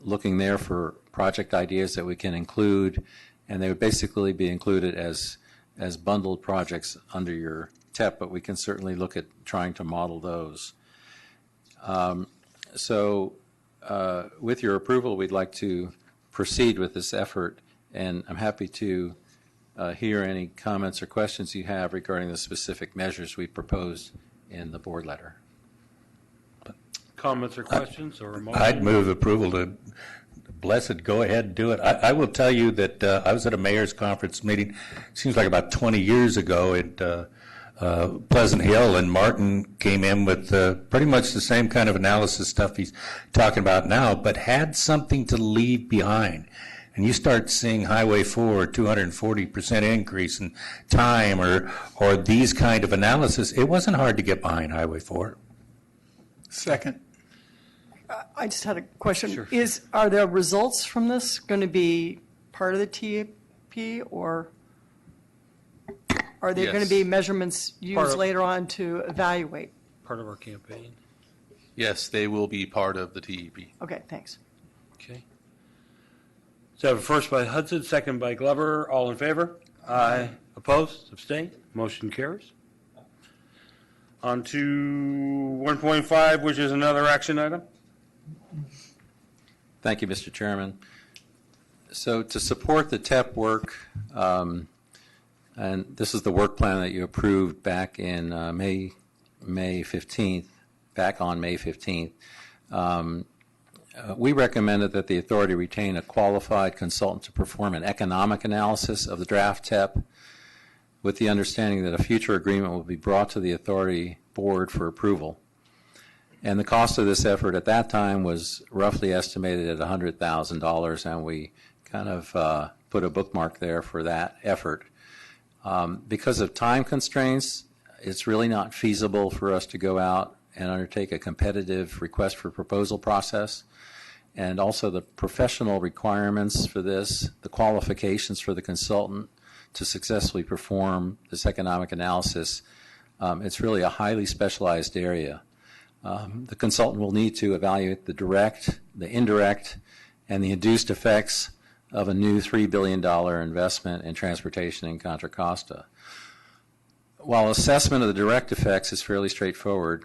looking there for project ideas that we can include, and they would basically be included as bundled projects under your TEP, but we can certainly look at trying to model those. With your approval, we'd like to proceed with this effort, and I'm happy to hear any comments or questions you have regarding the specific measures we proposed in the board letter. Comments or questions or a motion? I'd move approval to, blessed, go ahead and do it. I will tell you that I was at a mayor's conference meeting, seems like about 20 years ago at Pleasant Hill, and Martin came in with pretty much the same kind of analysis stuff he's talking about now, but had something to leave behind. And you start seeing Highway 4, 240% increase in time, or these kind of analysis. It wasn't hard to get behind Highway 4. Second. I just had a question. Sure. Are the results from this going to be part of the TEP, or are there going to be measurements used later on to evaluate? Part of our campaign. Yes, they will be part of the TEP. Okay, thanks. Okay. So I have a first by Hudson, second by Glover. All in favor? Aye. Opposed? Abstained? Motion carries. On to 1.5, which is another action item. Thank you, Mr. Chairman. So to support the TEP work, and this is the work plan that you approved back in May 15th, back on May 15th, we recommended that the authority retain a qualified consultant to perform an economic analysis of the draft TEP, with the understanding that a future agreement will be brought to the authority board for approval. And the cost of this effort at that time was roughly estimated at $100,000, and we kind of put a bookmark there for that effort. Because of time constraints, it's really not feasible for us to go out and undertake a competitive request for proposal process. And also the professional requirements for this, the qualifications for the consultant to successfully perform this economic analysis, it's really a highly specialized area. The consultant will need to evaluate the direct, the indirect, and the induced effects of a new $3 billion investment in transportation in Contra Costa. While assessment of the direct effects is fairly straightforward,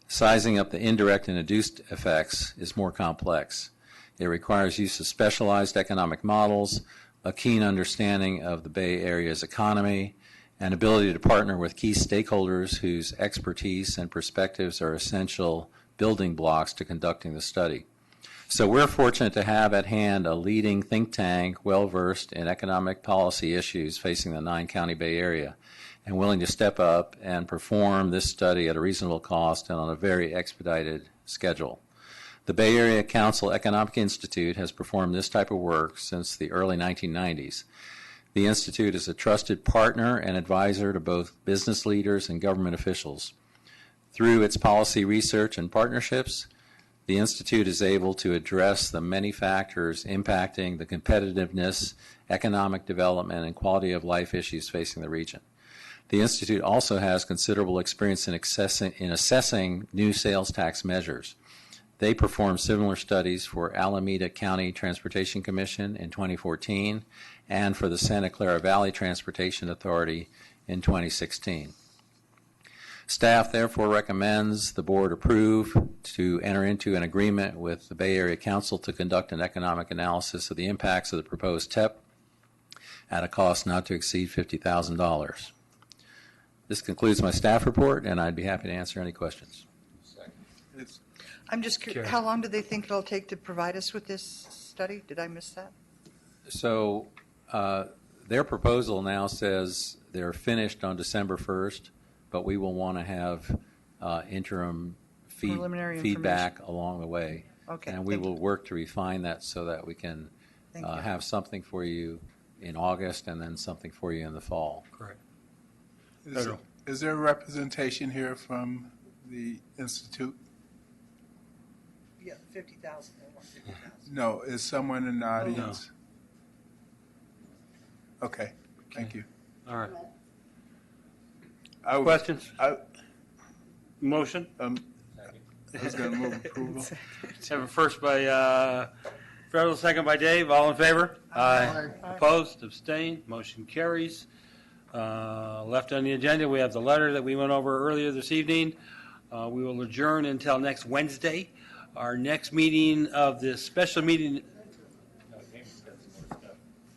sizing up the indirect and induced effects is more complex. It requires use of specialized economic models, a keen understanding of the Bay Area's economy, and ability to partner with key stakeholders whose expertise and perspectives are essential building blocks to conducting the study. So we're fortunate to have at hand a leading think tank well-versed in economic policy issues facing the 9-county Bay Area and willing to step up and perform this study at a reasonable cost and on a very expedited schedule. The Bay Area Council Economic Institute has performed this type of work since the early 1990s. The Institute is a trusted partner and advisor to both business leaders and government officials. Through its policy research and partnerships, the Institute is able to address the many factors impacting the competitiveness, economic development, and quality of life issues facing the region. The Institute also has considerable experience in assessing new sales tax measures. They performed similar studies for Alameda County Transportation Commission in 2014 and for the Santa Clara Valley Transportation Authority in 2016. Staff therefore recommends the board approve to enter into an agreement with the Bay Area Council to conduct an economic analysis of the impacts of the proposed TEP at a cost not to exceed $50,000. This concludes my staff report, and I'd be happy to answer any questions. I'm just curious, how long do they think it'll take to provide us with this study? Did I miss that? So their proposal now says they're finished on December 1st, but we will want to have interim Preliminary feedback along the way. Okay, And we thank will work to refine that so that we can Thank you. have something for you in August and then something for you in the fall. Correct. Is there representation here from the Institute? Yeah, 50,000. They want 50,000. No, is someone in the audience? Okay, thank you. All right. I would- Questions? Motion? I was going to move approval. Have a first by Federal, second by Dave. All in favor? Aye. Opposed? Abstained? Motion carries. Left on the agenda, we have the letter that we went over earlier this evening. We will adjourn until next Wednesday. Our next meeting of this special meeting.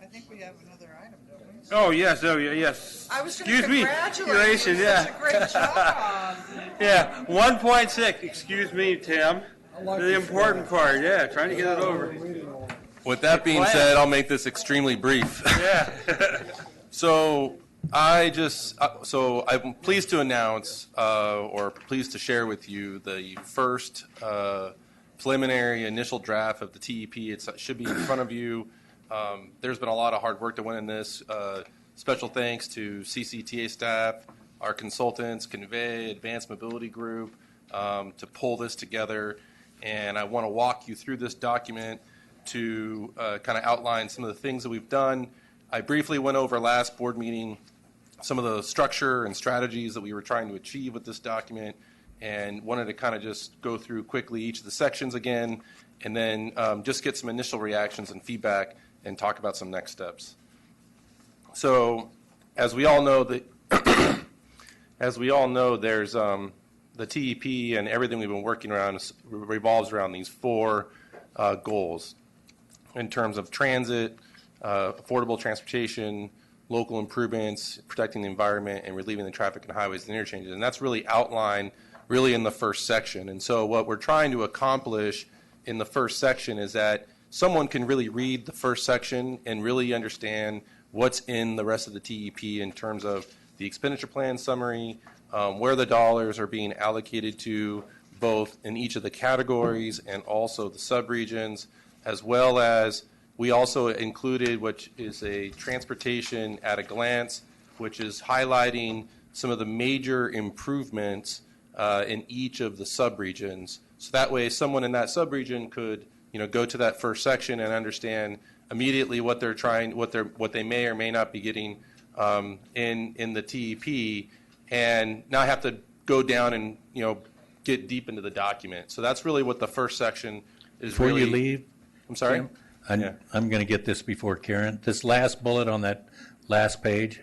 I think we have another item, don't we? Oh, yes, yes. I was going Excuse to me. congratulate you. Yeah. Such a great job. Yeah, 1.6. Excuse me, Tim. The important part, yeah, trying to get it over. With that being said, I'll make this extremely brief. Yeah. So I'm pleased to announce, or pleased to share with you, the first preliminary initial draft of the TEP. It should be in front of you. There's been a lot of hard work that went in this. Special thanks to CCTA staff, our consultants, Convey, Advanced Mobility Group, to pull this together. And I want to walk you through this document to kind of outline some of the things that we've done. I briefly went over last board meeting some of the structure and strategies that we were trying to achieve with this document, and wanted to kind of just go through quickly each of the sections again, and then just get some initial reactions and feedback and talk about some next steps. So, as we all know, there's the TEP, and everything we've been working around revolves around these four goals in terms of transit, affordable transportation, local improvements, protecting the environment, and relieving the traffic and highways and interchanges. And that's really outlined really in the first section. And so what we're trying to accomplish in the first section is that someone can really read the first section and really understand what's in the rest of the TEP in terms of the expenditure plan summary, where the dollars are being allocated to, both in each of the categories and also the subregions, as well as we also included, which is a transportation at a glance, which is highlighting some of the major improvements in each of the subregions. So that way, someone in that subregion could, go to that first section and understand immediately what they're trying, what they may or may not be getting in the TEP, and not have to go down and get deep into the document. So that's really what the first section is. Before really. you leave, I'm sorry. Tim, I'm going to get this before Karen. This last bullet on that last page,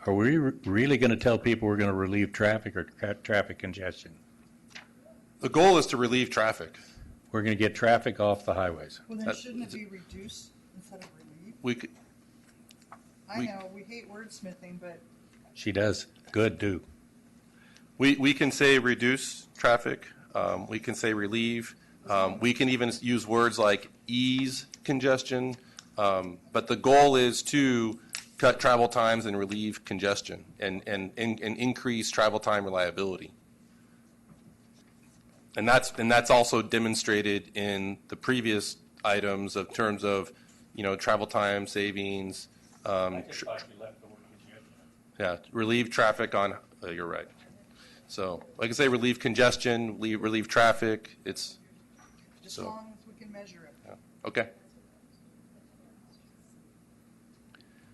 are we really going to tell people we're going to relieve traffic or traffic congestion? The goal is to relieve traffic. We're going to get traffic off the highways. Well, then shouldn't it be reduced instead of relieved? We could. I know, we hate wordsmithing, but She does. Good, do. We can say reduce traffic. We can say relieve. We can even use words like ease congestion. But the goal is to cut travel times and relieve congestion and increase travel time reliability. And that's also demonstrated in the previous items of terms of, travel time savings. Relieve traffic on. You're right. So, like I say, relieve congestion, relieve traffic. It's just as long as we can measure it. Yeah. Okay.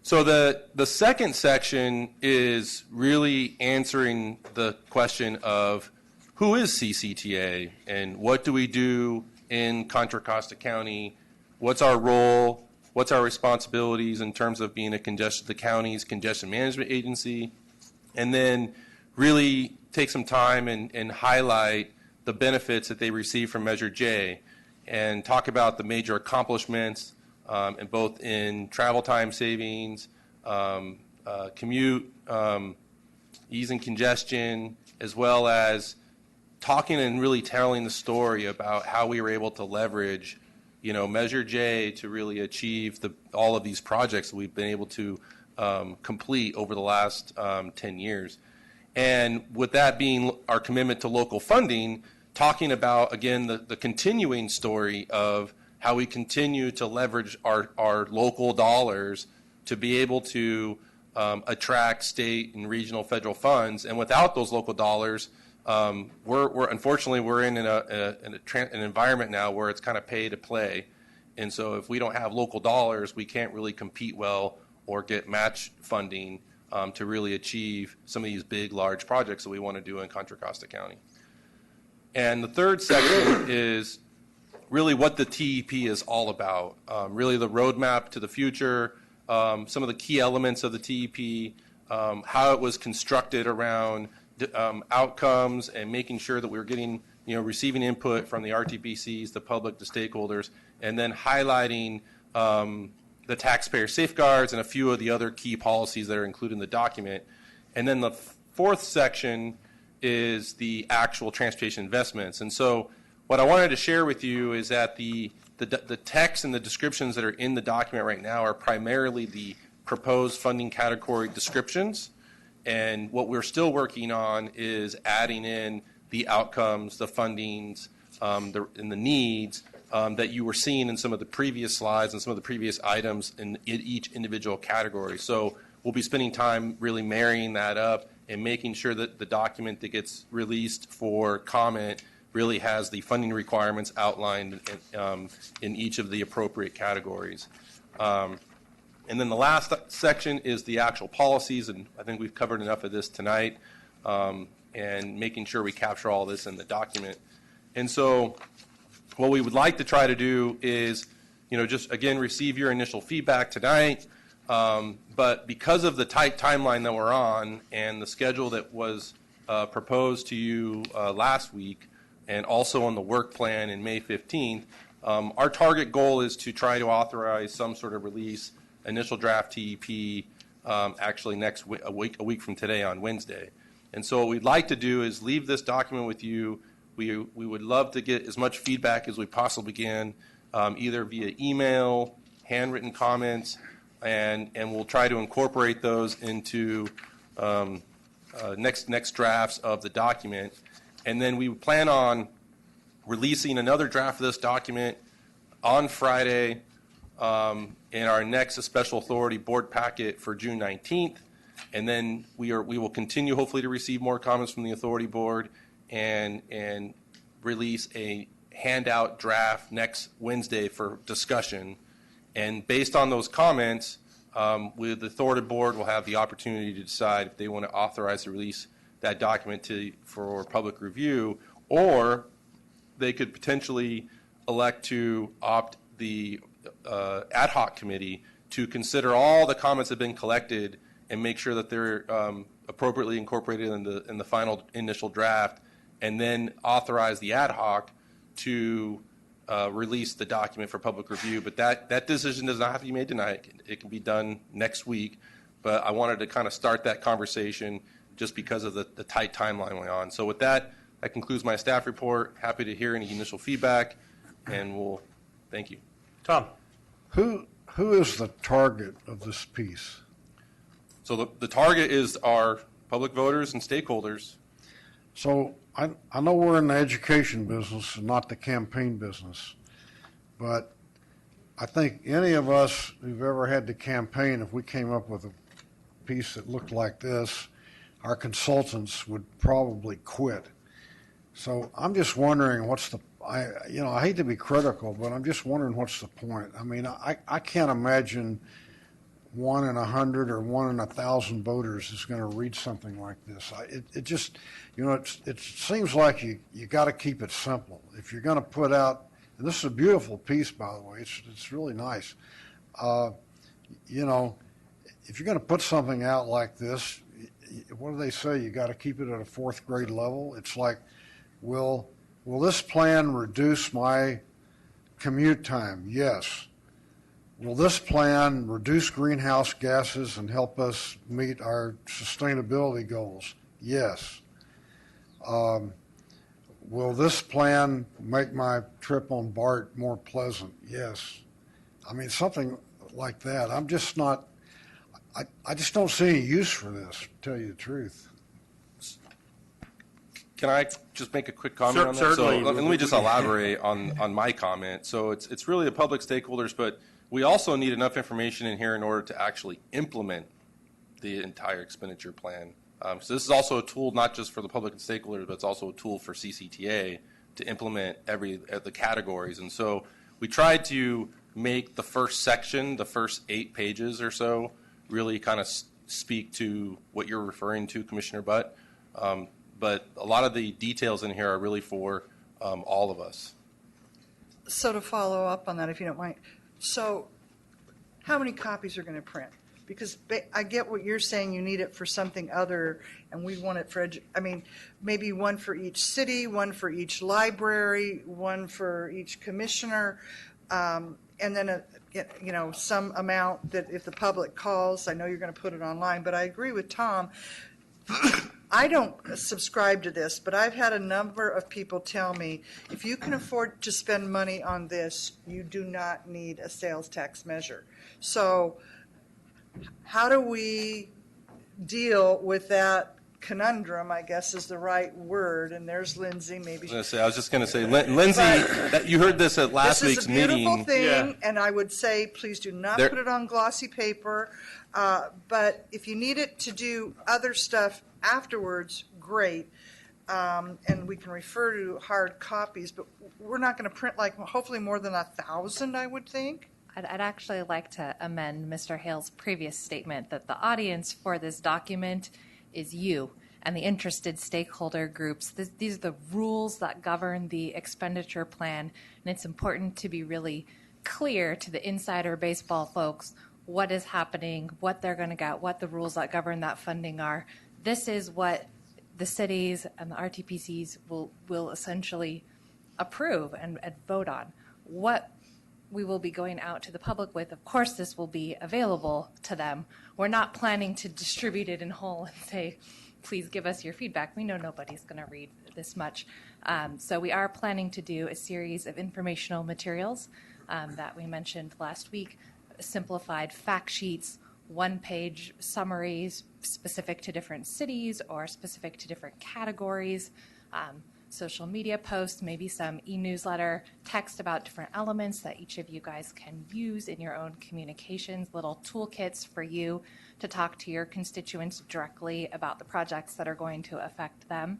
So the second section is really answering the question of who is CCTA and what do we do in Contra Costa County? What's our role? What's our responsibilities in terms of being the county's congestion management agency? And then really take some time and highlight the benefits that they receive from Measure J and talk about the major accomplishments and both in travel time savings, commute easing congestion, as well as talking and really telling the story about how we were able to leverage, Measure J to really achieve all of these projects that we've been able to complete over the last 10 years. And with that being our commitment to local funding, talking about, again, the continuing story of how we continue to leverage our local dollars to be able to attract state and regional federal funds. And without those local dollars, unfortunately we're in an environment now where it's kind of pay to play. And so if we don't have local dollars, we can't really compete well or get match funding to really achieve some of these big, large projects that we want to do in Contra Costa County. And the third section is really what the TEP is all about, really the roadmap to the future, some of the key elements of the TEP, how it was constructed around outcomes and making sure that we were getting, receiving input from the RTPCs, the public, the stakeholders, and then highlighting the taxpayer safeguards and a few of the other key policies that are included in the document. And then the fourth section is the actual transportation investments. And so what I wanted to share with you is that the text and the descriptions that are in the document right now are primarily the proposed funding category descriptions. And what we're still working on is adding in the outcomes, the fundings, and the needs that you were seeing in some of the previous slides and some of the previous items in each individual category. So we'll be spending time really marrying that up and making sure that the document that gets released for comment really has the funding requirements outlined in each of the appropriate categories. And then the last section is the actual policies, and I think we've covered enough of this tonight, and making sure we capture all this in the document. And so what we would like to try to do is, just again receive your initial feedback tonight, but because of the tight timeline that we're on and the schedule that was proposed to you last week, and also on the work plan in May 15th, our target goal is to try to authorize some sort of release, initial draft TEP, actually a week from today on Wednesday. And so what we'd like to do is leave this document with you. We would love to get as much feedback as we possibly can, either via email, handwritten comments, and we'll try to incorporate those into next drafts of the document. And then we plan on releasing another draft of this document on Friday in our next special authority board packet for June 19th. And then we will continue hopefully to receive more comments from the authority board and release a handout draft next Wednesday for discussion. And based on those comments, the authority board will have the opportunity to decide if they want to authorize the release that document for public review, or they could potentially elect to opt the ad hoc committee to consider all the comments that have been collected and make sure that they're appropriately incorporated in the final initial draft, and then authorize the ad hoc to release the document for public review. But that decision does not have to be made tonight. It can be done next week. But I wanted to kind of start that conversation just because of the tight timeline we're on. So with that concludes my staff report. Happy to hear any initial feedback, and thank you. Tom. Who is the target of this piece? So the target is our public voters and stakeholders. So I know we're in the education business and not the campaign business, but I think any of us who've ever had to campaign, if we came up with a piece that looked like this, our consultants would probably quit. So I'm just wondering I hate to be critical, but I'm just wondering what's the point. I mean, I can't imagine 1 in 100 or 1 in 1,000 voters is going to read something like this. It just, it seems like you got to keep it simple. If you're going to put out, and this is a beautiful piece, by the way, it's really nice. If you're going to put something out like this, what do they say? You got to keep it at a 4th grade level. It's like, will this plan reduce my commute time? Yes. Will this plan reduce greenhouse gases and help us meet our sustainability goals? Yes. Will this plan make my trip on BART more pleasant? Yes. I mean, something like that. I'm just not, I just don't see any use for this, to tell you the truth. Can I just make a quick comment on that? Certainly. So let me just elaborate on my comment. So it's really the public stakeholders, but we also need enough information in here in order to actually implement the entire expenditure plan. So this is also a tool not just for the public and stakeholders, but it's also a tool for CCTA to implement the categories. And so we tried to make the first section, the first 8 pages or so, really kind of speak to what you're referring to, Commissioner Butt. But a lot of the details in here are really for all of us. So to follow up on that, if you don't mind, so how many copies are going to print? Because I get what you're saying, you need it for something other, and we want it for, I mean, maybe one for each city, one for each library, one for each commissioner, and then, some amount that if the public calls, I know you're going to put it online, but I agree with Tom. I don't subscribe to this, but I've had a number of people tell me, if you can afford to spend money on this, you do not need a sales tax measure. So how do we deal with that conundrum, I guess is the right word, and there's Lindsay, maybe. I was just going to say, Lindsay, you heard this at last week's meeting. This is a beautiful thing, and I would say, please do not put it on glossy paper, but if you need it to do other stuff afterwards, great, and we can refer to hard copies, but we're not going to print hopefully more than 1,000, I would think. I'd actually like to amend Mr. Hale's previous statement that the audience for this document is you and the interested stakeholder groups. These are the rules that govern the expenditure plan, and it's important to be really clear to the insider baseball folks what is happening, what they're going to get, what the rules that govern that funding are. This is what the cities and the RTPCs will essentially approve and vote on. What we will be going out to the public with, of course, this will be available to them. We're not planning to distribute it in whole and say, please give us your feedback. We know nobody's going to read this much. So we are planning to do a series of informational materials that we mentioned last week, simplified fact sheets, one-page summaries specific to different cities or specific to different categories, social media posts, maybe some e-newsletter, text about different elements that each of you guys can use in your own communications, little toolkits for you to talk to your constituents directly about the projects that are going to affect them.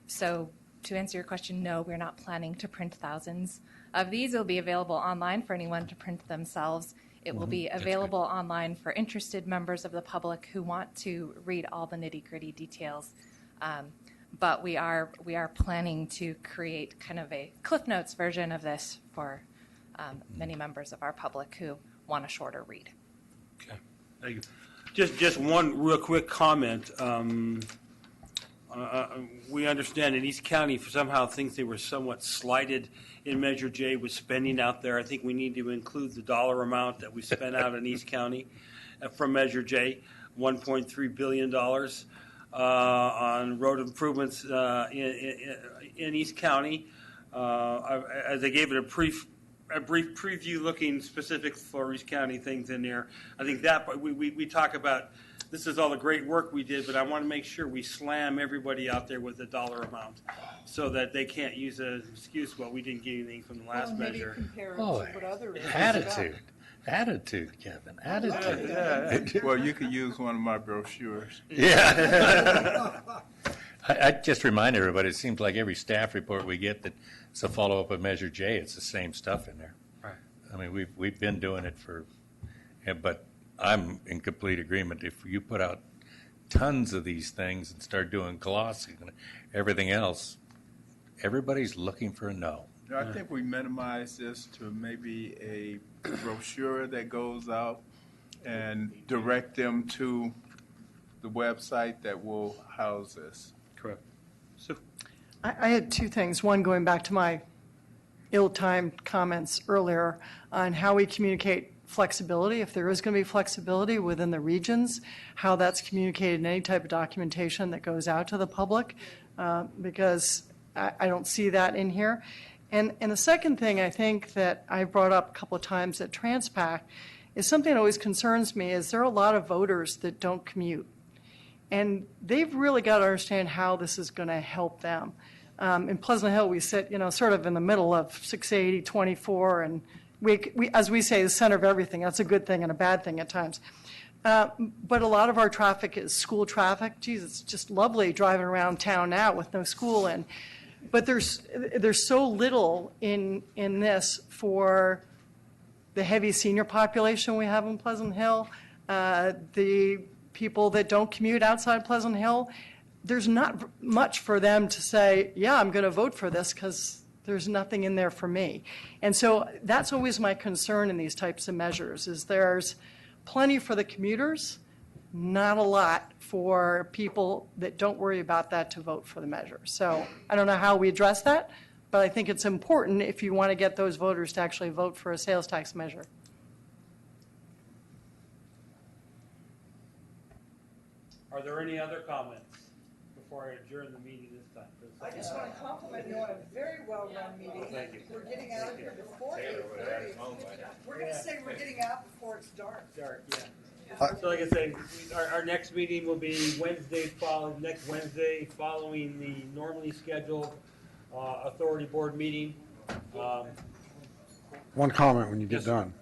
So to answer your question, no, we're not planning to print thousands of these. It will be available online for anyone to print themselves. It will be available online for interested members of the public who want to read all the nitty-gritty details. But we are planning to create kind of a Cliff Notes version of this for many members of our public who want a shorter read. Okay, thank you. Just one real quick comment. We understand in East County somehow things they were somewhat slighted in Measure J with spending out there. I think we need to include the dollar amount that we spent out in East County from Measure J, $1.3 billion. On road improvements in East County. As I gave it a brief preview looking specific for East County things in there. I think that we talk about this is all the great work we did, but I want to make sure we slam everybody out there with a dollar amount so that they can't use an excuse, well, we didn't get anything from the last measure. Compare it to what other Attitude, Kevin, attitude. Yeah. Well, you could use one of my brochures. Yeah. I just remind everybody, it seems like every staff report we get that's a follow-up of Measure J, it's the same stuff in there. Right. I mean, we've been doing it but I'm in complete agreement. If you put out tons of these things and start doing glossing and everything else, everybody's looking for a no. I think we minimize this to maybe a brochure that goes out and direct them to the website that will house this. Correct. So, I had two things. One, going back to my ill-timed comments earlier on how we communicate flexibility, if there is going to be flexibility within the regions, how that's communicated in any type of documentation that goes out to the public, because I don't see that in here. And the second thing I think that I brought up a couple of times at TransPAC is something that always concerns me is there are a lot of voters that don't commute. And they've really got to understand how this is going to help them. In Pleasant Hill, we sit, sort of in the middle of 680, 24, and we, as we say, the center of everything. That's a good thing and a bad thing at times. But a lot of our traffic is school traffic. Geez, it's just lovely driving around town now with no school in. But there's so little in this for the heavy senior population we have in Pleasant Hill, the people that don't commute outside Pleasant Hill. There's not much for them to say, yeah, I'm going to vote for this because there's nothing in there for me. And so that's always my concern in these types of measures is there's plenty for the commuters, not a lot for people that don't worry about that to vote for the measure. So I don't know how we address that, but I think it's important if you want to get those voters to actually vote for a sales tax measure. Are there any other comments before I adjourn the meeting this time? I just want to compliment you on a very well-run meeting. Thank you. We're getting out of here before 8:30. We're going to say we're getting out before it's dark. Dark, yeah. So like I said, our next meeting will be next Wednesday following the normally scheduled authority board meeting. One comment when you get done.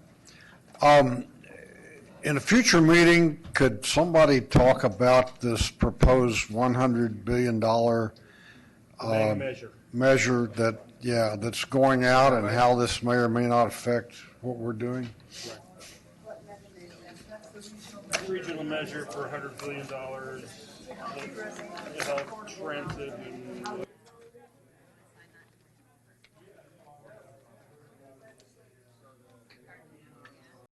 In a future meeting, could somebody talk about this proposed $100 billion measure that's going out and how this may or may not affect what we're doing? Regional measure for $100 billion. Transit and